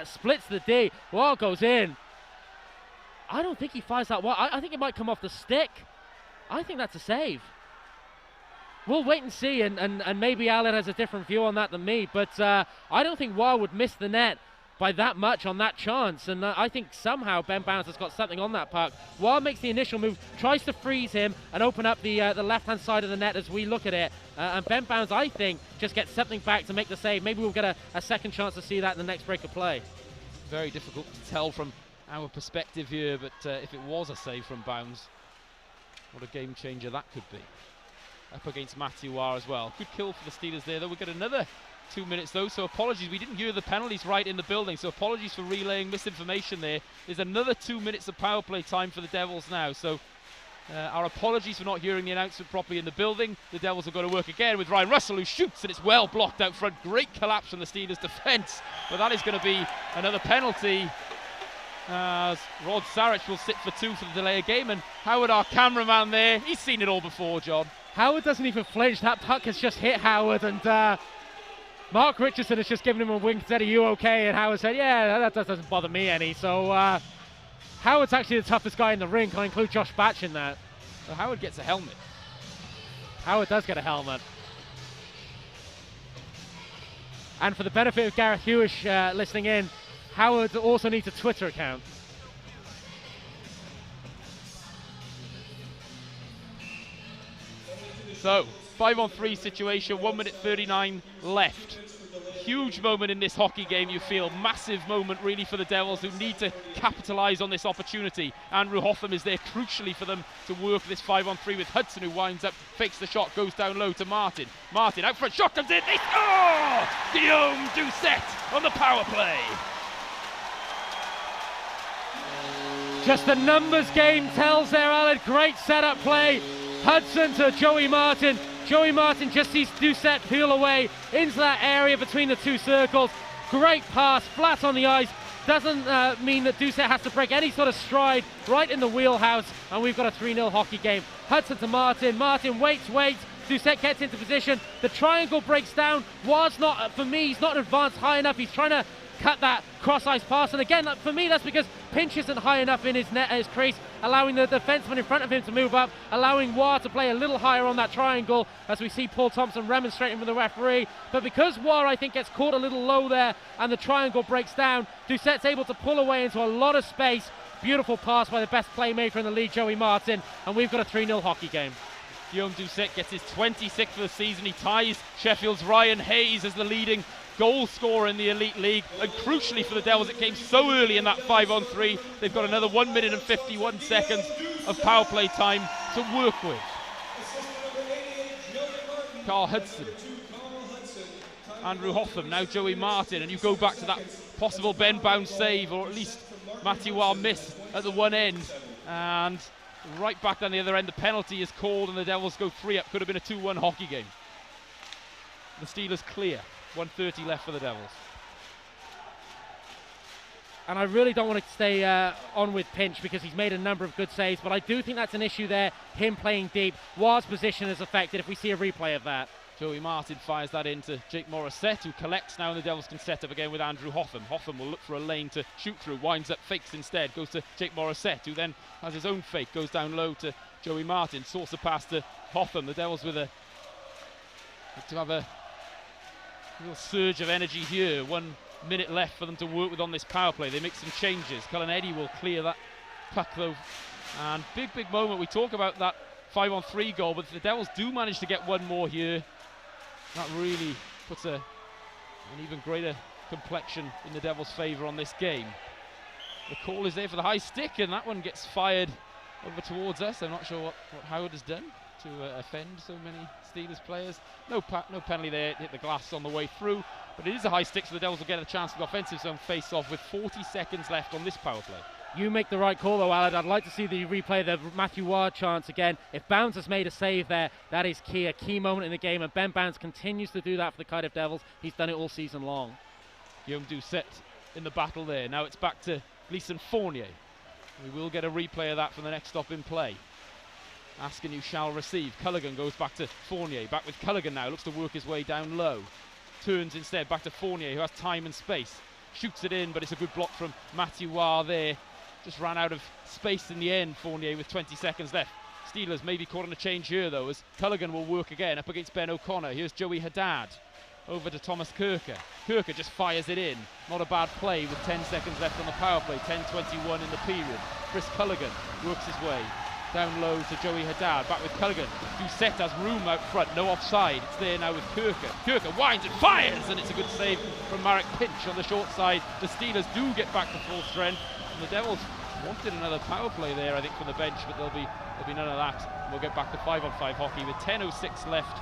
Splits the D. Wah goes in. I don't think he fires that well. I think it might come off the stick. I think that's a save. We'll wait and see, and maybe Alan has a different view on that than me, but I don't think Wah would miss the net by that much on that chance, and I think somehow Ben Bounds has got something on that puck. Wah makes the initial move, tries to freeze him and open up the left-hand side of the net as we look at it, and Ben Bounds, I think, just gets something back to make the save. Maybe we'll get a second chance to see that in the next break of play. Very difficult to tell from our perspective here, but if it was a save from Bounds, what a game changer that could be. Up against Matthew Wah as well. Good kill for the Steelers there, though. We've got another 2 minutes though, so apologies, we didn't hear the penalties right in the building, so apologies for relaying misinformation there. There's another 2 minutes of power play time for the Devils now, so our apologies for not hearing the announcement properly in the building. The Devils have got to work again with Ryan Russell, who shoots, and it's well blocked out front. Great collapse from the Steelers defence, but that is going to be another penalty, as Rod Sarich will sit for 2 for the delay of game. And Howard, our cameraman there, he's seen it all before, John. Howard doesn't even flinch. That puck has just hit Howard, and Mark Richardson has just given him a wink and said, "Are you okay?" And Howard said, "Yeah, that doesn't bother me any." So Howard's actually the toughest guy in the ring. Can I include Josh Batch in that? Well, Howard gets a helmet. Howard does get a helmet. And for the benefit of Gareth Hewish listening in, Howard also needs a Twitter account. So, 5-on-3 situation, 1 minute 39 left. Huge moment in this hockey game, you feel. Massive moment, really, for the Devils, who need to capitalise on this opportunity. Andrew Hotham is there crucially for them to work this 5-on-3 with Hudson, who winds up, fakes the shot, goes down low to Martin. Martin, out front, shot comes in, they score! Guillaume Doucette on the power play. Just the numbers game tells there, Alan. Great setup play. Hudson to Joey Martin. Joey Martin just sees Doucette peel away into that area between the two circles. Great pass, flat on the ice. Doesn't mean that Doucette has to break any sort of stride, right in the wheelhouse, and we've got a 3-0 hockey game. Hudson to Martin. Martin waits. Doucette gets into position. The triangle breaks down. Was not, for me, he's not advanced high enough. He's trying to cut that cross-ice pass, and again, for me, that's because Pinch isn't high enough in his net, his crease, allowing the defenseman in front of him to move up, allowing Wah to play a little higher on that triangle, as we see Paul Thompson remonstrating with the referee. But because Wah, I think, gets caught a little low there, and the triangle breaks down, Doucette's able to pull away into a lot of space. Beautiful pass by the best playmaker in the league, Joey Martin, and we've got a 3-0 hockey game. Guillaume Doucette gets his 26th for the season. He ties Sheffield's Ryan Hayes as the leading goal scorer in the Elite League, and crucially for the Devils, it came so early in that 5-on-3. They've got another 1 minute and 51 seconds of power play time to work with. Carl Hudson, Andrew Hotham, now Joey Martin, and you go back to that possible Ben Bounds save, or at least Matthew Wah miss at the one end, and right back down the other end, the penalty is called and the Devils go 3-up. Could have been a 2-1 hockey game. The Steelers clear. 1:30 left for the Devils. and I really don't want to stay on with Pinch because he's made a number of good saves, but I do think that's an issue there, him playing deep. Ward's position is affected if we see a replay of that. Joey Martin fires that into Jake Morissette, who collects now, and the Devils can set up again with Andrew Hotham. Hotham will look for a lane to shoot through, winds up, fakes instead, goes to Jake Morissette, who then has his own fake, goes down low to Joey Martin, sorts a pass to Hotham. The Devils to have a real surge of energy here. 1 minute left for them to work with on this power play. They make some changes. Cullen Eddy will clear that puck though, and big moment. We talk about that 5-on-3 goal, but if the Devils do manage to get one more here, that really puts an even greater complexion in the Devils' favour on this game. The call is there for the high stick, and that one gets fired over towards us. I'm not sure what Howard has done to offend so many Steelers players. No penalty there, it hit the glass on the way through, but it is a high stick, so the Devils will get a chance for the offensive zone face-off with 40 seconds left on this power play. You make the right call though, Alad. I'd like to see the replay of the Matthew Ward chance again. If Bounds has made a save there, that is key, a key moment in the game, and Ben Bounds continues to do that for the Cardiff Devils. He's done it all season long. Guillaume Doucet in the battle there. Now it's back to Gleeson Fournier. We will get a replay of that for the next stop in play. Askin who shall receive. Culligan goes back to Fournier. Back with Culligan now. Looks to work his way down low. Turns instead back to Fournier, who has time and space. Shoots it in, but it's a good block from Matthew Ward there. Just ran out of space in the end, Fournier, with 20 seconds left. Steelers may be caught on a change here, though, as Culligan will work again up against Ben O'Connor. Here's Joey Haddad. Over to Thomas Kirker. Kirker just fires it in. Not a bad play with 10 seconds left on the power play. 10:21 in the period. Chris Culligan works his way down low to Joey Haddad. Back with Culligan. Doucet has room out front. No offside. It's there now with Kirker. Kirker winds and fires, and it's a good save from Marek Pinch on the short side. The Steelers do get back to full strength. And the Devils wanted another power play there, I think, from the bench, but there'll be none of that. We'll get back to 5-on-5 hockey with 10:06 left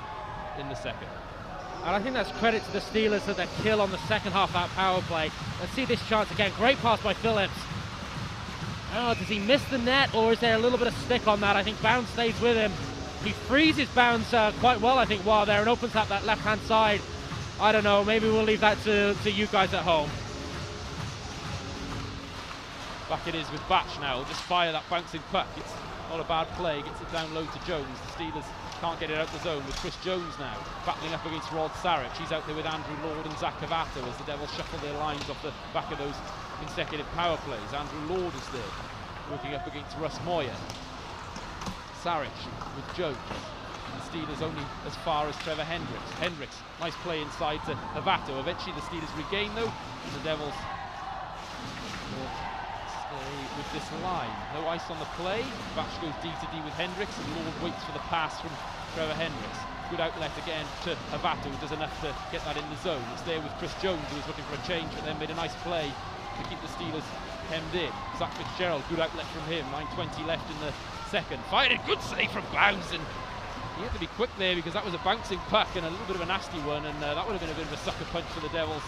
in the second. And I think that's credit to the Steelers for their kill on the second half of that power play. Let's see this chance again. Great pass by Phillips. Oh, does he miss the net, or is there a little bit of stick on that? I think Bounds stays with him. He freezes Bounds quite well, I think, while there, and opens up that left-hand side. I don't know, maybe we'll leave that to you guys at home. Back it is with Batch now. He'll just fire that bouncing puck. It's not a bad play. Gets it down low to Jones. The Steelers can't get it out the zone with Chris Jones now battling up against Rod Sarich. He's out there with Andrew Lord and Zach Cavato as the Devils shuffle their lines off the back of those consecutive power plays. Andrew Lord is there working up against Russ Moyer. Sarich with Jones. And the Steelers only as far as Trevor Hendricks. Hendricks, nice play inside to Cavato. Eventually the Steelers regain though, and the Devils with this line. No ice on the play. Batch goes D to D with Hendricks, and Lord waits for the pass from Trevor Hendricks. Good outlet again to Havato, who does enough to get that in the zone. It's there with Chris Jones, who was looking for a change, but then made a nice play to keep the Steelers hemmed in. Zach Fitzgerald, good outlet from him. 9:20 left in the second. Fired it, good save from Bounds, and he had to be quick there because that was a bouncing puck and a little bit of a nasty one, and that would have been a bit of a sucker punch for the Devils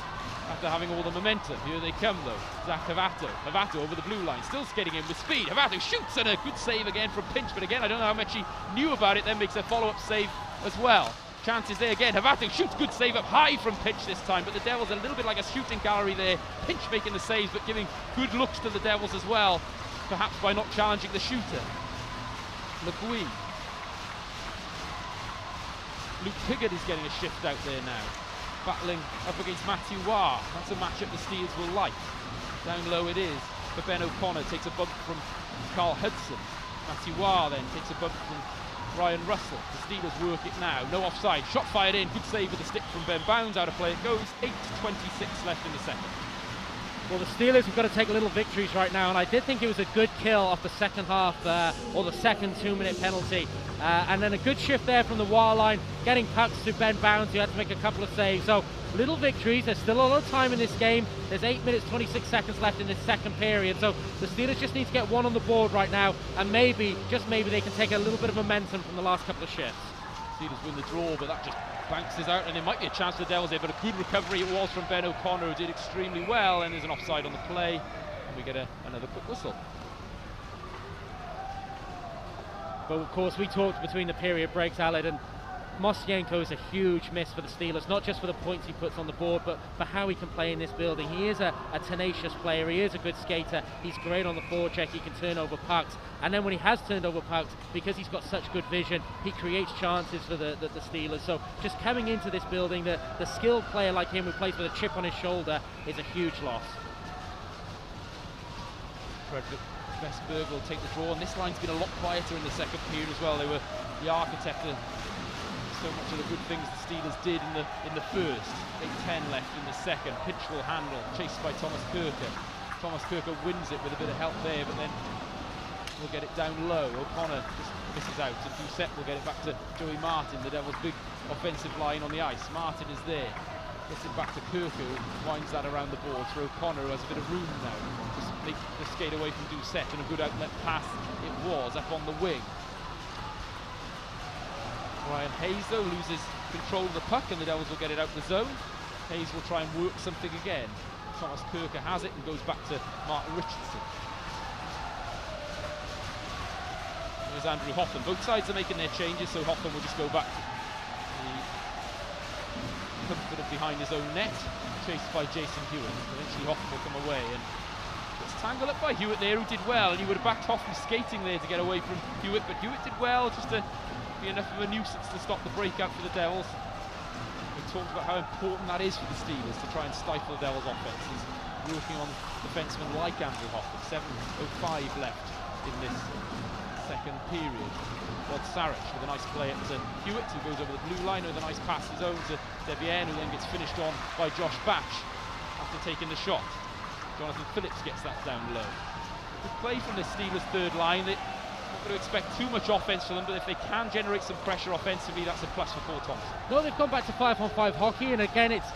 after having all the momentum. Here they come though. Zach Havato. Havato over the blue line, still skating in with speed. Havato shoots, and a good save again from Pinch, but again I don't know how much he knew about it, then makes a follow-up save as well. Chances there again. Havato shoots, good save up high from Pinch this time, but the Devils a little bit like a shooting gallery there. Pinch making the saves but giving good looks to the Devils as well, perhaps by not challenging the shooter. LeGuy. Luke Piggott is getting a shift out there now, battling up against Matthew Ward. That's a matchup the Steelers will like. Down low it is for Ben O'Connor, takes a bump from Carl Hudson. Matthew Ward then takes a bump from Ryan Russell. The Steelers work it now, no offside, shot fired in, good save with the stick from Ben Bounds, out of play it goes. 8:26 left in the second. Well, the Steelers have got to take little victories right now, and I did think it was a good kill off the second half, or the second 2-minute penalty. And then a good shift there from the wall line, getting pucks to Ben Bounds, who had to make a couple of saves. So, little victories. There's still a lot of time in this game. There's 8 minutes, 26 seconds left in this second period. So, the Steelers just need to get one on the board right now, and maybe, just maybe, they can take a little bit of momentum from the last couple of shifts. Steelers win the draw, but that just bounces out, and there might be a chance for the Devils here, but a good recovery it was from Ben O'Connor, who did extremely well, and there's an offside on the play, and we get another quick whistle. But of course we talked between the period breaks, Aled, and Mosienko is a huge miss for the Steelers, not just for the points he puts on the board, but for how he can play in this building. He is a tenacious player, he is a good skater, he's great on the forecheck, he can turn over pucks, and then when he has turned over pucks, because he's got such good vision, he creates chances for the Steelers. So just coming into this building, the skilled player like him who plays with a chip on his shoulder is a huge loss. Frederick Vestberg will take the draw, and this line's been a lot quieter in the second period as well. They were the architect of so much of the good things the Steelers did in the first. 8-10 left in the second. Pinchville handle, chased by Thomas Kirker. Thomas Kirker wins it with a bit of help there, but then will get it down low. O'Connor just misses out, and Doucette will get it back to Joey Martin, the Devils' big offensive line on the ice. Martin is there. Gets it back to Kirker, who winds that around the boards for O'Connor, who has a bit of room now to make the skate away from Doucette, and a good outlet pass it was up on the wing. Ryan Hayes, though, loses control of the puck, and the Devils will get it out the zone. Hayes will try and work something again. Thomas Kirker has it and goes back to Martin Richardson. There's Andrew Hoffman. Both sides are making their changes, so Hoffman will just go back to the comfort of behind his own net, chased by Jason Hewitt. Eventually Hoffman will come away, and gets tangled up by Hewitt there, who did well, and he would have backed Hoffman skating there to get away from Hewitt, but Hewitt did well just to be enough of a nuisance to stop the breakout for the Devils. We talked about how important that is for the Steelers to try and stifle the Devils' offense. He's working on defensemen like Andrew Hoffman. 7:05 left in this second period. Rod Sarich with a nice play up to Hewitt, who goes over the blue line with a nice pass his own to Devienne, who then gets finished on by Josh Batch after taking the shot. Jonathan Phillips gets that down low. Good play from the Steelers' third line. They're not going to expect too much offense from them, but if they can generate some pressure offensively, that's a plus for Paul Thompson. No, they've gone back to 5-on-5 hockey, and again, it's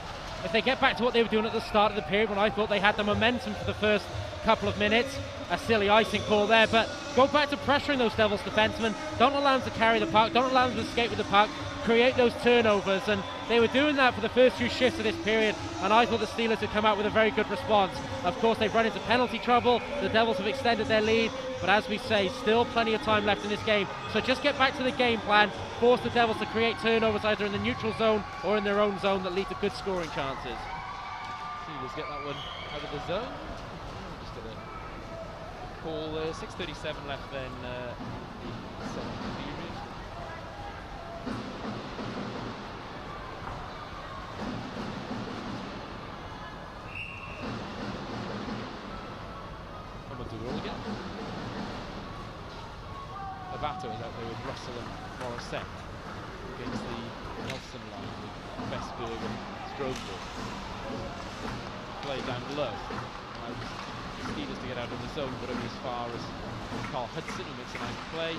if they get back to what they were doing at the start of the period, when I thought they had the momentum for the first couple of minutes, a silly icing call there, but go back to pressuring those Devils defensemen. Don't allow them to carry the puck, don't allow them to skate with the puck, create those turnovers, and they were doing that for the first few shifts of this period, and I thought the Steelers had come out with a very good response. Of course, they've run into penalty trouble, the Devils have extended their lead, but as we say, still plenty of time left in this game, so just get back to the game plan, force the Devils to create turnovers either in the neutral zone or in their own zone that lead to good scoring chances. Steelers get that one out of the zone. Just got a call there, 6:37 left then the second period. Avato is out there with Russell and Morissette against the Nelson line with Vestberg and Strobel. Play down low. Steelers to get out of the zone, but only as far as Carl Hudson, who makes a nice play.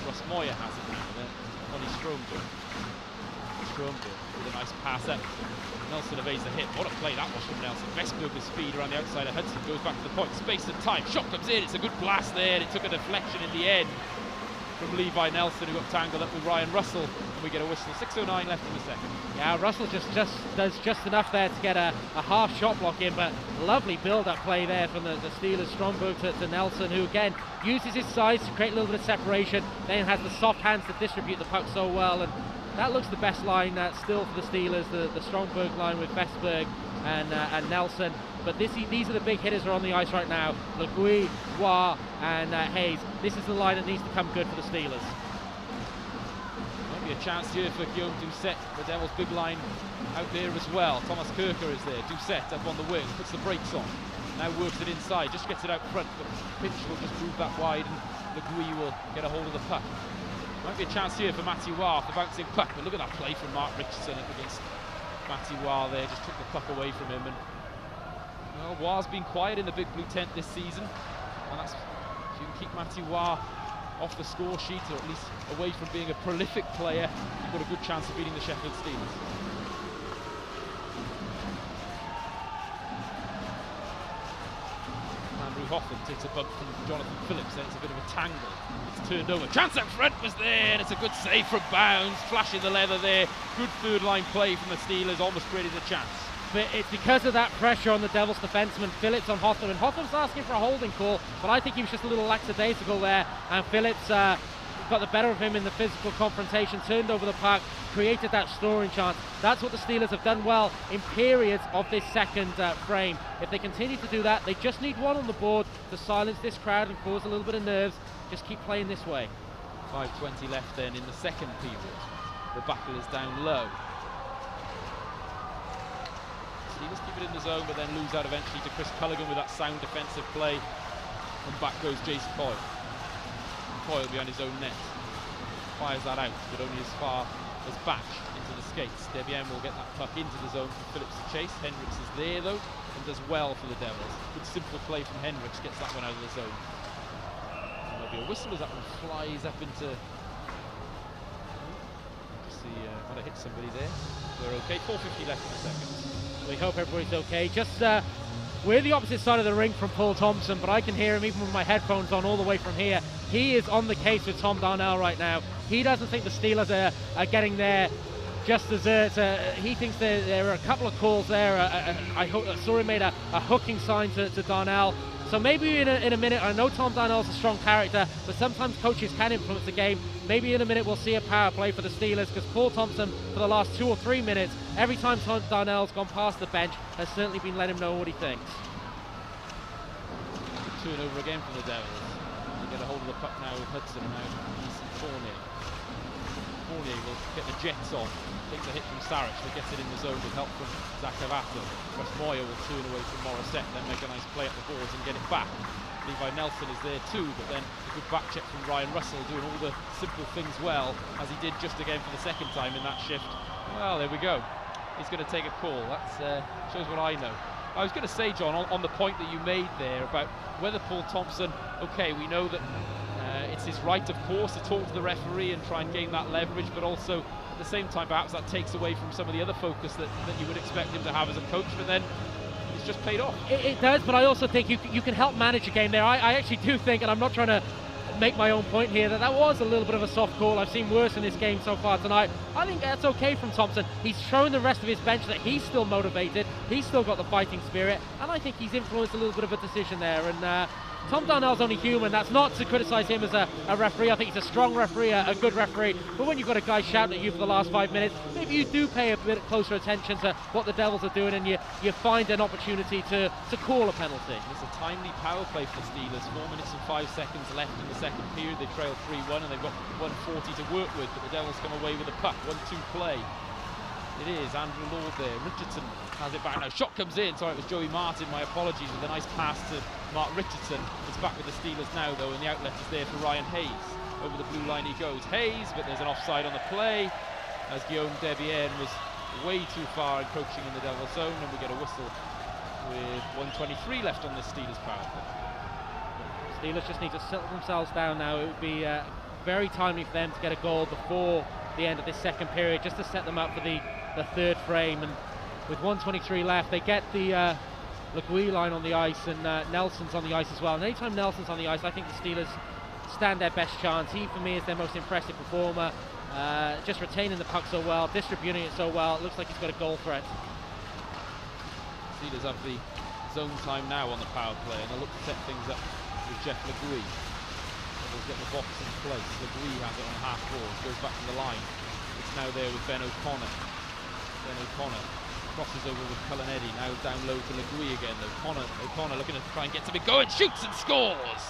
Ross Moyer has it now, then Ronnie Stromberg. Stromberg with a nice pass up. Nelson evades the hit. What a play that was from Nelson. Vestberger's speed around the outside of Hudson goes back to the point. Space and time. Shot comes in. It's a good blast there. And it took a deflection in the end from Levi Nelson, who got tangled up with Ryan Russell, and we get a whistle. 6:09 left in the second. Yeah, Russell just does just enough there to get a half shot block in, but lovely build-up play there from the Steelers. Stromberg to Nelson, who again uses his size to create a little bit of separation, then has the soft hands to distribute the puck so well, and that looks the best line still for the Steelers, the Stromberg line with Vestberg and Nelson. But these are the big hitters who are on the ice right now. Le Guy, Roy and Hayes. This is the line that needs to come good for the Steelers. Might be a chance here for Guillaume Doucette, the Devils' big line out there as well. Thomas Kirker is there. Doucette up on the wing, puts the brakes on. Now works it inside, just gets it out front, but Pinch will just move that wide and Le Guy will get a hold of the puck. Might be a chance here for Matty Waugh, the bouncing puck, but look at that play from Mark Richardson against Matty Waugh there, just took the puck away from him. And well, Waugh's been quiet in the big blue tent this season, and that's, if you can keep Matty Waugh off the score sheet, or at least away from being a prolific player, you've got a good chance of beating the Sheffield Steelers. Andrew Hoffman takes a bump from Jonathan Phillips, then it's a bit of a tangle. It's turned over. Chance up front was there, and it's a good save from Bounds, flashing the leather there. Good third line play from the Steelers, almost created a chance. But it's because of that pressure on the Devils defenseman, Phillips on Hoffman, and Hoffman's asking for a holding call, but I think he was just a little lackadaisical there, and Phillips got the better of him in the physical confrontation, turned over the puck, created that scoring chance. That's what the Steelers have done well in periods of this second frame. If they continue to do that, they just need one on the board to silence this crowd and cause a little bit of nerves. Just keep playing this way. 5:20 left then in the second period. The battle is down low. Steelers keep it in the zone, but then lose out eventually to Chris Culligan with that sound defensive play. And back goes Jason Coyle. Coyle behind his own net. Fires that out, but only as far as Batch into the skates. Debian will get that puck into the zone for Phillips to chase. Hendricks is there though, and does well for the Devils. Good simple play from Hendricks, gets that one out of the zone. And there'll be a whistle as that one flies up into... See, might have hit somebody there. We're okay, 4:50 left in the second. We hope everybody's okay. Just we're the opposite side of the ring from Paul Thompson, but I can hear him even with my headphones on all the way from here. He is on the case with Tom Darnell right now. He doesn't think the Steelers are getting there just desserts. He thinks there are a couple of calls there. I saw him made a hooking sign to Darnell. So maybe in a minute, I know Tom Darnell's a strong character, but sometimes coaches can influence the game. Maybe in a minute we'll see a power play for the Steelers, because Paul Thompson, for the last 2 or 3 minutes, every time Tom Darnell's gone past the bench, has certainly been letting him know what he thinks. Turnover again for the Devils. They get a hold of the puck now with Hudson and now Easton Fournier. Fournier will get the Jets on. Takes a hit from Saric, but gets it in the zone with help from Zakavato. Wes Moyer will turn away from Morissette, then make a nice play at the boards and get it back. Levi Nelson is there too, but then a good back check from Ryan Russell, doing all the simple things well, as he did just again for the second time in that shift. Well, there we go. He's going to take a call. That shows what I know. I was going to say, John, on the point that you made there about whether Paul Thompson, okay, we know that it's his right, of course, to talk to the referee and try and gain that leverage, but also at the same time perhaps that takes away from some of the other focus that you would expect him to have as a coach, but then it's just paid off. It does, but I also think you can help manage a game there. I actually do think, and I'm not trying to make my own point here, that was a little bit of a soft call. I've seen worse in this game so far tonight. I think that's okay from Thompson. He's shown the rest of his bench that he's still motivated, he's still got the fighting spirit, and I think he's influenced a little bit of a decision there. And Tom Darnell's only human. That's not to criticise him as a referee. I think he's a strong referee, a good referee. But when you've got a guy shouting at you for the last 5 minutes, maybe you do pay a bit closer attention to what the Devils are doing, and you find an opportunity to call a penalty. It's a timely power play for the Steelers. 4 minutes and 5 seconds left in the second period. They trail 3-1 and they've got 1:40 to work with, but the Devils come away with a puck. 1-2 play. It is Andrew Lord there. Richardson has it back now. Shot comes in. Sorry, it was Joey Martin. My apologies. With a nice pass to Mark Richardson. It's back with the Steelers now, though, and the outlet is there for Ryan Hayes. Over the blue line he goes. Hayes, but there's an offside on the play, as Guillaume Debierne was way too far encroaching in the Devils zone, and we get a whistle with 1:23 left on this Steelers power play. Steelers just need to settle themselves down now. It would be very timely for them to get a goal before the end of this second period, just to set them up for the third frame. And with 1:23 left, they get the Legui line on the ice, and Nelson's on the ice as well. And anytime Nelson's on the ice, I think the Steelers stand their best chance. He, for me, is their most impressive performer. Just retaining the puck so well, distributing it so well. It looks like he's got a goal threat. Steelers have the zone time now on the power play, and they'll look to set things up with Jeff Legui. They'll get the box in place. Legui has it on the half board, goes back to the line. It's now there with Ben O'Connor. Ben O'Connor crosses over with Cullinetti, now down low to Legui again. O'Connor looking to try and get something going, shoots and scores!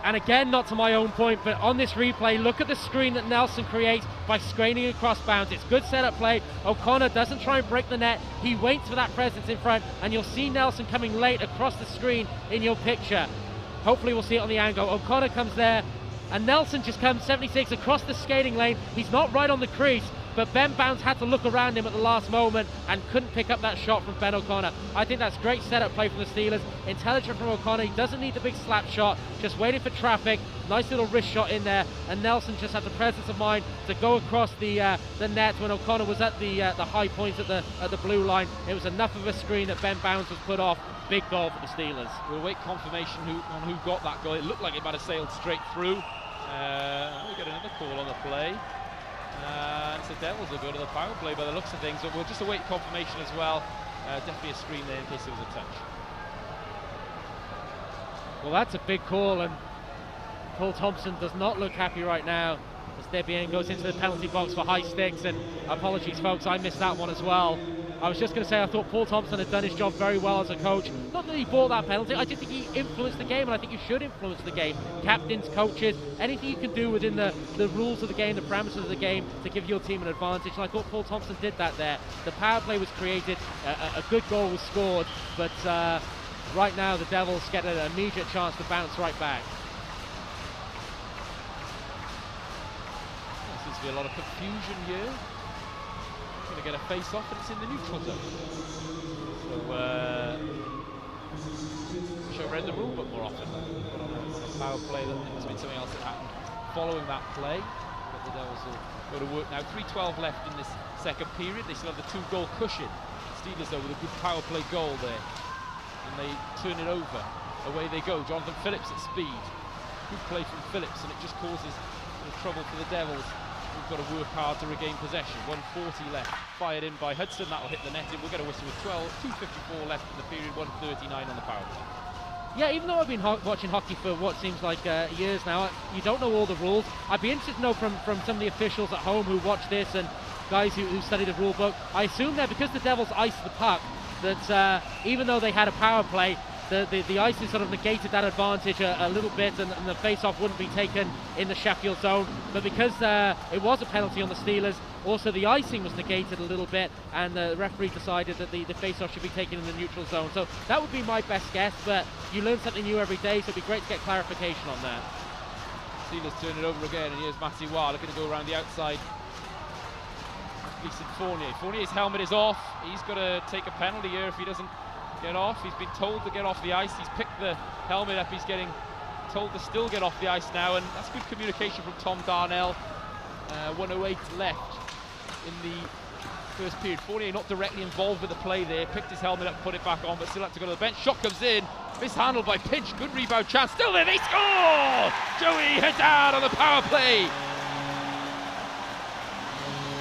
And again, not to my own point, but on this replay, look at the screen that Nelson creates by screening across bounds. It's good setup play. O'Connor doesn't try and break the net. He waits for that presence in front, and you'll see Nelson coming late across the screen in your picture. Hopefully we'll see it on the angle. O'Connor comes there, and Nelson just comes 76 across the skating lane. He's not right on the crease, but Ben Bounds had to look around him at the last moment and couldn't pick up that shot from Ben O'Connor. I think that's great setup play from the Steelers. Intelligent from O'Connor. He doesn't need the big slap shot, just waiting for traffic. Nice little wrist shot in there, and Nelson just had the presence of mind to go across the net when O'Connor was at the high points at the blue line. It was enough of a screen that Ben Bounds was put off. Big goal for the Steelers. We'll wait confirmation on who got that goal. It looked like it might have sailed straight through. We get another call on the play. It's the Devils will go to the power play by the looks of things, but we'll just await confirmation as well. Definitely a screen there in case it was a touch. Well, that's a big call, and Paul Thompson does not look happy right now as Debian goes into the penalty box for high sticks, and apologies folks, I missed that one as well. I was just going to say I thought Paul Thompson had done his job very well as a coach. Not that he bought that penalty, I just think he influenced the game, and I think you should influence the game. Captains, coaches, anything you can do within the rules of the game, the parameters of the game to give your team an advantage, and I thought Paul Thompson did that there. The power play was created, a good goal was scored, but right now the Devils get an immediate chance to bounce right back. There seems to be a lot of confusion here. Going to get a face-off, and it's in the neutral zone. So, wish I read the rule book more often. On a power play, that must have been something else that happened following that play. But the Devils will go to work now. 3:12 left in this second period. They still have the 2-goal cushion. Steelers, though, with a good power play goal there. And they turn it over. Away they go. Jonathan Phillips at speed. Good play from Phillips, and it just causes trouble for the Devils. We've got to work hard to regain possession. 1:40 left. Fired in by Hudson. That'll hit the net. We'll get a whistle with 2:54 left in the period. 1:39 on the power play. Yeah, even though I've been watching hockey for what seems like years now, you don't know all the rules. I'd be interested to know from some of the officials at home who watch this and guys who study the rule book. I assume that because the Devils iced the puck, that even though they had a power play, the icing sort of negated that advantage a little bit, and the face-off wouldn't be taken in the Sheffield zone. But because it was a penalty on the Steelers, also the icing was negated a little bit, and the referee decided that the face-off should be taken in the neutral zone. So that would be my best guess, but you learn something new every day, so it'd be great to get clarification on that. Steelers turn it over again, and here's Matthew Waugh looking to go around the outside. Gleason Fournier. Fournier's helmet is off. He's got to take a penalty here if he doesn't get off. He's been told to get off the ice. He's picked the helmet up. He's getting told to still get off the ice now, and that's good communication from Tom Darnell. 1:08 left in the first period. Fournier not directly involved with the play there. Picked his helmet up, put it back on, but still had to go to the bench. Shot comes in. Mishandled by Pinch. Good rebound chance. Still there. They score! Joey Haddad on the power play.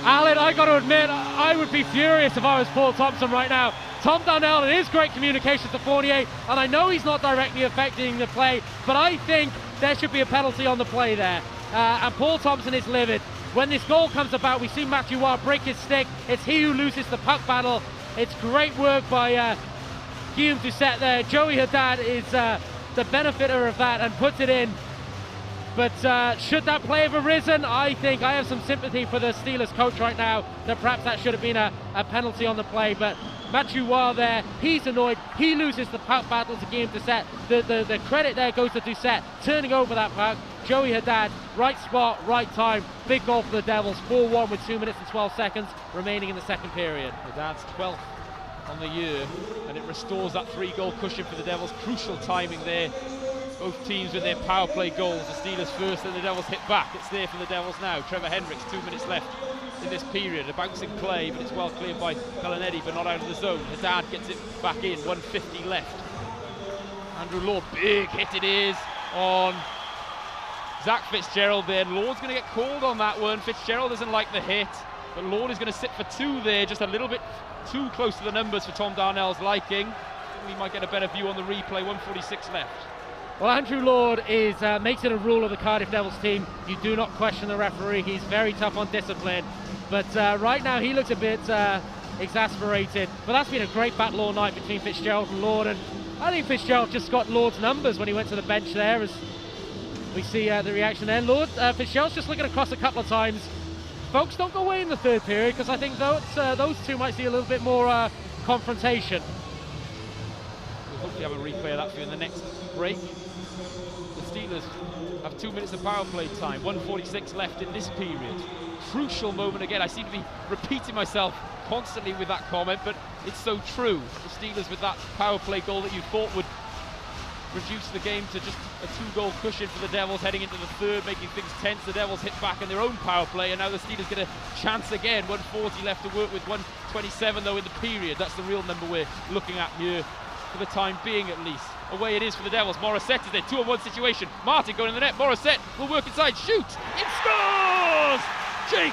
Alan, I got to admit, I would be furious if I was Paul Thompson right now. Tom Darnell, it is great communication to Fournier, and I know he's not directly affecting the play, but I think there should be a penalty on the play there. And Paul Thompson is livid. When this goal comes about, we see Matthew Waugh break his stick. It's he who loses the puck battle. It's great work by Guillaume Doucet there. Joey Haddad is the benefiter of that and puts it in. But should that play have arisen? I think I have some sympathy for the Steelers coach right now, that perhaps that should have been a penalty on the play. But Matthew Waugh there, he's annoyed. He loses the puck battle to Guillaume Doucet. The credit there goes to Doucet, turning over that puck. Joey Haddad, right spot, right time. Big goal for the Devils, 4-1 with 2 minutes and 12 seconds remaining in the second period. Haddad's 12th on the year, and it restores that 3-goal cushion for the Devils. Crucial timing there. Both teams with their power play goals. The Steelers first and the Devils hit back. It's there for the Devils now. Trevor Hendricks, 2 minutes left in this period. A bouncing play, but it's well cleared by Calanetti, but not out of the zone. Haddad gets it back in, 1:50 left. Andrew Lord, big hit it is on Zach Fitzgerald there. Lord's going to get called on that one. Fitzgerald doesn't like the hit, but Lord is going to sit for 2 there, just a little bit too close to the numbers for Tom Darnell's liking. We might get a better view on the replay, 1:46 left. Well, Andrew Lord makes it a rule of the Cardiff Devils team. You do not question the referee. He's very tough on discipline. But right now he looks a bit exasperated. But that's been a great battle all night between Fitzgerald and Lord. And I think Fitzgerald just got Lord's numbers when he went to the bench there, as we see the reaction there. Fitzgerald's just looking across a couple of times. Folks, don't go away in the third period, because I think those two might see a little bit more confrontation. We'll hopefully have a replay of that for you in the next break. The Steelers have 2 minutes of power play time, 1:46 left in this period. Crucial moment again. I seem to be repeating myself constantly with that comment, but it's so true. The Steelers with that power play goal that you thought would reduce the game to just a 2-goal cushion for the Devils heading into the third, making things tense. The Devils hit back in their own power play, and now the Steelers get a chance again. 1:40 left to work with, 1:27 though in the period. That's the real number we're looking at here, for the time being at least. Away it is for the Devils. Morissette is there, 2-on-1 situation. Martin going in the net. Morissette will work inside, shoot, it scores! Jake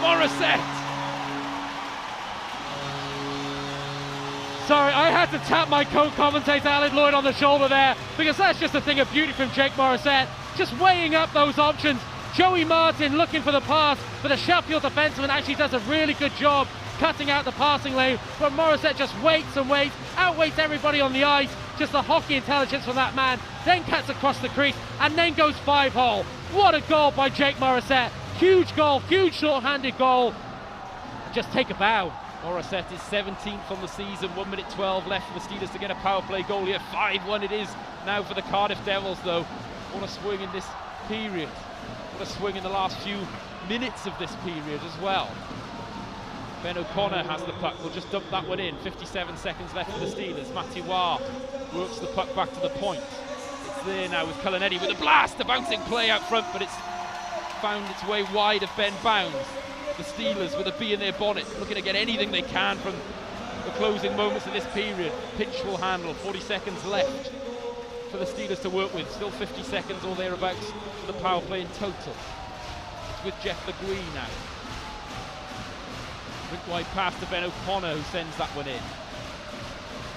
Morissette. Sorry, I had to tap my co-commentator Alan Lloyd on the shoulder there, because that's just a thing of beauty from Jake Morissette. just weighing up those options. Joey Martin looking for the pass, but the Sheffield defenseman actually does a really good job cutting out the passing lane, but Morissette just waits and waits, outweights everybody on the ice. Just the hockey intelligence from that man, then cuts across the crease and then goes 5-hole. What a goal by Jake Morissette. Huge goal, huge short-handed goal. Just take a bow. Morissette is 17th on the season, 1 minute 12 left for the Steelers to get a power play goal here. 5-1 it is now for the Cardiff Devils though. What a swing in this period. What a swing in the last few minutes of this period as well. Ben O'Connor has the puck, we'll just dump that one in. 57 seconds left for the Steelers. Matthew Waugh works the puck back to the point. It's there now with Cullen Eddy with a blast, a bouncing play out front, but it's found its way wide of Ben Bounds. The Steelers with a bee in their bonnet, looking to get anything they can from the closing moments of this period. Pinch will handle, 40 seconds left for the Steelers to work with. Still 50 seconds or thereabouts for the power play in total. It's with Jeff LeGuy now. Quick wide pass to Ben O'Connor, who sends that one in.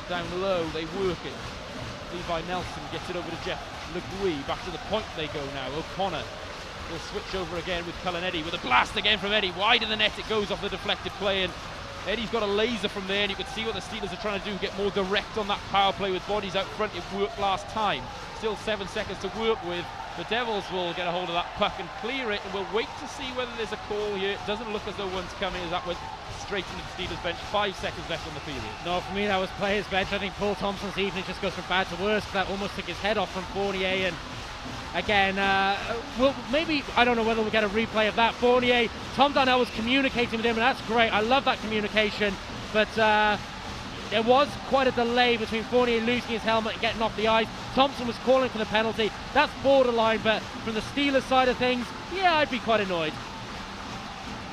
Down low, they work it. Levi Nelson gets it over to Jeff LeGuy. Back to the point they go now. O'Connor will switch over again with Cullen Eddy, with a blast again from Eddy. Wide of the net, it goes off the deflected play, and Eddie's got a laser from there, and you can see what the Steelers are trying to do, get more direct on that power play with bodies out front. It worked last time. Still 7 seconds to work with. The Devils will get a hold of that puck and clear it, and we'll wait to see whether there's a call here. It doesn't look as though one's coming, as that went straight into the Steelers bench. 5 seconds left on the period. No, for me that was players bench. I think Paul Thompson's evening just goes from bad to worse. That almost took his head off from Fournier, and again, well, maybe, I don't know whether we'll get a replay of that. Fournier, Tom Darnell was communicating with him, and that's great. I love that communication, but there was quite a delay between Fournier losing his helmet and getting off the ice. Thompson was calling for the penalty. That's borderline, but from the Steelers side of things, yeah, I'd be quite annoyed.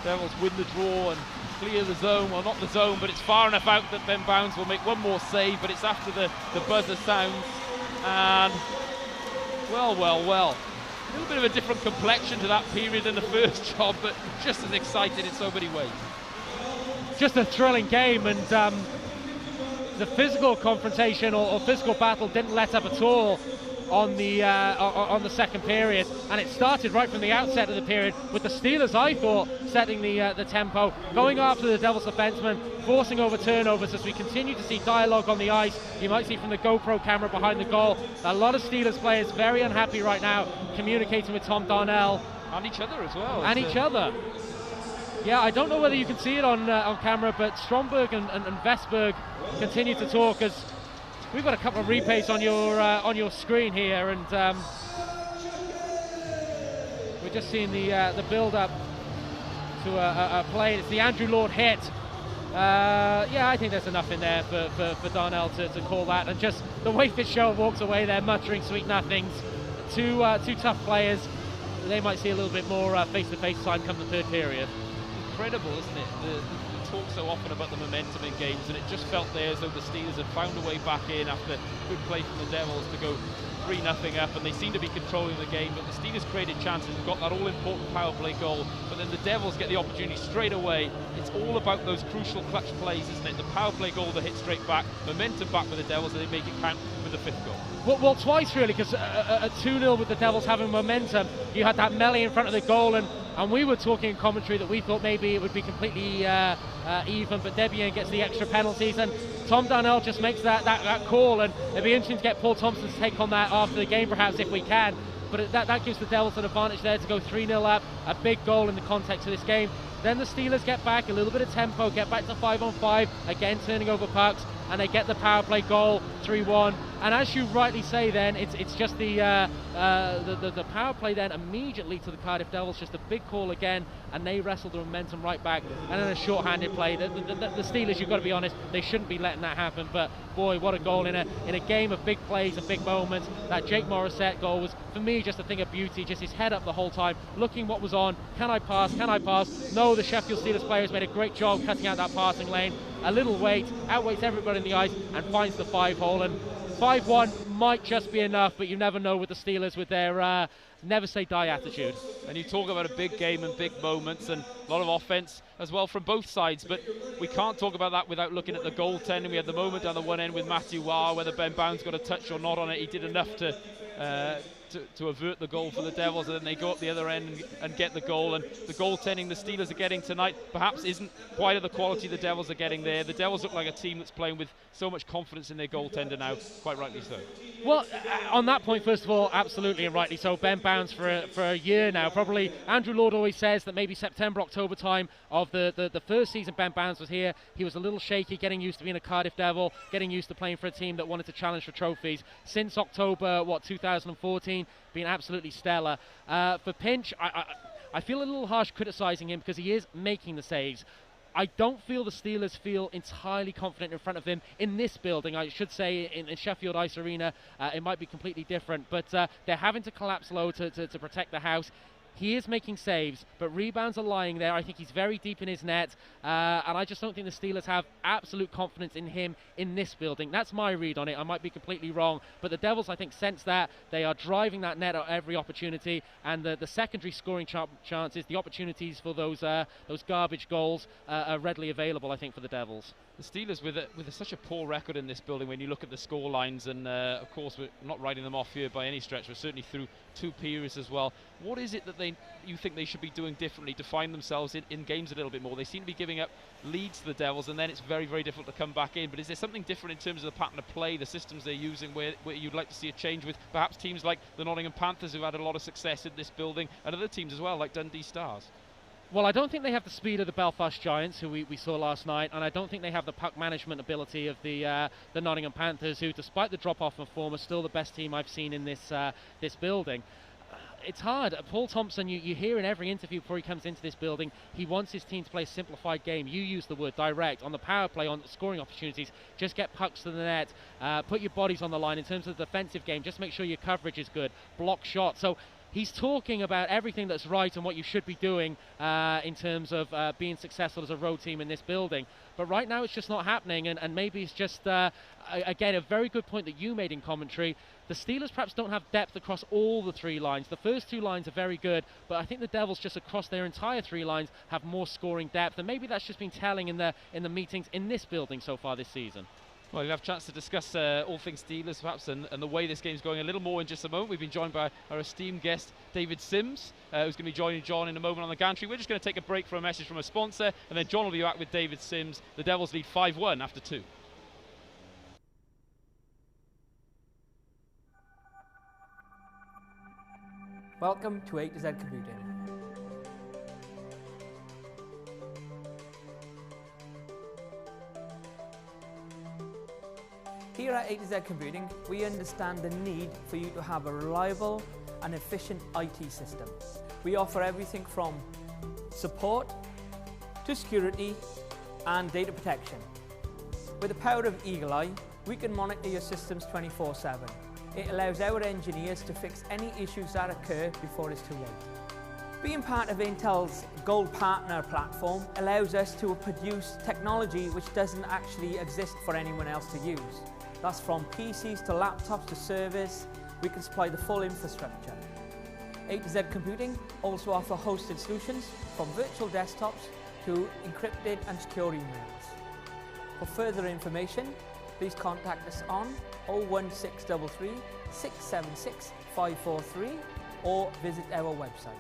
Devils win the draw and clear the zone. Well, not the zone, but it's far enough out that Ben Bounds will make one more save, but it's after the buzzer sounds, and well. A little bit of a different complexion to that period than the first job, but just as excited in so many ways. Just a thrilling game, and the physical confrontation or physical battle didn't let up at all on the second period, and it started right from the outset of the period with the Steelers, I thought, setting the tempo, going after the Devils defenseman, forcing over turnovers as we continue to see dialogue on the ice. You might see from the GoPro camera behind the goal, a lot of Steelers players very unhappy right now, communicating with Tom Darnell. And each other as well. And each other. Yeah, I don't know whether you can see it on camera, but Stromberg and Vestberg continue to talk as we've got a couple of replays on your screen here, and we're just seeing the build-up to a play. It's the Andrew Lord hit. Yeah, I think there's enough in there for Darnell to call that, and just the way Fitzgerald walks away there, muttering sweet nothings. Two tough players. They might see a little bit more face-to-face time come the third period. Incredible, isn't it? The talk so often about the momentum in games, and it just felt there as though the Steelers had found a way back in after good play from the Devils to go 3-0 up, and they seem to be controlling the game, but the Steelers created chances and got that all-important power play goal, but then the Devils get the opportunity straight away. It's all about those crucial clutch plays, isn't it? The power play goal that hit straight back, momentum back with the Devils, and they make it count with the 5th goal. Well, twice really, because at 2-0 with the Devils having momentum, you had that melee in front of the goal, and we were talking in commentary that we thought maybe it would be completely even, but Debian gets the extra penalties, and Tom Darnell just makes that call, and it'd be interesting to get Paul Thompson's take on that after the game, perhaps, if we can. But that gives the Devils an advantage there to go 3-0 up, a big goal in the context of this game. Then the Steelers get back, a little bit of tempo, get back to 5-on-5, again turning over pucks, and they get the power play goal, 3-1. And as you rightly say then, it's just the power play then immediately to the Cardiff Devils, just a big call again, and they wrestle the momentum right back, and then a short-handed play. The Steelers, you've got to be honest, they shouldn't be letting that happen, but boy, what a goal in a game of big plays and big moments. That Jake Morissette goal was, for me, just a thing of beauty, just his head up the whole time, looking what was on, can I pass? No, the Sheffield Steelers players made a great job cutting out that passing lane, a little weight, outweights everybody in the ice, and finds the 5-hole, and 5-1 might just be enough, but you never know with the Steelers with their never say die attitude. And you talk about a big game and big moments and a lot of offense as well from both sides, but we can't talk about that without looking at the goaltending. We had the moment down the one end with Matthew Waugh, whether Ben Bounds got a touch or not on it. He did enough to to avert the goal for the Devils, and then they go up the other end and get the goal. And the goaltending the Steelers are getting tonight perhaps isn't quite of the quality the Devils are getting there. The Devils look like a team that's playing with so much confidence in their goaltender now, quite rightly so. Well, on that point, first of all, absolutely and rightly so. Ben Bounds for a year now. Probably Andrew Lord always says that maybe September, October time of the first season Ben Bounds was here, he was a little shaky, getting used to being a Cardiff Devil, getting used to playing for a team that wanted to challenge for trophies. Since October, 2014, been absolutely stellar. For Pinch, I feel a little harsh criticising him because he is making the saves. I don't feel the Steelers feel entirely confident in front of him in this building. I should say in Sheffield Ice Arena, it might be completely different, but they're having to collapse low to protect the house. He is making saves, but rebounds are lying there. I think he's very deep in his net, and I just don't think the Steelers have absolute confidence in him in this building. That's my read on it. I might be completely wrong, but the Devils, I think, sense that. They are driving that net at every opportunity, and the secondary scoring chances, the opportunities for those garbage goals are readily available, I think, for the Devils. The Steelers with such a poor record in this building, when you look at the score lines, and of course we're not writing them off here by any stretch, but certainly through 2 periods as well. What is it that you think they should be doing differently to find themselves in games a little bit more? They seem to be giving up leads to the Devils, and then it's very, very difficult to come back in. But is there something different in terms of the pattern of play, the systems they're using, where you'd like to see a change with perhaps teams like the Nottingham Panthers, who've had a lot of success in this building, and other teams as well, like Dundee Stars? Well, I don't think they have the speed of the Belfast Giants, who we saw last night, and I don't think they have the puck management ability of the Nottingham Panthers, who, despite the drop-off of form, are still the best team I've seen in this building. It's hard. Paul Thompson, you hear in every interview before he comes into this building, he wants his team to play a simplified game. You use the word direct. On the power play, on scoring opportunities, just get pucks to the net, put your bodies on the line. In terms of the defensive game, just make sure your coverage is good, block shots. So he's talking about everything that's right and what you should be doing in terms of being successful as a road team in this building. But right now it's just not happening, and maybe it's just, again, a very good point that you made in commentary. The Steelers perhaps don't have depth across all the 3 lines. The first 2 lines are very good, but I think the Devils just across their entire 3 lines have more scoring depth, and maybe that's just been telling in the meetings in this building so far this season. Well, we'll have a chance to discuss all things Steelers perhaps and the way this game's going a little more in just a moment. We've been joined by our esteemed guest David Sims, who's going to be joining John in a moment on the gantry. We're just going to take a break for a message from a sponsor, and then John will be back with David Sims. The Devils lead 5-1 after 2. Welcome to A to Z Computing. Here at A to Z Computing, we understand the need for you to have a reliable and efficient IT system. We offer everything from support to security and data protection. With the power of Eagle Eye, we can monitor your systems 24/7. It allows our engineers to fix any issues that occur before it's too late. Being part of Intel's Gold Partner platform allows us to produce technology which doesn't actually exist for anyone else to use. That's from PCs to laptops to servers. We can supply the full infrastructure. A to Z Computing also offer hosted solutions from virtual desktops to encrypted and secure emails. For further information, please contact us on 01633 676 543 or visit our website.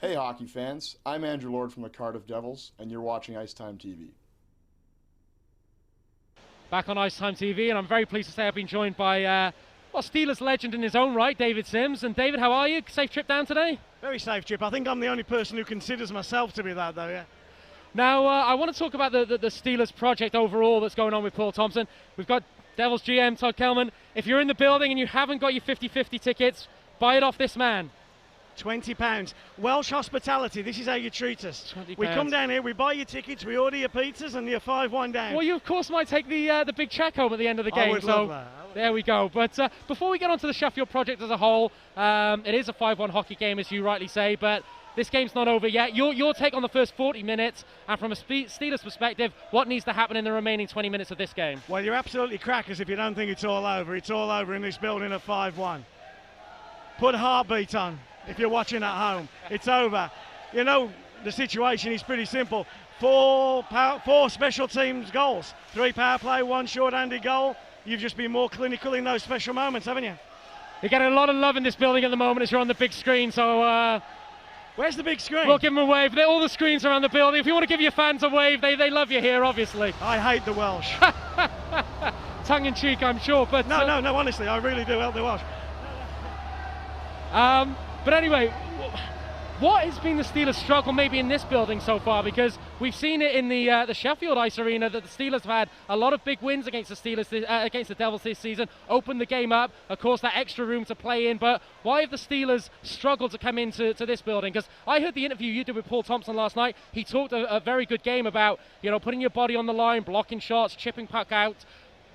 Hey hockey fans, I'm Andrew Lord from the Cardiff Devils, and you're watching Ice Time TV. Back on Ice Time TV, and I'm very pleased to say I've been joined by Steelers legend in his own right, David Sims. And David, how are you? Safe trip down today? Very safe trip. I think I'm the only person who considers myself to be that, though, yeah. Now, I want to talk about the Steelers project overall that's going on with Paul Thompson. We've got Devils GM Todd Kelman. If you're in the building and you haven't got your 50-50 tickets, buy it off this man. £20. Welsh hospitality, this is how you treat us. £20. We come down here, we buy your tickets, we order your pizzas, and you're 5-1 down. Well, you of course might take the big check home at the end of the game. I would love that. There we go. But before we get on to the Sheffield project as a whole, it is a 5-1 hockey game, as you rightly say, but this game's not over yet. Your take on the first 40 minutes, and from a Steelers perspective, what needs to happen in the remaining 20 minutes of this game? Well, you're absolutely crackers if you don't think it's all over. It's all over in this building at 5-1. Put a heartbeat on if you're watching at home. It's over. You know, the situation is pretty simple. Four special teams goals, 3 power play, 1 short-handed goal. You've just been more clinical in those special moments, haven't you? You're getting a lot of love in this building at the moment as you're on the big screen, so where's the big screen? we'll give them a wave. All the screens around the building. If you want to give your fans a wave, they love you here, obviously. I hate the Welsh. Tongue in cheek, I'm sure, but no, honestly, I really do hate the Welsh. But anyway, what has been the Steelers' struggle maybe in this building so far? Because we've seen it in the Sheffield Ice Arena that the Steelers have had a lot of big wins against the Steelers, against the Devils this season, opened the game up, of course that extra room to play in, but why have the Steelers struggled to come into this building? Because I heard the interview you did with Paul Thompson last night. He talked a very good game about, you know, putting your body on the line, blocking shots, chipping puck out.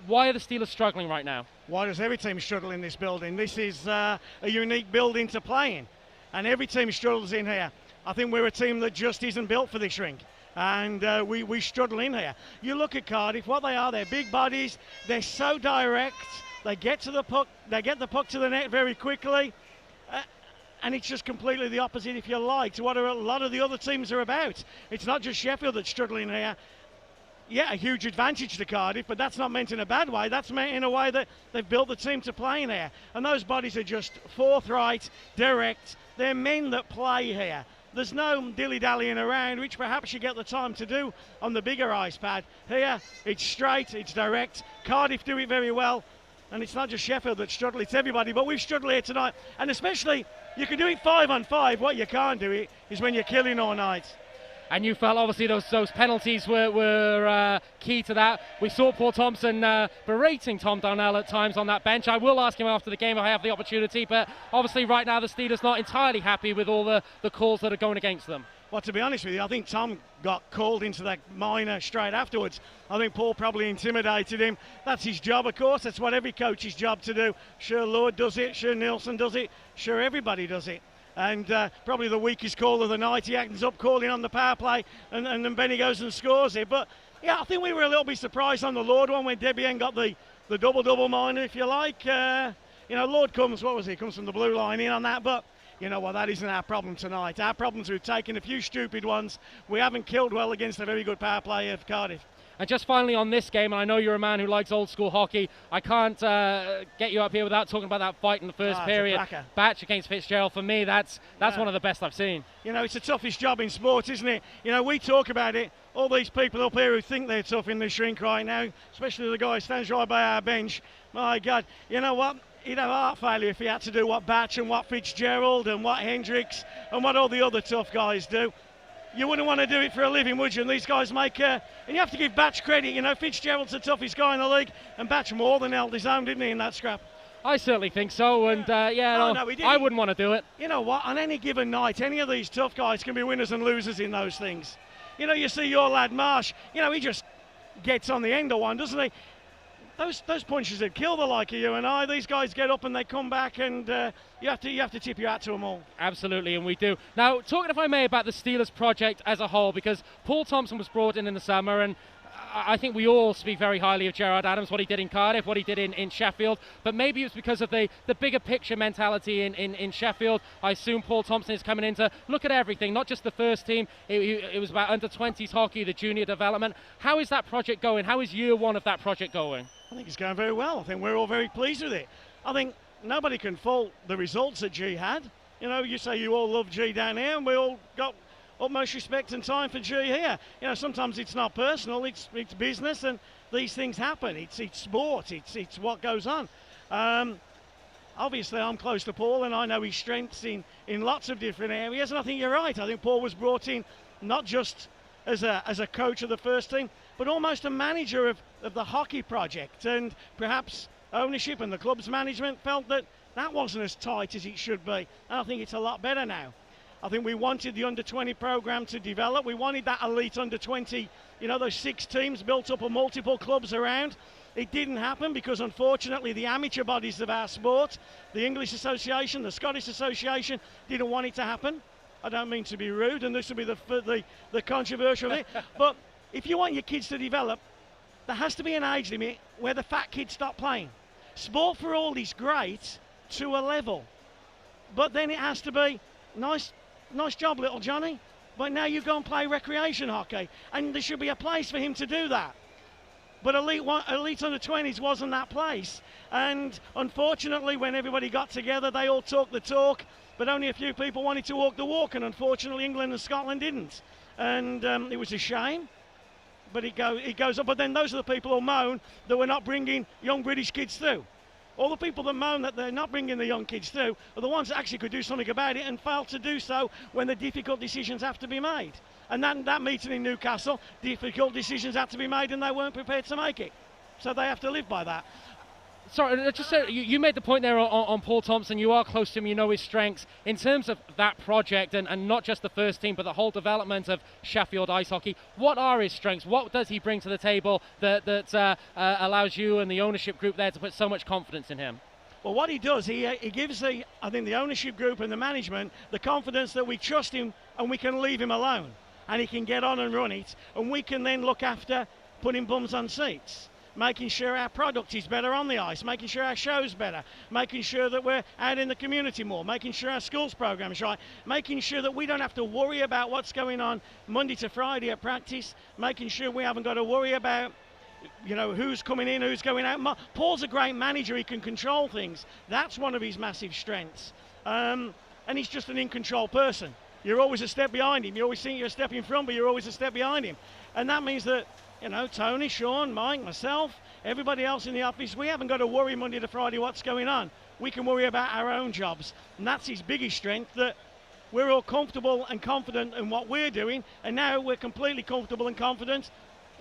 Why are the Steelers struggling right now? Why does every team struggle in this building? This is a unique building to play in, and every team struggles in here. I think we're a team that just isn't built for this rink, and we struggle in here. You look at Cardiff, what they are, they're big bodies, they're so direct, they get to the puck, they get the puck to the net very quickly, and it's just completely the opposite, if you like, to what a lot of the other teams are about. It's not just Sheffield that's struggling here. Yeah, a huge advantage to Cardiff, but that's not meant in a bad way. That's meant in a way that they've built the team to play in here. And those bodies are just forthright, direct. They're men that play here. There's no dilly-dallying around, which perhaps you get the time to do on the bigger ice pad. Here, it's straight, it's direct. Cardiff do it very well. And it's not just Sheffield that struggle, it's everybody. But we've struggled here tonight. And especially, you can do it 5-on-5. What you can't do it is when you're killing all night. And you felt obviously those penalties were key to that. We saw Paul Thompson berating Tom Darnell at times on that bench. I will ask him after the game if I have the opportunity, but obviously right now the Steelers not entirely happy with all the calls that are going against them. Well, to be honest with you, I think Tom got called into that minor straight afterwards. I think Paul probably intimidated him. That's his job, of course. That's what every coach's job to do. Sure, Lord does it. Sure, Nielsen does it. Sure, everybody does it. And probably the weakest call of the night, he ends up calling on the power play, and then Benny goes and scores it. But yeah, I think we were a little bit surprised on the Lord one when Debian got the double minor, if you like. You know, Lord comes from the blue line in on that, but you know what, that isn't our problem tonight. Our problems, we've taken a few stupid ones. We haven't killed well against a very good power play of Cardiff. And just finally on this game, and I know you're a man who likes old school hockey, I can't get you up here without talking about that fight in the first period. Batch against Fitzgerald, for me, that's one of the best I've seen. You know, it's the toughest job in sports, isn't it? You know, we talk about it. All these people up here who think they're tough in this rink right now, especially the guy who stands right by our bench. My God, you know what? He'd have heart failure if he had to do what Batch and what Fitzgerald and what Hendricks and what all the other tough guys do. You wouldn't want to do it for a living, would you? And these guys make and you have to give Batch credit. You know, Fitzgerald's the toughest guy in the league, and Batch more than held his own, didn't he, in that scrap? I certainly think so, and I wouldn't want to do it. You know what? On any given night, any of these tough guys can be winners and losers in those things. You know, you see your lad Marsh. You know, he just gets on the end of one, doesn't he? Those punches that kill the like of you and I. These guys get up and they come back, and you have to tip your hat to them all. Absolutely, and we do. Now, talking, if I may, about the Steelers project as a whole, because Paul Thompson was brought in the summer, and I think we all speak very highly of Gerard Adams, what he did in Cardiff, what he did in Sheffield, but maybe it was because of the bigger picture mentality in Sheffield. I assume Paul Thompson is coming in to look at everything, not just the first team. It was about under-20s hockey, the junior development. How is that project going? How is year one of that project going? I think it's going very well. I think we're all very pleased with it. I think nobody can fault the results that G had. You know, you say you all love G down here, and we all got utmost respect and time for G here. You know, sometimes it's not personal, it's business, and these things happen. It's sport, it's what goes on. Obviously, I'm close to Paul, and I know his strengths in lots of different areas, and I think you're right. I think Paul was brought in not just as a coach of the first team, but almost a manager of the hockey project, and perhaps ownership and the club's management felt that wasn't as tight as it should be, and I think it's a lot better now. I think we wanted the under-20 program to develop. We wanted that elite under-20, you know, those 6 teams built up of multiple clubs around. It didn't happen because, unfortunately, the amateur bodies of our sport, the English Association, the Scottish Association, didn't want it to happen. I don't mean to be rude, and this will be the controversial bit, but if you want your kids to develop, there has to be an age limit where the fat kids stop playing. Sport for all is great to a level, but then it has to be nice job, little Johnny. But now you go and play recreation hockey, and there should be a place for him to do that. But elite under 20s wasn't that place. And unfortunately, when everybody got together, they all talked the talk, but only a few people wanted to walk the walk, and unfortunately England and Scotland didn't. And it was a shame, but it goes up. But then those are the people who moan that we're not bringing young British kids through. All the people that moan that they're not bringing the young kids through are the ones that actually could do something about it and fail to do so when the difficult decisions have to be made. And that meeting in Newcastle, difficult decisions had to be made and they weren't prepared to make it. So they have to live by that. Sorry, just you made the point there on Paul Thompson. You are close to him, you know his strengths. In terms of that project and not just the first team, but the whole development of Sheffield ice hockey, what are his strengths? What does he bring to the table that allows you and the ownership group there to put so much confidence in him? Well, what he does, he gives the ownership group and the management the confidence that we trust him and we can leave him alone. And he can get on and run it. And we can then look after putting bums on seats, making sure our product is better on the ice, making sure our show's better, making sure that we're out in the community more, making sure our schools program is right, making sure that we don't have to worry about what's going on Monday to Friday at practice, making sure we haven't got to worry about, you know, who's coming in, who's going out. Paul's a great manager. He can control things. That's one of his massive strengths. And he's just an in-control person. You're always a step behind him. You always think you're a step in front, but you're always a step behind him. And that means that, you know, Tony, Sean, Mike, myself, everybody else in the office, we haven't got to worry Monday to Friday what's going on. We can worry about our own jobs. And that's his biggest strength, that we're all comfortable and confident in what we're doing. And now we're completely comfortable and confident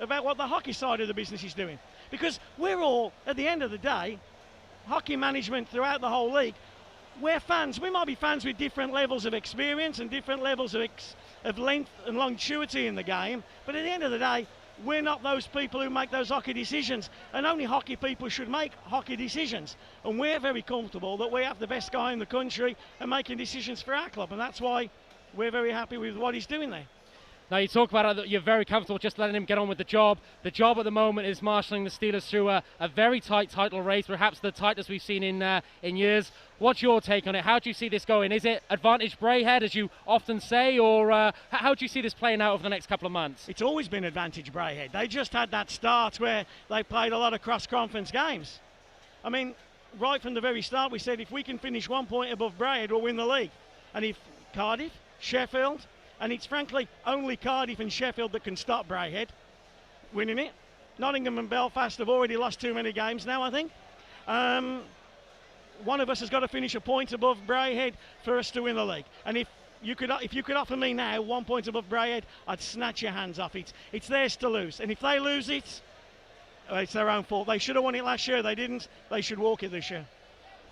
about what the hockey side of the business is doing. Because we're all, at the end of the day, hockey management throughout the whole league, we're fans. We might be fans with different levels of experience and different levels of length and longevity in the game, but at the end of the day, we're not those people who make those hockey decisions, and only hockey people should make hockey decisions. And we're very comfortable that we have the best guy in the country and making decisions for our club, and that's why we're very happy with what he's doing there. Now, you talk about it, that you're very comfortable just letting him get on with the job. The job at the moment is marshalling the Steelers through a very tight title race, perhaps the tightest we've seen in years. What's your take on it? How do you see this going? Is it advantage Braehead, as you often say, or how do you see this playing out over the next couple of months? It's always been advantage Braehead. They just had that start where they played a lot of cross-conference games. I mean, right from the very start, we said if we can finish 1 point above Braehead, we'll win the league. And if Cardiff, Sheffield, and it's frankly only Cardiff and Sheffield that can stop Braehead winning it. Nottingham and Belfast have already lost too many games now, I think. One of us has got to finish a point above Braehead for us to win the league. And if you could offer me now 1 point above Braehead, I'd snatch your hands off it. It's theirs to lose. And if they lose it, it's their own fault. They should have won it last year. They didn't. They should walk it this year.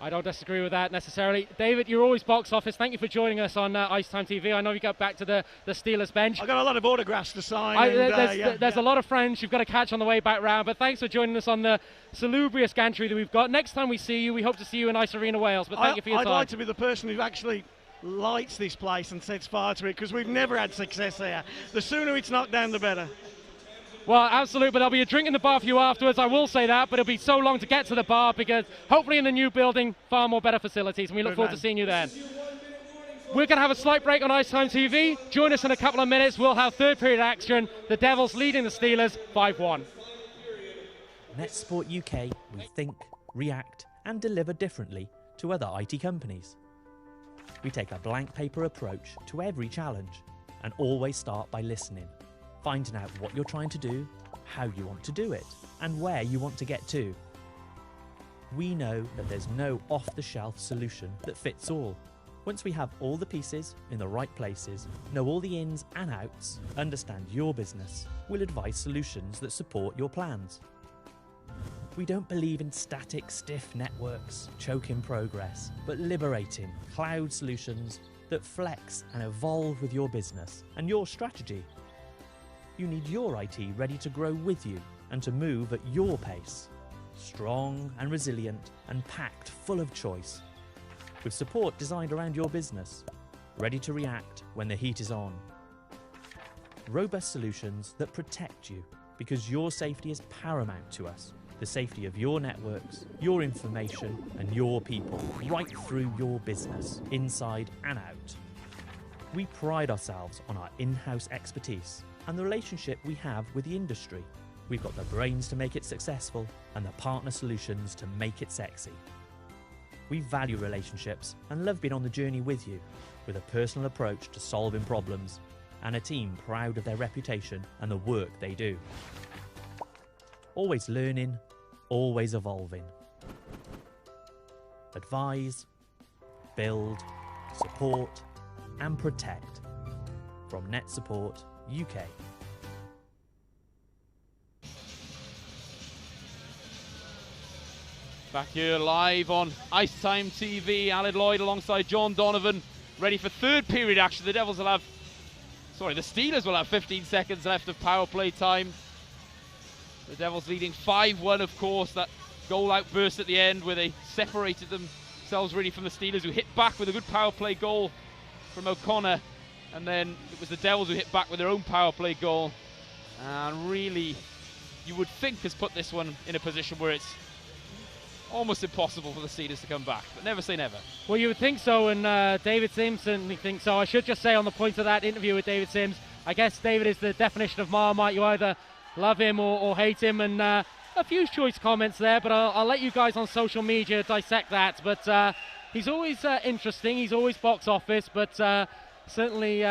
I don't disagree with that necessarily. David, you're always box office. Thank you for joining us on Ice Time TV. I know you got back to the Steelers bench. I've got a lot of autographs to sign. There's a lot of friends you've got to catch on the way back round, but thanks for joining us on the salubrious gantry that we've got. Next time we see you, we hope to see you in Ice Arena Wales, but thank you for your time. I'd like to be the person who actually lights this place and sets fire to it, because we've never had success here. The sooner it's knocked down, the better. Well, absolutely, but there'll be a drink in the bar for you afterwards, I will say that, but it'll be so long to get to the bar because hopefully in the new building, far more better facilities, and we look forward to seeing you then. We're going to have a slight break on Ice Time TV. Join us in a couple of minutes. We'll have third period action. The Devils leading the Steelers 5-1. NetSport UK, we think, react and deliver differently to other IT companies. We take a blank paper approach to every challenge and always start by listening. Finding out what you're trying to do, how you want to do it, and where you want to get to. We know that there's no off-the-shelf solution that fits all. Once we have all the pieces in the right places, know all the ins and outs, understand your business, we'll advise solutions that support your plans. We don't believe in static, stiff networks, choking progress, but liberating cloud solutions that flex and evolve with your business and your strategy. You need your IT ready to grow with you and to move at your pace. Strong and resilient and packed full of choice. With support designed around your business. Ready to react when the heat is on. Robust solutions that protect you because your safety is paramount to us. The safety of your networks, your information and your people right through your business, inside and out. We pride ourselves on our in-house expertise and the relationship we have with the industry. We've got the brains to make it successful and the partner solutions to make it sexy. We value relationships and love being on the journey with you, with a personal approach to solving problems and a team proud of their reputation and the work they do. Always learning, always evolving. Advise, build, support and protect. From Net Support UK. Back here live on Ice Time TV, Aled Lloyd alongside John Donovan, ready for third period action. The Steelers will have 15 seconds left of power play time. The Devils leading 5-1, of course. That goal outburst at the end where they separated themselves really from the Steelers, who hit back with a good power play goal from O'Connor. And then it was the Devils who hit back with their own power play goal. And really, you would think has put this one in a position where it's almost impossible for the Steelers to come back, but never say never. Well, you would think so, and David Sims certainly thinks so. I should just say on the point of that interview with David Sims, I guess David is the definition of Marmite. You either love him or hate him, and a few choice comments there, but I'll let you guys on social media dissect that. But he's always interesting, he's always box office, but certainly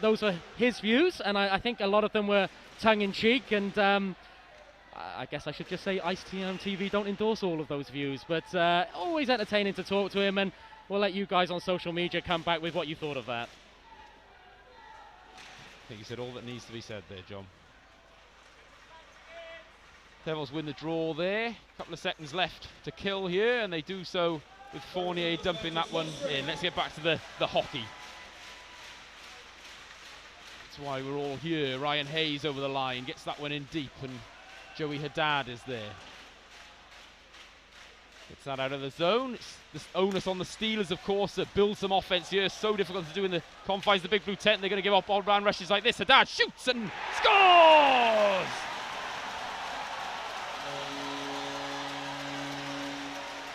those were his views, and I think a lot of them were tongue-in-cheek, and I guess I should just say Ice Time TV don't endorse all of those views, but always entertaining to talk to him, and we'll let you guys on social media come back with what you thought of that. I think you said all that needs to be said there, John. Devils win the draw there. A couple of seconds left to kill here, and they do so with Fournier dumping that one in. Let's get back to the hockey. That's why we're all here. Ryan Hayes over the line, gets that one in deep, and Joey Haddad is there. Gets that out of the zone. It's the onus on the Steelers, of course, to build some offense here. So difficult to do in the confines of the Big Blue Tent. They're going to give up all-round rushes like this. Haddad shoots and scores!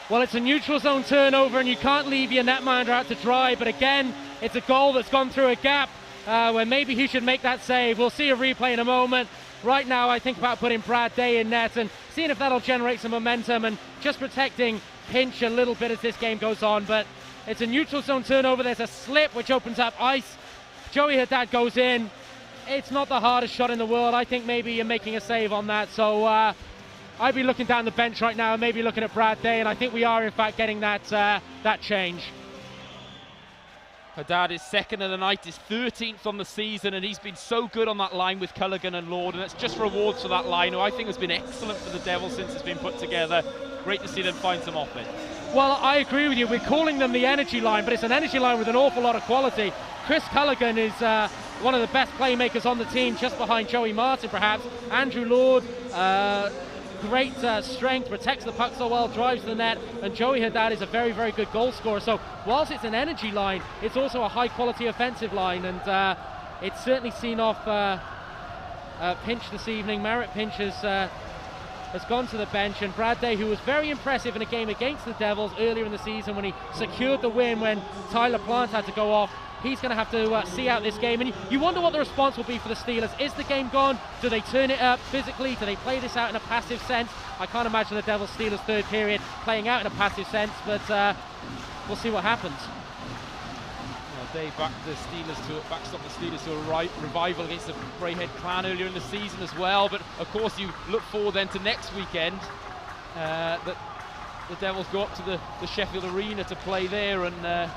Well, it's a neutral zone turnover, and you can't leave your netminder out to dry, but again, it's a goal that's gone through a gap where maybe he should make that save. We'll see a replay in a moment. Right now, I think about putting Brad Day in net and seeing if that'll generate some momentum and just protecting Pinch a little bit as this game goes on. But it's a neutral zone turnover. There's a slip which opens up ice. Joey Haddad goes in. It's not the hardest shot in the world. I think maybe you're making a save on that. So I'd be looking down the bench right now and maybe looking at Brad Day, and I think we are in fact getting that change. Haddad is second of the night, is 13th on the season, and he's been so good on that line with Culligan and Lord, and it's just rewards for that line, who I think has been excellent for the Devils since it's been put together. Great to see them find some offense. Well, I agree with you. We're calling them the energy line, but it's an energy line with an awful lot of quality. Chris Culligan is one of the best playmakers on the team, just behind Joey Martin perhaps. Andrew Lord, great strength, protects the puck so well, drives the net, and Joey Haddad is a very, very good goal scorer. So whilst it's an energy line, it's also a high quality offensive line, and it's certainly seen off Pinch this evening. Merritt Pinch has gone to the bench, and Brad Day, who was very impressive in a game against the Devils earlier in the season when he secured the win when Tyler Plant had to go off, he's going to have to see out this game, and you wonder what the response will be for the Steelers. Is the game gone? Do they turn it up physically? Do they play this out in a passive sense? I can't imagine the Devils-Steelers third period playing out in a passive sense, but we'll see what happens. Well, Dave backstopped the Steelers to a revival against the Brayhead Clan earlier in the season as well, but of course you look forward then to next weekend, that the Devils go up to the Sheffield Arena to play there, and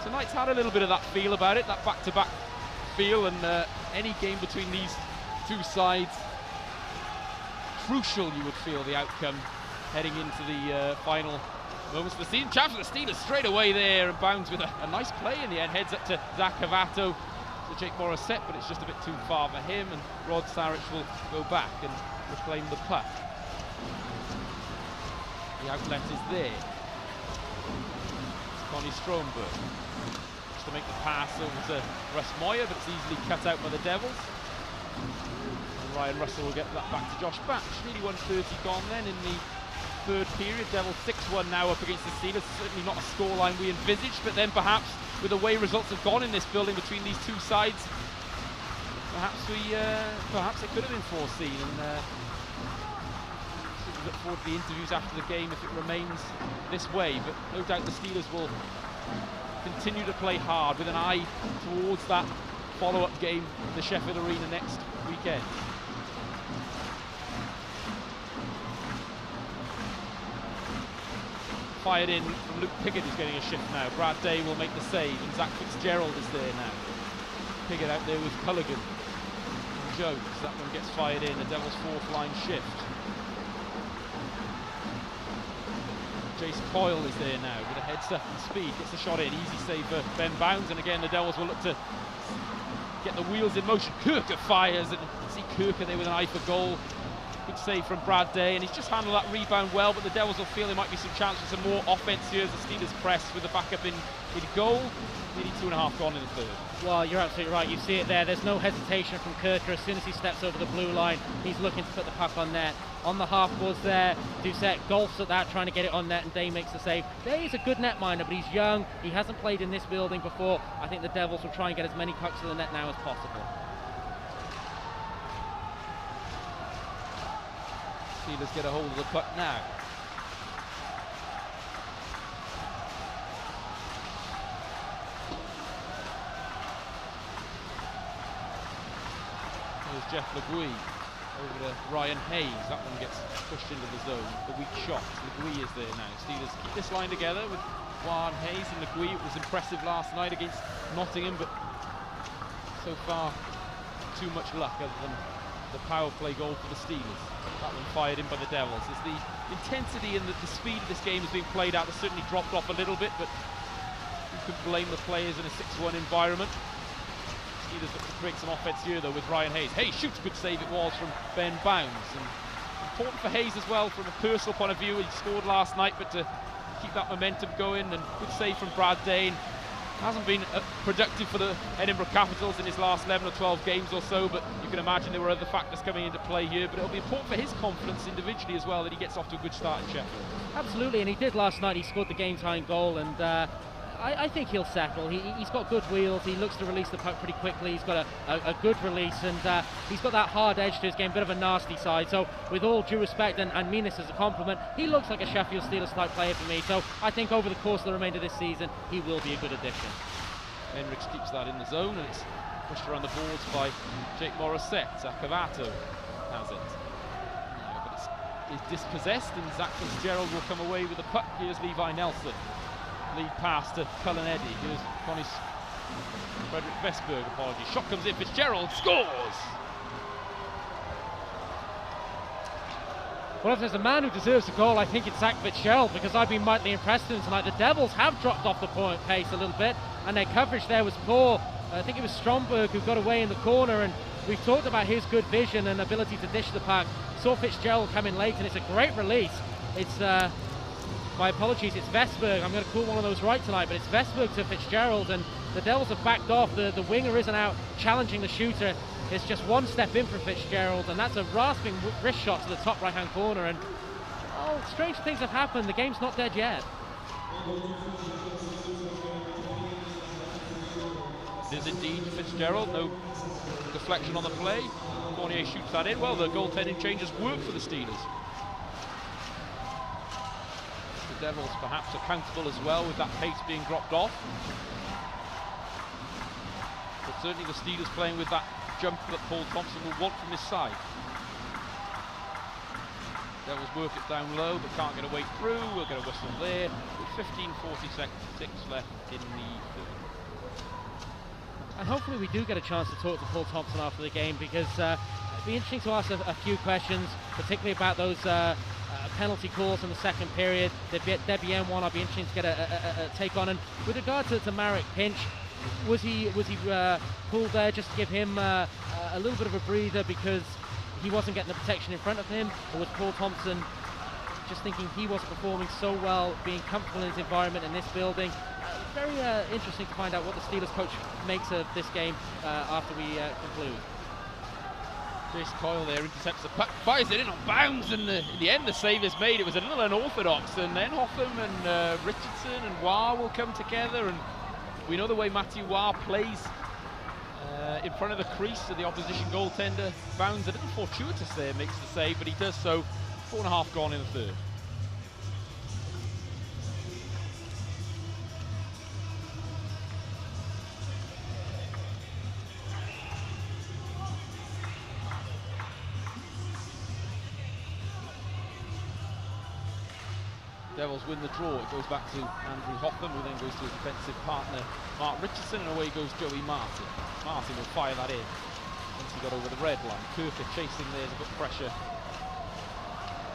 tonight's had a little bit of that feel about it, that back-to-back feel, and any game between these two sides, crucial you would feel the outcome heading into the final moments of the season. Chance for the Steelers straight away there, and Bounds with a nice play in the end, heads up to Zach Cavato, to Jake Morissette, but it's just a bit too far for him, and Rod Sarich will go back and reclaim the puck. The outlet is there. It's Connie Stromberg to make the pass over to Russ Moyer, but it's easily cut out by the Devils. And Ryan Russell will get that back to Josh Batch. Nearly 1:30 gone then in the third period. Devils 6-1 now up against the Steelers. Certainly not a scoreline we envisaged, but then perhaps with the way results have gone in this building between these two sides, perhaps it could have been foreseen. And look forward to the interviews after the game if it remains this way. But no doubt the Steelers will continue to play hard with an eye towards that follow-up game in the Sheffield Arena next weekend. Fired in from Luke Piggott, who's getting a shift now. Brad Day will make the save, and Zach Fitzgerald is there now. Piggott out there with Culligan and Jones. That one gets fired in, the Devils' fourth line shift. Jace Coyle is there now with a heads up and speed, gets the shot in, easy save for Ben Bounds, and again the Devils will look to get the wheels in motion. Kirker fires, and you see Kirker there with an eye for goal. Good save from Brad Day, and he's just handled that rebound well, but the Devils will feel there might be some chance for some more offense here as the Steelers press with the backup in goal. Nearly 2.5 gone in the third. Well, you're absolutely right. You see it there. There's no hesitation from Kirker. As soon as he steps over the blue line, he's looking to put the puck on net. On the half boards there, Doucette golfs at that, trying to get it on net, and Day makes the save. Day is a good netminder, but he's young. He hasn't played in this building before. I think the Devils will try and get as many pucks to the net now as possible. Steelers get a hold of the puck now. There's Jeff Legui over to Ryan Hayes. That one gets pushed into the zone. The weak shot. Legui is there now. Steelers keep this line together with Ryan Hayes and Legui. It was impressive last night against Nottingham, but so far too much luck other than the power play goal for the Steelers. That one fired in by the Devils. As the intensity and the speed of this game has been played out, it's certainly dropped off a little bit, but you could blame the players in a 6-1 environment. Steelers look to create some offense here though with Ryan Hayes. Hayes shoots, good save it was from Ben Bounds. And important for Hayes as well from a personal point of view. He scored last night, but to keep that momentum going, and good save from Brad Day. Hasn't been productive for the Edinburgh Capitals in his last 11 or 12 games or so, but you can imagine there were other factors coming into play here. But it'll be important for his confidence individually as well that he gets off to a good start in Sheffield. Absolutely, and he did last night. He scored the game-tying goal, and I think he'll settle. He's got good wheels. He looks to release the puck pretty quickly. He's got a good release, and he's got that hard edge to his game, bit of a nasty side. So with all due respect and mean this as a compliment, he looks like a Sheffield Steelers type player for me. So I think over the course of the remainder of this season, he will be a good addition. Hendricks keeps that in the zone, and it's pushed around the boards by Jake Morissette. Cavato has it. But it's dispossessed, and Zach Fitzgerald will come away with the puck. Here's Levi Nelson. Lead pass to Cullen Eddy. Here's Frederick Vestberg, apologies. Shot comes in, Fitzgerald scores! Well, if there's a man who deserves a goal, I think it's Zach Fitzgerald, because I've been mightily impressed with him tonight. The Devils have dropped off the point pace a little bit, and their coverage there was poor. I think it was Stromberg who got away in the corner, and we've talked about his good vision and ability to dish the puck. Saw Fitzgerald come in late, and it's a great release. It's my apologies, it's Vestberg. I'm going to call one of those right tonight, but it's Vestberg to Fitzgerald, and the Devils have backed off. The winger isn't out challenging the shooter. It's just one step in from Fitzgerald, and that's a rasping wrist shot to the top right-hand corner. And oh, strange things have happened. The game's not dead yet. It is indeed Fitzgerald. No deflection on the play. Fournier shoots that in. Well, the goaltending changes work for the Steelers. The Devils perhaps accountable as well with that pace being dropped off. But certainly the Steelers playing with that jump that Paul Thompson will want from his side. Devils work it down low but can't get a way through. We'll get a whistle there with 15:46 left in the third. And hopefully we do get a chance to talk to Paul Thompson after the game, because it'd be interesting to ask a few questions, particularly about those penalty calls in the second period. The Debian one I'd be interested to get a take on. And with regard to Marek Pinch, was he pulled there just to give him a little bit of a breather because he wasn't getting the protection in front of him, or was Paul Thompson just thinking he wasn't performing so well, being comfortable in his environment in this building? Very interesting to find out what the Steelers coach makes of this game after we conclude. Jace Coyle there intercepts the puck, fires it in on Bounds, and in the end the save is made. It was a little unorthodox, and then Hotham and Richardson and Wah will come together, and We know the way Matthew Waugh plays in front of the crease of the opposition goaltender. Bounds a little fortuitous there, makes the save, but he does so. 4.5 gone in the third. Devils win the draw. It goes back to Andrew Hotham, who then goes to his defensive partner Mark Richardson, and away goes Joey Martin. Martin will fire that in once he got over the red line. Kirker chasing there to put pressure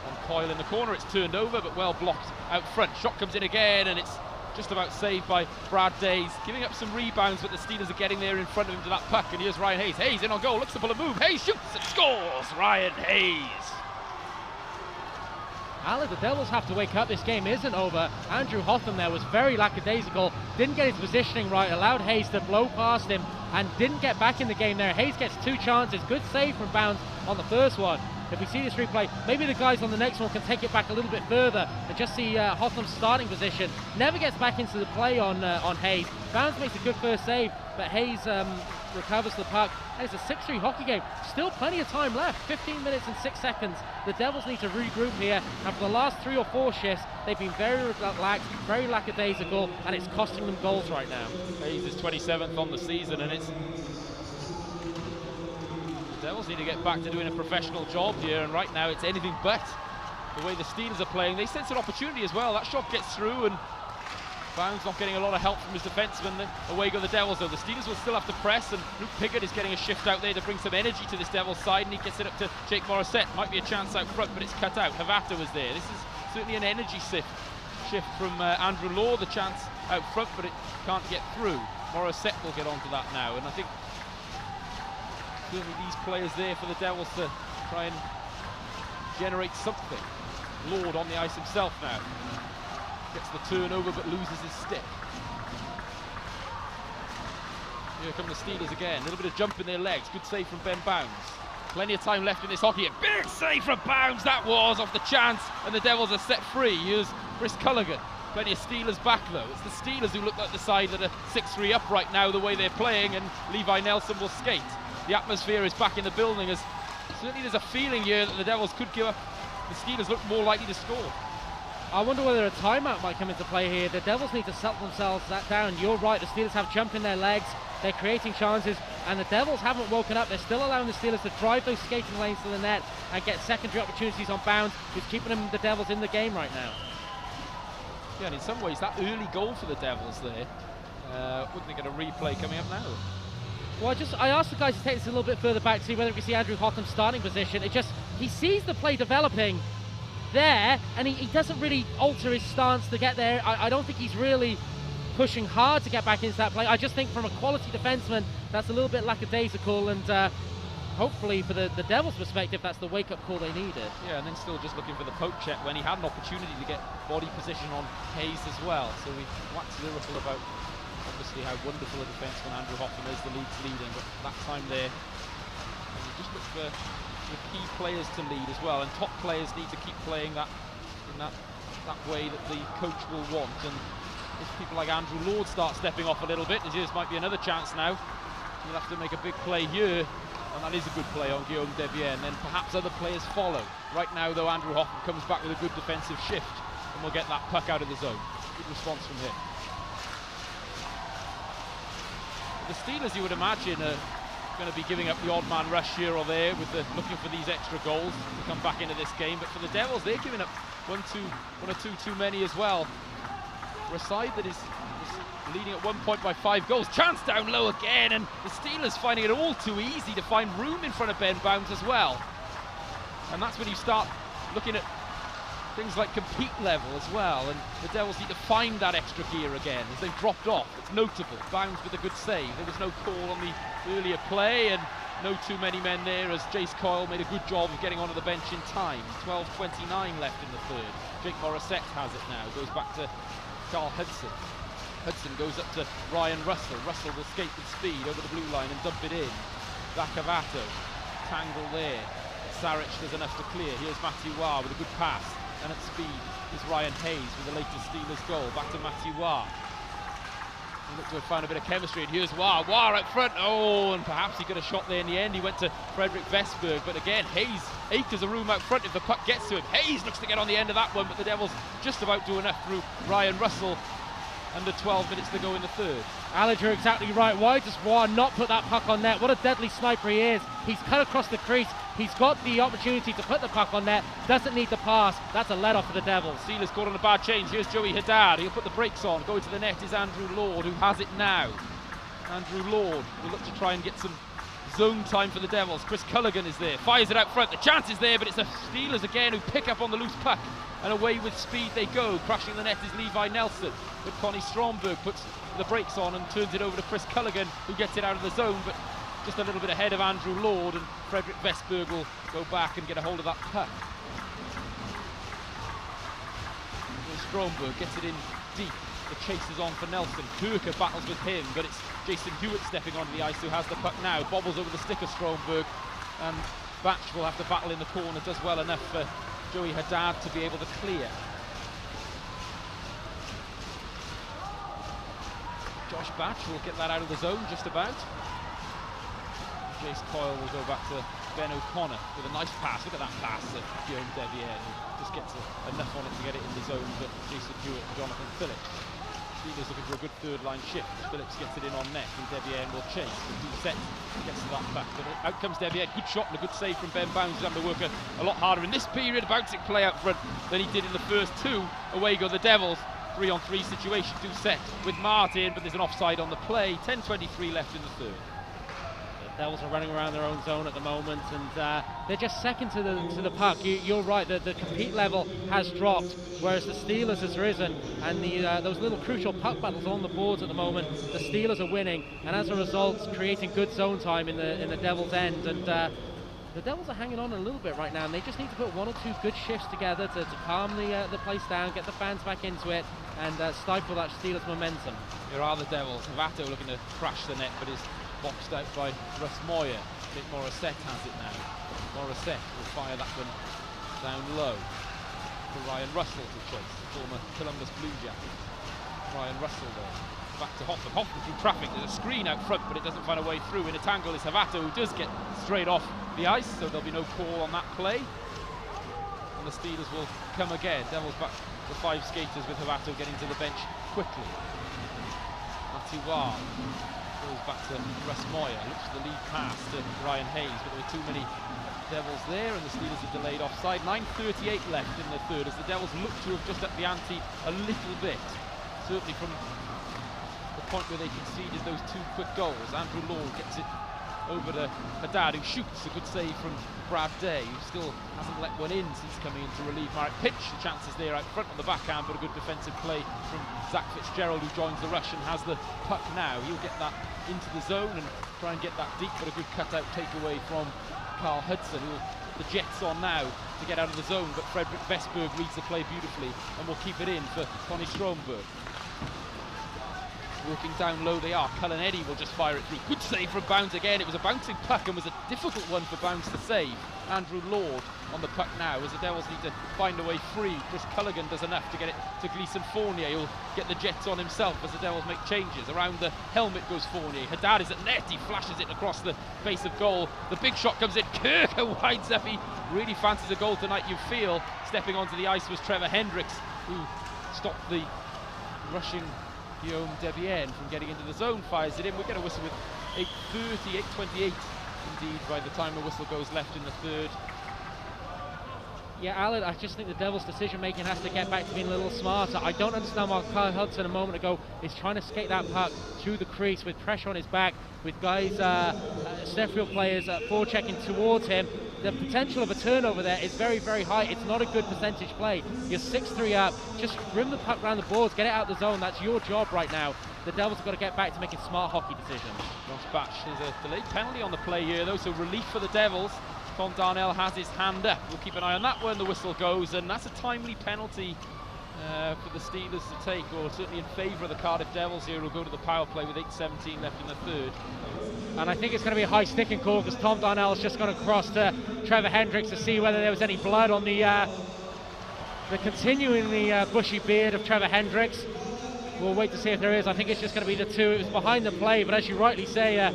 on Coyle in the corner. It's turned over, but well blocked out front. Shot comes in again, and it's just about saved by Brad Days, giving up some rebounds, but the Steelers are getting there in front of him to that puck. And here's Ryan Hayes. Hayes in on goal, looks to pull a move. Hayes shoots and scores. Ryan Hayes. Ali, the Devils have to wake up. This game isn't over. Andrew Hotham there was very lackadaisical, didn't get his positioning right, allowed Hayes to blow past him and didn't get back in the game there. Hayes gets 2 chances, good save from Bounds on the first one. If we see this replay, maybe the guys on the next one can take it back a little bit further and just see Hotham's starting position. Never gets back into the play on Hayes. Bounds makes a good first save, but Hayes recovers the puck. And it's a 6-3 hockey game. Still plenty of time left. 15 minutes and 6 seconds. The Devils need to regroup here. And for the last 3 or 4 shifts, they've been very relaxed, very lackadaisical, and it's costing them goals right now. Hayes is 27th on the season, and it's... The Devils need to get back to doing a professional job here, and right now it's anything but. The way the Steelers are playing, they sense an opportunity as well. That shot gets through, and Bounds not getting a lot of help from his defenseman. Away go the Devils though. The Steelers will still have to press, and Luke Piggott is getting a shift out there to bring some energy to this Devils side, and he gets it up to Jake Morissette. Might be a chance out front, but it's cut out. Havato was there. This is certainly an energy shift from Andrew Law, the chance out front, but it can't get through. Morissette will get onto that now, and I think certainly these players there for the Devils to try and generate something. Lord on the ice himself now. Gets the turnover but loses his stick. Here come the Steelers again. A little bit of jump in their legs. Good save from Ben Bounds. Plenty of time left in this hockey. A big save from Bounds. That was off the chance, and the Devils are set free. Here's Chris Culligan. Plenty of Steelers back though. It's the Steelers who look like the side that are 6-3 up right now the way they're playing, and Levi Nelson will skate. The atmosphere is back in the building, as certainly there's a feeling here that the Devils could give up. The Steelers look more likely to score. I wonder whether a timeout might come into play here. The Devils need to settle themselves that down. You're right, the Steelers have jump in their legs. They're creating chances, and the Devils haven't woken up. They're still allowing the Steelers to drive those skating lanes to the net and get secondary opportunities on Bounds, who's keeping the Devils in the game right now. Yeah, and in some ways, that early goal for the Devils there, wouldn't they get a replay coming up now? Well, I asked the guys to take this a little bit further back to see whether we can see Andrew Hotham's starting position. He sees the play developing there, and he doesn't really alter his stance to get there. I don't think he's really pushing hard to get back into that play. I just think from a quality defenseman, that's a little bit lackadaisical, and hopefully for the Devils' perspective, that's the wake-up call they needed. Yeah, and then still just looking for the poke check when he had an opportunity to get body position on Hayes as well. So we waxed lyrical about obviously how wonderful a defenseman Andrew Hotham is, the league's leading, but that time there, and you just look for the key players to lead as well, and top players need to keep playing that in that way that the coach will want. And if people like Andrew Lord start stepping off a little bit, this might be another chance now. He'll have to make a big play here, and that is a good play on Guillaume Debier, and then perhaps other players follow. Right now though, Andrew Hotham comes back with a good defensive shift, and we'll get that puck out of the zone. Good response from him. The Steelers, you would imagine, are going to be giving up the odd man rush here or there with looking for these extra goals to come back into this game. But for the Devils, they're giving up one or two too many as well. For a side that is leading at 1 point by 5 goals. Chance down low again, and the Steelers finding it all too easy to find room in front of Ben Bounds as well. And that's when you start looking at things like compete level as well, and the Devils need to find that extra gear again as they've dropped off. It's notable. Bounds with a good save. There was no call on the earlier play, and no too many men there, as Jace Coyle made a good job of getting onto the bench in time. 12:29 left in the third. Jake Morissette has it now. Goes back to Carl Hudson. Hudson goes up to Ryan Russell. Russell will skate with speed over the blue line and dump it in. Vacavato. Tangle there. Saric does enough to clear. Here's Matthew Waugh with a good pass. And at speed is Ryan Hayes with the latest Steelers goal. Back to Matthew Waugh. He looked to have found a bit of chemistry, and here's War out front. Oh, and perhaps he could have shot there in the end. He went to Frederick Vestberg, but again, Hayes acres of room out front if the puck gets to him. Hayes looks to get on the end of that one, but the Devils just about do enough through Ryan Russell. Under 12 minutes to go in the third. Aled, you're exactly right. Why does War not put that puck on net? What a deadly sniper he is. He's cut across the crease. He's got the opportunity to put the puck on net. Doesn't need the pass. That's a let-off for the Devils. Steelers caught on a bad change. Here's Joey Haddad. He'll put the brakes on. Going to the net is Andrew Lord, who has it now. Andrew Lord will look to try and get some zone time for the Devils. Chris Culligan is there. Fires it out front. The chance is there, but it's the Steelers again who pick up on the loose puck. And away with speed they go. Crashing the net is Levi Nelson. But Connie Stromberg puts the brakes on and turns it over to Chris Culligan, who gets it out of the zone, but just a little bit ahead of Andrew Lord, and Frederick Vestberg will go back and get a hold of that puck. Stromberg gets it in deep. The chase is on for Nelson. Kirker battles with him, but it's Jason Hewitt stepping onto the ice who has the puck now. Bobbles over the stick of Stromberg, and Batch will have to battle in the corner. Does well enough for Joey Haddad to be able to clear. Josh Batch will get that out of the zone just about. Jace Coyle will go back to Ben O'Connor with a nice pass. Look at that pass to Guillaume Deviere, who just gets enough on it to get it in the zone for Jason Hewitt and Jonathan Phillips. Steelers looking for a good third line shift. Phillips gets it in on net, and Deviere will chase. Set gets to that back. But out comes Deviere. Good shot and a good save from Ben Bounds, who's having to work a lot harder in this period. Bouncing play out front than he did in the first two. Away go the Devils. 3-on-3 situation. Set with Martin, but there's an offside on the play. 10:23 left in the third. The Devils are running around their own zone at the moment, and they're just second to the puck. You're right, the compete level has dropped, whereas the Steelers has risen, and those little crucial puck battles on the boards at the moment, the Steelers are winning, and as a result, creating good zone time in the Devils' end. And the Devils are hanging on a little bit right now, and they just need to put one or two good shifts together to calm the place down, get the fans back into it, and stifle that Steelers momentum. Here are the Devils. Havato looking to crash the net, but is boxed out by Russ Moyer. Dick Morissette has it now. Morissette will fire that one down low for Ryan Russell to chase, former Columbus Blue Jacket. Ryan Russell there. Back to Hoffman. Hoffman through traffic. There's a screen out front, but it doesn't find a way through. In a tangle is Havato, who does get straight off the ice, so there'll be no call on that play. And the Steelers will come again. Devils back to 5 skaters with Havato getting to the bench quickly. Matiwar goes back to Russ Moyer. Looks for the lead pass to Ryan Hayes, but there were too many Devils there, and the Steelers have delayed offside. 9:38 left in the third, as the Devils look to have just upped the ante a little bit. Certainly from the point where they conceded those 2 quick goals. Andrew Lord gets it over to Haddad, who shoots. A good save from Brad Day, who still hasn't let one in since coming in to relieve Marek Pitch. The chances there out front on the backhand, but a good defensive play from Zach Fitzgerald, who joins the rush and has the puck now. He'll get that into the zone and try and get that deep, but a good cut-out takeaway from Carl Hudson, who the Jets on now to get out of the zone, but Frederick Vestberg reads the play beautifully and will keep it in for Connie Stromberg. Working down low they are. Cullen Eddy will just fire it through. Good save from Bounds again. It was a bouncing puck and was a difficult one for Bounds to save. Andrew Lord on the puck now, as the Devils need to find a way free. Chris Culligan does enough to get it to Gleason Fournier, who'll get the Jets on himself as the Devils make changes. Around the helmet goes Fournier. Haddad is at net. He flashes it across the face of goal. The big shot comes in. Kirker winds up. He really fancies a goal tonight, you feel. Stepping onto the ice was Trevor Hendricks, who stopped the rushing Guillaume Debienne from getting into the zone. Fires it in. We get a whistle with 8:30, 8:28 indeed by the time the whistle goes left in the third. Yeah, Alan, I just think the Devils' decision-making has to get back to being a little smarter. I don't understand why Kyle Hudson a moment ago is trying to skate that puck through the crease with pressure on his back, with guys, Sheffield players forechecking towards him. The potential of a turnover there is very, very high. It's not a good percentage play. You're 6-3 up. Just rim the puck around the boards, get it out of the zone. That's your job right now. The Devils have got to get back to making smart hockey decisions. Josh Batch, there's a delayed penalty on the play here, though, so relief for the Devils. Tom Darnell has his hand up. We'll keep an eye on that when the whistle goes, and that's a timely penalty for the Steelers to take, or certainly in favour of the Cardiff Devils here, who'll go to the power play with 8:17 left in the third. And I think it's going to be a high sticking call, because Tom Darnell's just going to cross to Trevor Hendricks to see whether there was any blood on the continuingly bushy beard of Trevor Hendricks. we'll wait to see if there is. I think it's just going to be the two. It was behind the play, but as you rightly say, a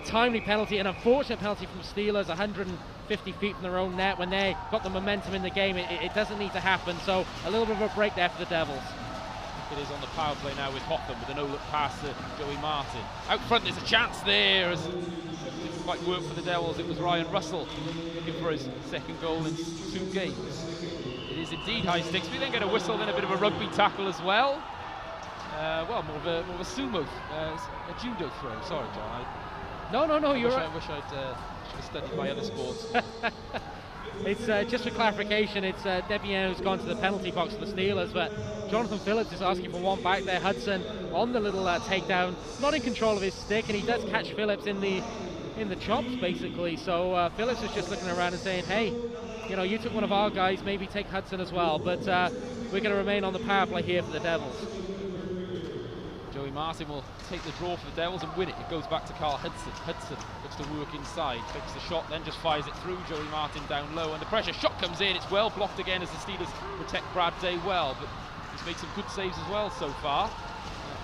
timely penalty, an unfortunate penalty from Steelers, 150 feet from their own net. When they got the momentum in the game, it doesn't need to happen. So a little bit of a break there for the Devils. It is on the power play now with Hotham with a no-look pass to Joey Martin. Out front, there's a chance there. As it didn't quite work for the Devils. It was Ryan Russell looking for his second goal in 2 games. It is indeed high sticks. We then get a whistle, then a bit of a rugby tackle as well. Well, more of a sumo, a judo throw. Sorry, John. No, you're right. I wish I'd should have studied my other sports. It's just for clarification, it's Debian who's gone to the penalty box for the Steelers, but Jonathan Phillips is asking for one back there. Hudson on the little takedown, not in control of his stick, and he does catch Phillips in the chops basically. So Phillips is just looking around and saying, hey, you know, you took one of our guys, maybe take Hudson as well. But we're going to remain on the power play here for the Devils. Joey Martin will take the draw for the Devils and win it. It goes back to Carl Hudson. Hudson looks to work inside, takes the shot, then just fires it through. Joey Martin down low, and the pressure shot comes in. It's well blocked again as the Steelers protect Brad Day well, but he's made some good saves as well so far,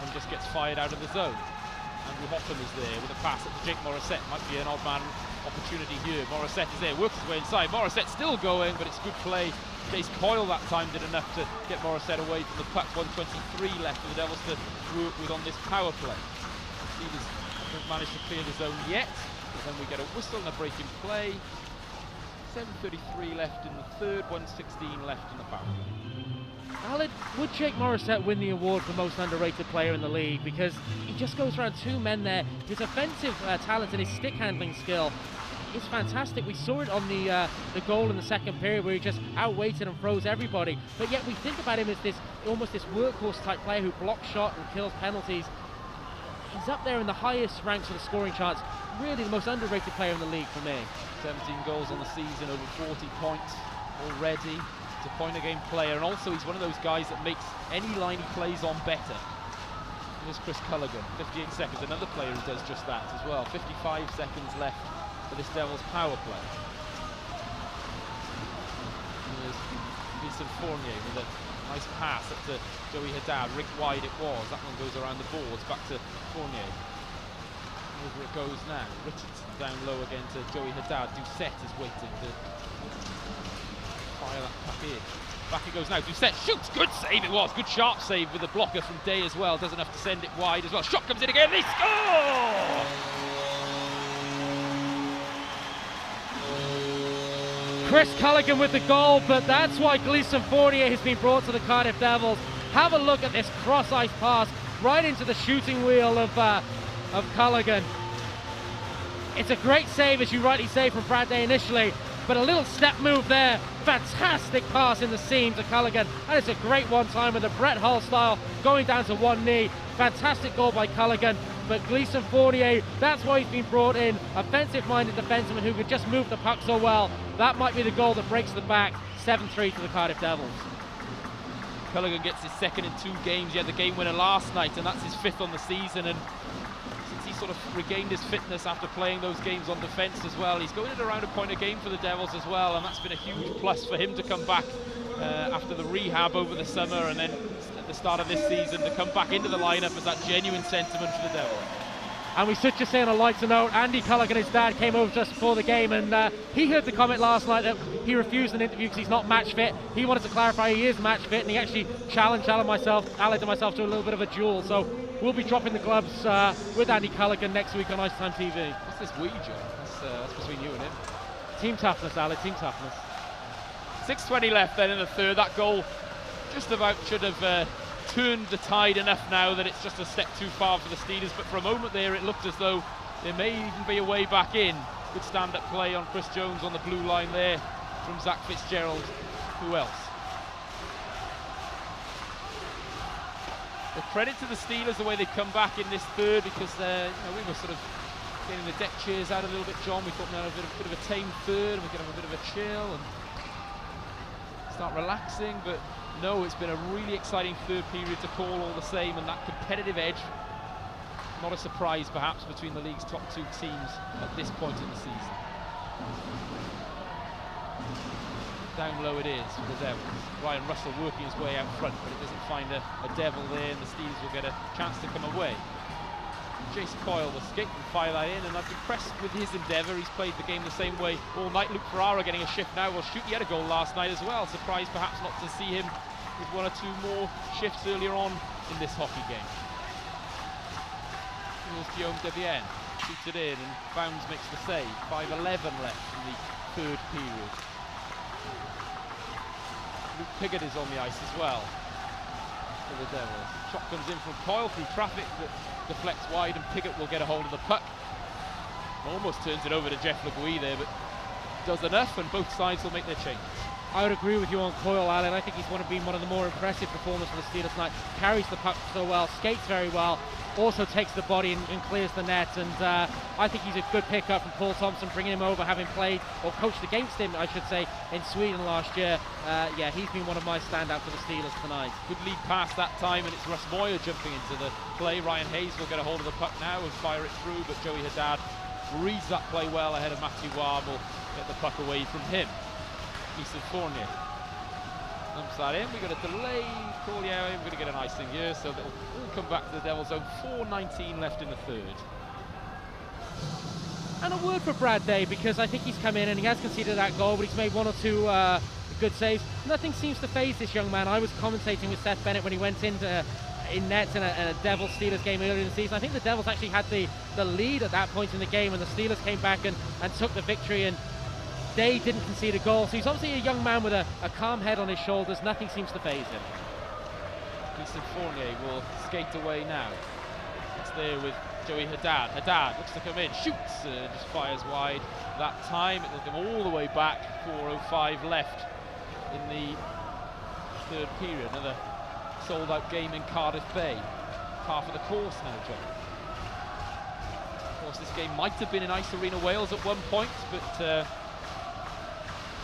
and just gets fired out of the zone. Andrew Hotham is there with a pass at Jake Morissette. Might be an odd man opportunity here. Morissette is there, works his way inside. Morissette still going, but it's good play. Chase Coyle that time did enough to get Morissette away from the puck. 1:23 left for the Devils to work with on this power play. Steelers haven't managed to clear the zone yet, but then we get a whistle and a break in play. 7:33 left in the third, 1:16 left in the power play. Aled, would Jake Morissette win the award for most underrated player in the league? Because he just goes around 2 men there. His offensive talent and his stick handling skill is fantastic. We saw it on the goal in the second period where he just outweighted and froze everybody. But yet we think about him as this almost this workhorse type player who blocks shot and kills penalties. He's up there in the highest ranks of the scoring charts. Really the most underrated player in the league for me. 17 goals on the season, over 40 points already. He's a point-a-game player, and also he's one of those guys that makes any line he plays on better. Here's Chris Culligan, 58 seconds, another player who does just that as well. 55 seconds left for this Devils power play. Here's Vincent Fournier with a nice pass up to Joey Haddad. Rigged wide it was, that one goes around the boards, back to Fournier. Over it goes now. Richardson down low again to Joey Haddad. Doucette is waiting to fire that puck in. Back it goes now. Doucette shoots. Good save it was. Good sharp save with a blocker from Day as well. Does enough to send it wide as well. Shot comes in again. They score! Chris Culligan with the goal, but that's why Gleeson Fournier has been brought to the Cardiff Devils. Have a look at this cross-ice pass right into the shooting wheel of Culligan. It's a great save, as you rightly say, from Brad Day initially, but a little step move there. Fantastic pass in the seam to Culligan, and it's a great one-time with a Brett Hull style going down to one knee. Fantastic goal by Culligan, but Gleeson Fournier, that's why he's been brought in. Offensive-minded defenseman who could just move the puck so well. That might be the goal that breaks the back. 7-3 to the Cardiff Devils. Culligan gets his second in 2 games. He had the game winner last night, and that's his 5th on the season. And since he sort of regained his fitness after playing those games on defence as well, he's going at around a point a game for the Devils as well, and that's been a huge plus for him to come back after the rehab over the summer, and then at the start of this season to come back into the lineup as that genuine sentiment for the Devils. And we should just say on a lighter note, Andy Culligan, his dad, came over just before the game, and he heard the comment last night that he refused an interview because he's not match fit. He wanted to clarify he is match fit, and he actually challenged Aled and myself to a little bit of a duel. So we'll be dropping the gloves with Andy Culligan next week on Ice Time TV. What's this we, Joe? That's between you and him. Team toughness, Aled, team toughness. 6:20 left then in the third. That goal just about should have turned the tide enough now that it's just a step too far for the Steelers, but for a moment there it looked as though there may even be a way back in. Good stand-up play on Chris Jones on the blue line there from Zach Fitzgerald. Who else? The credit to the Steelers the way they come back in this third, because we were sort of getting the deck chairs out a little bit, John. We thought we had a bit of a tame third, and we could have a bit of a chill and start relaxing, but no, it's been a really exciting third period to call all the same, and that competitive edge, not a surprise perhaps between the league's top 2 teams at this point in the season. Down low it is for the Devils. Ryan Russell working his way out front, but it doesn't find a Devil there, and the Steelers will get a chance to come away. Jason Coyle will skate and fire that in, and I'm impressed with his endeavour. He's played the game the same way all night. Luke Ferrara getting a shift now. Well, shoot, he had a goal last night as well. Surprised perhaps not to see him with one or two more shifts earlier on in this hockey game. Here's Guillaume Devienne, shoots it in, and Bounds makes the save. 5:11 left in the third period. Luke Piggott is on the ice as well for the Devils. Shot comes in from Coyle through traffic that deflects wide, and Piggott will get a hold of the puck. Almost turns it over to Jeff Legui there, but does enough, and both sides will make their changes. I would agree with you on Coyle, Alan. I think he's been one of the more impressive performers for the Steelers tonight. Carries the puck so well, skates very well, also takes the body and clears the net, and I think he's a good pickup from Paul Thompson, bringing him over, having played, or coached against him, I should say, in Sweden last year. Yeah, he's been one of my standouts for the Steelers tonight. Good lead pass that time, and it's Russ Moyer jumping into the play. Ryan Hayes will get a hold of the puck now and fire it through, but Joey Haddad reads that play well ahead of Matthew Waugh, will get the puck away from him. Easton Fournier dumps that in. We've got a delay call, yeah, we're going to get an icing here, so they'll all come back to the Devils' zone. 4:19 left in the third. And a word for Brad Day, because I think he's come in and he has conceded that goal, but he's made one or two good saves. Nothing seems to faze this young man. I was commentating with Seth Bennett when he went in nets in a Devils-Steelers game earlier in the season. I think the Devils actually had the lead at that point in the game, and the Steelers came back and took the victory, and Day didn't concede a goal. So he's obviously a young man with a calm head on his shoulders. Nothing seems to faze him. Easton Fournier will skate away now. It's there with Joey Haddad. Haddad looks to come in, shoots, just fires wide that time. It'll come all the way back. 4:05 left in the third period. Another sold-out game in Cardiff Bay. Half of the course now, John. Of course, this game might have been in Ice Arena Wales at one point, but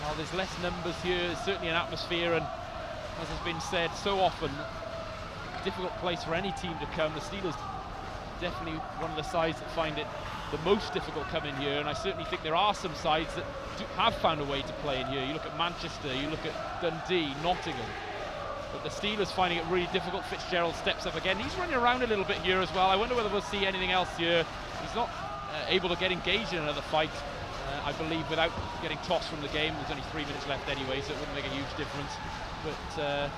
while there's less numbers here, there's certainly an atmosphere, and as has been said so often, a difficult place for any team to come. The Steelers definitely one of the sides that find it the most difficult coming here, and I certainly think there are some sides that have found a way to play in here. You look at Manchester, you look at Dundee, Nottingham, but the Steelers finding it really difficult. Fitzgerald steps up again. He's running around a little bit here as well. I wonder whether we'll see anything else here. He's not able to get engaged in another fight, I believe, without getting tossed from the game. There's only 3 minutes left anyway, so it wouldn't make a huge difference. But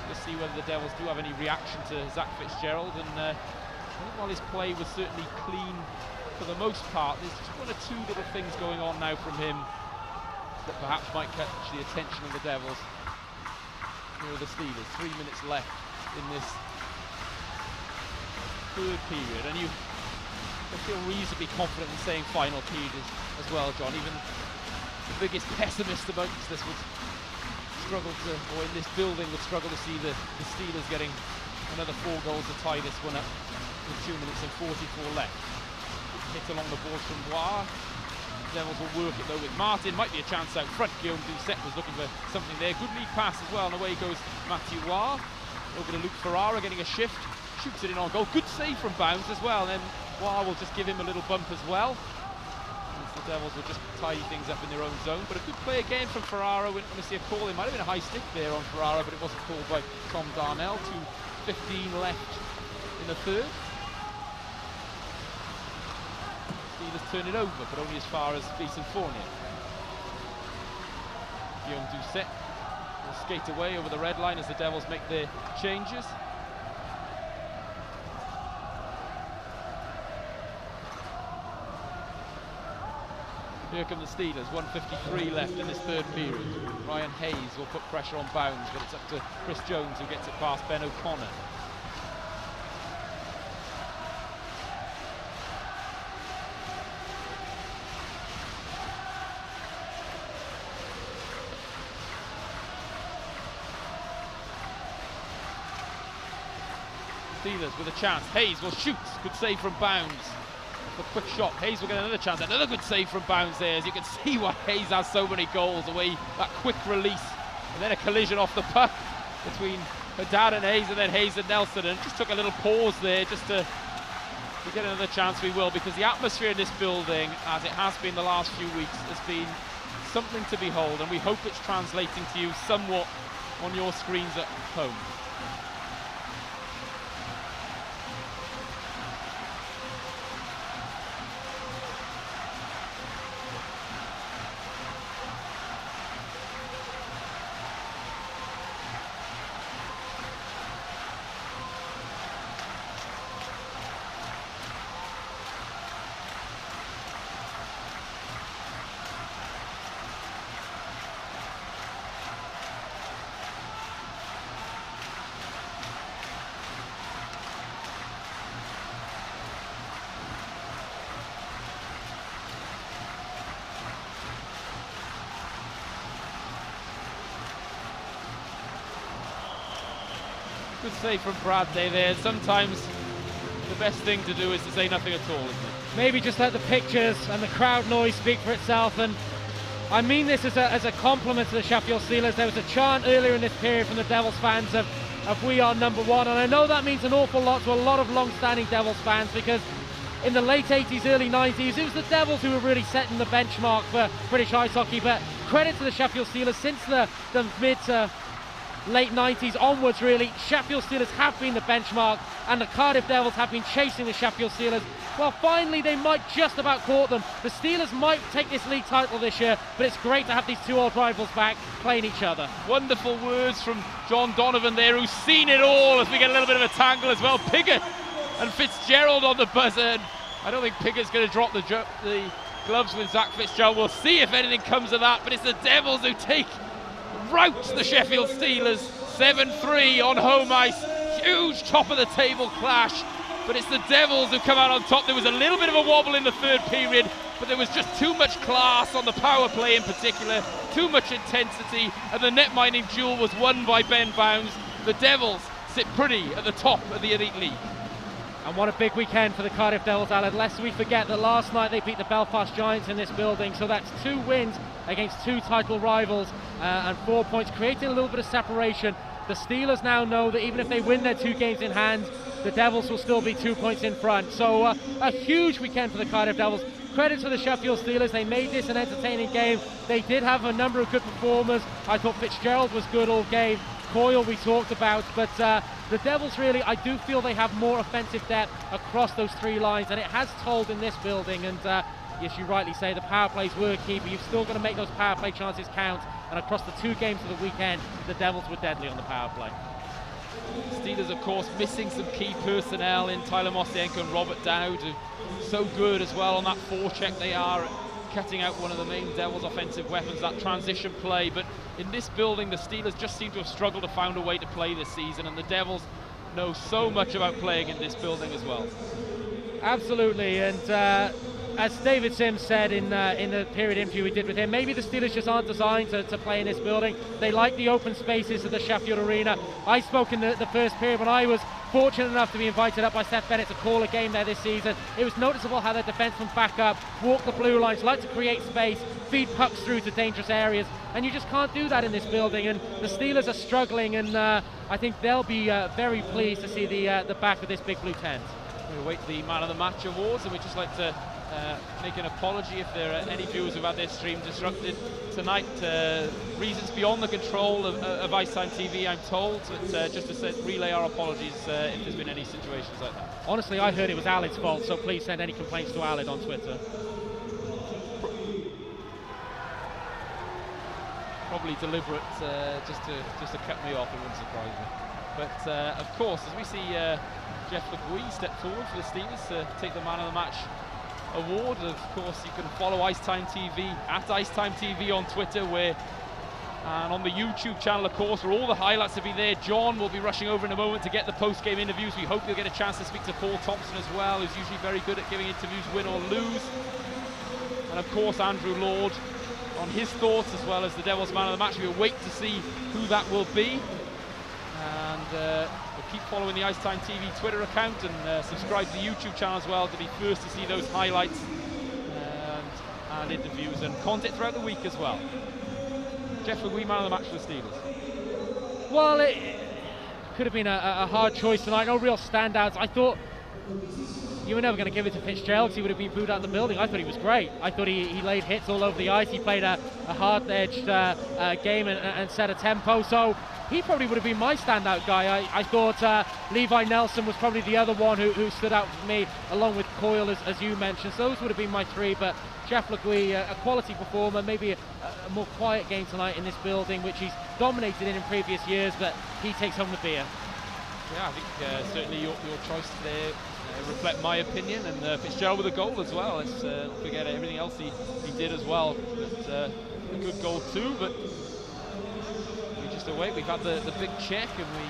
let's see whether the Devils do have any reaction to Zach Fitzgerald. And I think while his play was certainly clean for the most part, there's just one or two little things going on now from him that perhaps might catch the attention of the Devils. Here are the Steelers, 3 minutes left in this third period, and you feel reasonably confident in saying final period as well, John. Even the biggest pessimist amongst us would struggle to, or in this building would struggle to see the Steelers getting another 4 goals to tie this one up with 2 minutes and 44 left. Hit along the boards from Waugh. Devils will work it though with Martin. Might be a chance out front. Guillaume Doucet was looking for something there. Good lead pass as well, and away goes Matthew Waugh. Over to Luke Ferrara, getting a shift. Shoots it in on goal. Good save from Bounds as well. And then Waugh will just give him a little bump as well. The Devils will just tidy things up in their own zone. But a good play again from Ferrara. We didn't want to see a call. It might have been a high stick there on Ferrara, but it wasn't called by Tom Darnell. 2:15 left in the third. Steelers turn it over, but only as far as Easton Fournier. Guillaume Doucet will skate away over the red line as the Devils make their changes. Here come the Steelers, 1:53 left in this third period. Ryan Hayes will put pressure on Bounds, but it's up to Chris Jones who gets it past Ben O'Connor. Steelers with a chance. Hayes will shoot. Good save from Bounds. A quick shot. Hayes will get another chance. Another good save from Bounds there. As you can see why Hayes has so many goals. Away that quick release. And then a collision off the puck between Haddad and Hayes, and then Hayes and Nelson. And just took a little pause there just to get another chance. We will, because the atmosphere in this building, as it has been the last few weeks, has been something to behold, and we hope it's translating to you somewhat on your screens at home. Good save from Brad there. Sometimes the best thing to do is to say nothing at all, isn't it? Maybe just let the pictures and the crowd noise speak for itself, and I mean this as a compliment to the Sheffield Steelers. There was a chant earlier in this period from the Devils fans of "We are number one," and I know that means an awful lot to a lot of long-standing Devils fans, because in the late 80s, early 90s, it was the Devils who were really setting the benchmark for British ice hockey. But credit to the Sheffield Steelers, since the mid to late 90s onwards, really, Sheffield Steelers have been the benchmark, and the Cardiff Devils have been chasing the Sheffield Steelers. Well, finally they might just about caught them. The Steelers might take this league title this year, but it's great to have these two old rivals back playing each other. Wonderful words from John Donovan there, who's seen it all, as we get a little bit of a tangle as well. Piggott and Fitzgerald on the buzzer, and I don't think Piggott's going to drop the gloves with Zach Fitzgerald. We'll see if anything comes of that, but it's the Devils who rout the Sheffield Steelers 7-3 on home ice. Huge top of the table clash, but it's the Devils who come out on top. There was a little bit of a wobble in the third period, but there was just too much class on the power play in particular, too much intensity, and the net mining duel was won by Ben Bounds. The Devils sit pretty at the top of the Elite League. And what a big weekend for the Cardiff Devils, Alan. Lest we forget that last night they beat the Belfast Giants in this building, so that's 2 wins against 2 title rivals and 4 points, creating a little bit of separation. The Steelers now know that even if they win their 2 games in hand, the Devils will still be 2 points in front. So a huge weekend for the Cardiff Devils. Credit to the Sheffield Steelers, they made this an entertaining game. They did have a number of good performers. I thought Fitzgerald was good all game. Coyle we talked about, but the Devils really, I do feel they have more offensive depth across those 3 lines, and it has told in this building. And yes, you rightly say the power plays were key, but you've still got to make those power play chances count. And across the 2 games of the weekend, the Devils were deadly on the power play. Steelers, of course, missing some key personnel in Tyler Mostenko and Robert Dowd, who are so good as well on that forecheck. They are cutting out one of the main Devils' offensive weapons, that transition play. But in this building, the Steelers just seem to have struggled to find a way to play this season, and the Devils know so much about playing in this building as well. Absolutely, and as David Sims said in the period interview we did with him, maybe the Steelers just aren't designed to play in this building. They like the open spaces of the Sheffield Arena. I spoke in the first period when I was fortunate enough to be invited up by Seth Bennett to call a game there this season. It was noticeable how their defensemen back up, walk the blue lines, like to create space, feed pucks through to dangerous areas, and you just can't do that in this building. And the Steelers are struggling, and I think they'll be very pleased to see the back of this big blue tent. We await the Man of the Match awards, and we'd just like to make an apology if there are any viewers who've had their stream disrupted tonight. Reasons beyond the control of Ice Time TV, I'm told, but just to relay our apologies if there's been any situations like that. Honestly, I heard it was Alad's fault, so please send any complaints to Alad on Twitter. Probably deliberate, just to cut me off. It wouldn't surprise me. But of course, as we see Jeff LeGuy step forward for the Steelers to take the Man of the Match award. Of course, you can follow Ice Time TV at Ice Time TV on Twitter, and on the YouTube channel, of course, where all the highlights will be there. John will be rushing over in a moment to get the post-game interviews. We hope you'll get a chance to speak to Paul Thompson as well, who's usually very good at giving interviews, win or lose. And of course, Andrew Lord on his thoughts, as well as the Devils Man of the Match. We'll wait to see who that will be. And we'll keep following the Ice Time TV Twitter account, and subscribe to the YouTube channel as well to be first to see those highlights and interviews and content throughout the week as well. Jeff LeGuy, Man of the Match for the Steelers. Well, it could have been a hard choice tonight. No real standouts. I thought you were never going to give it to Fitzgerald because he would have been booed out of the building. I thought he was great. I thought he laid hits all over the ice. He played a hard-edged game and set a tempo. So he probably would have been my standout guy. I thought Levi Nelson was probably the other one who stood out for me, along with Coyle, as you mentioned. So those would have been my three. But Jeff LeGuy, a quality performer, maybe a more quiet game tonight in this building, which he's dominated in previous years, but he takes home the beer. Yeah, I think certainly your choice there reflect my opinion, and Fitzgerald with a goal as well. Let's not forget everything else he did as well. But, a good goal too, but we just await. We've had the big check, and we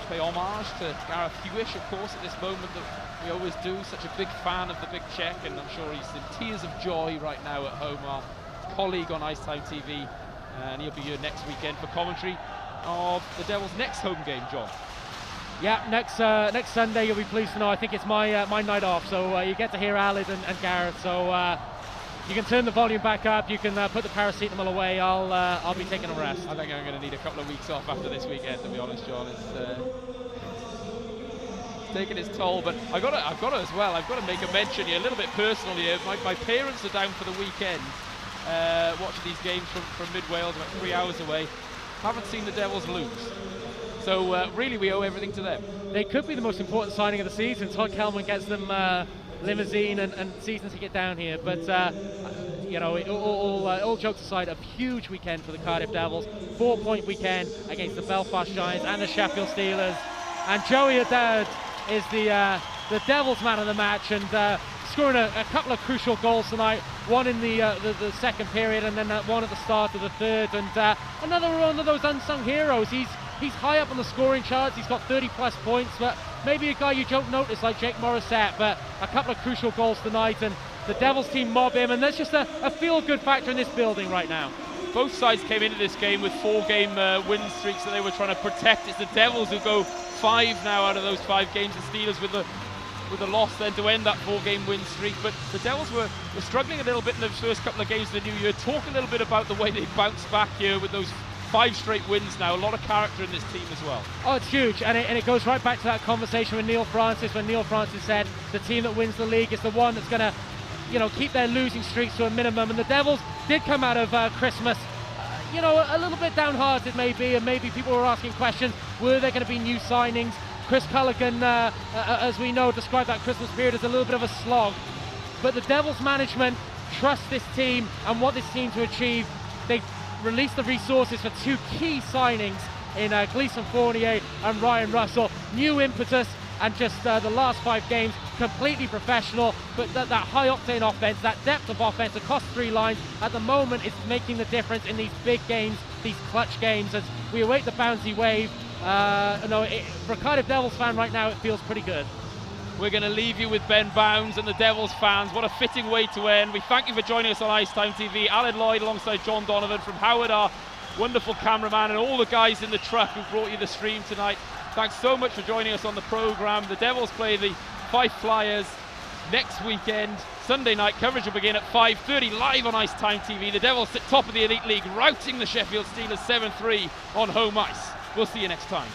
pay homage to Gareth Hewish, of course, at this moment that we always do. Such a big fan of the big check, and I'm sure he's in tears of joy right now at home, our colleague on Ice Time TV, and he'll be here next weekend for commentary of the Devils' next home game, John. Yeah, next Sunday, you'll be pleased to know. I think it's my night off, so you get to hear Alid and Gareth. So you can turn the volume back up. You can put the paracetamol away. I'll be taking a rest. I think I'm going to need a couple of weeks off after this weekend, to be honest, John. It's taking its toll, but I've got to as well. I've got to make a mention here, a little bit personal here. My parents are down for the weekend, watching these games from mid Wales, about 3 hours away. Haven't seen the Devils lose. So really, we owe everything to them. They could be the most important signing of the season. Todd Kelman gets them limousine and season ticket down here. But you know, all jokes aside, a huge weekend for the Cardiff Devils. 4-point weekend against the Belfast Giants and the Sheffield Steelers. And Joey Haddad is the Devils man of the match, and scoring a couple of crucial goals tonight. One in the second period, and then one at the start of the third. And another one of those unsung heroes. He's high up on the scoring charts. He's got 30-plus points, but maybe a guy you don't notice like Jake Morissette. But a couple of crucial goals tonight, and the Devils team mob him, and there's just a feel-good factor in this building right now. Both sides came into this game with 4-game win streaks that they were trying to protect. It's the Devils who go 5 now out of those 5 games. The Steelers with the loss then to end that 4-game win streak. But the Devils were struggling a little bit in the first couple of games of the new year. Talk a little bit about the way they bounced back here with those 5 straight wins now. A lot of character in this team as well. Oh, it's huge, and it goes right back to that conversation with Neil Francis, when Neil Francis said the team that wins the league is the one that's going to, keep their losing streaks to a minimum. And the Devils did come out of Christmas, a little bit downhearted maybe, and maybe people were asking questions, were there going to be new signings? Chris Culligan, as we know, described that Christmas period as a little bit of a slog. But the Devils management trust this team and want this team to achieve. They released the resources for 2 key signings in Gleason Fournier and Ryan Russell. New impetus, and just the last 5 games completely professional. But that high-octane offense, that depth of offense across 3 lines at the moment is making the difference in these big games, these clutch games, as we await the bouncy wave. For a Cardiff Devils fan right now, it feels pretty good. We're going to leave you with Ben Bounds and the Devils fans. What a fitting way to end. We thank you for joining us on Ice Time TV. Aled Lloyd alongside John Donovan, from Howard, our wonderful cameraman, and all the guys in the truck who brought you the stream tonight. Thanks so much for joining us on the programme. The Devils play the Fife Flyers next weekend. Sunday night coverage will begin at 5:30 live on Ice Time TV. The Devils sit top of the Elite League, routing the Sheffield Steelers 7-3 on home ice. We'll see you next time.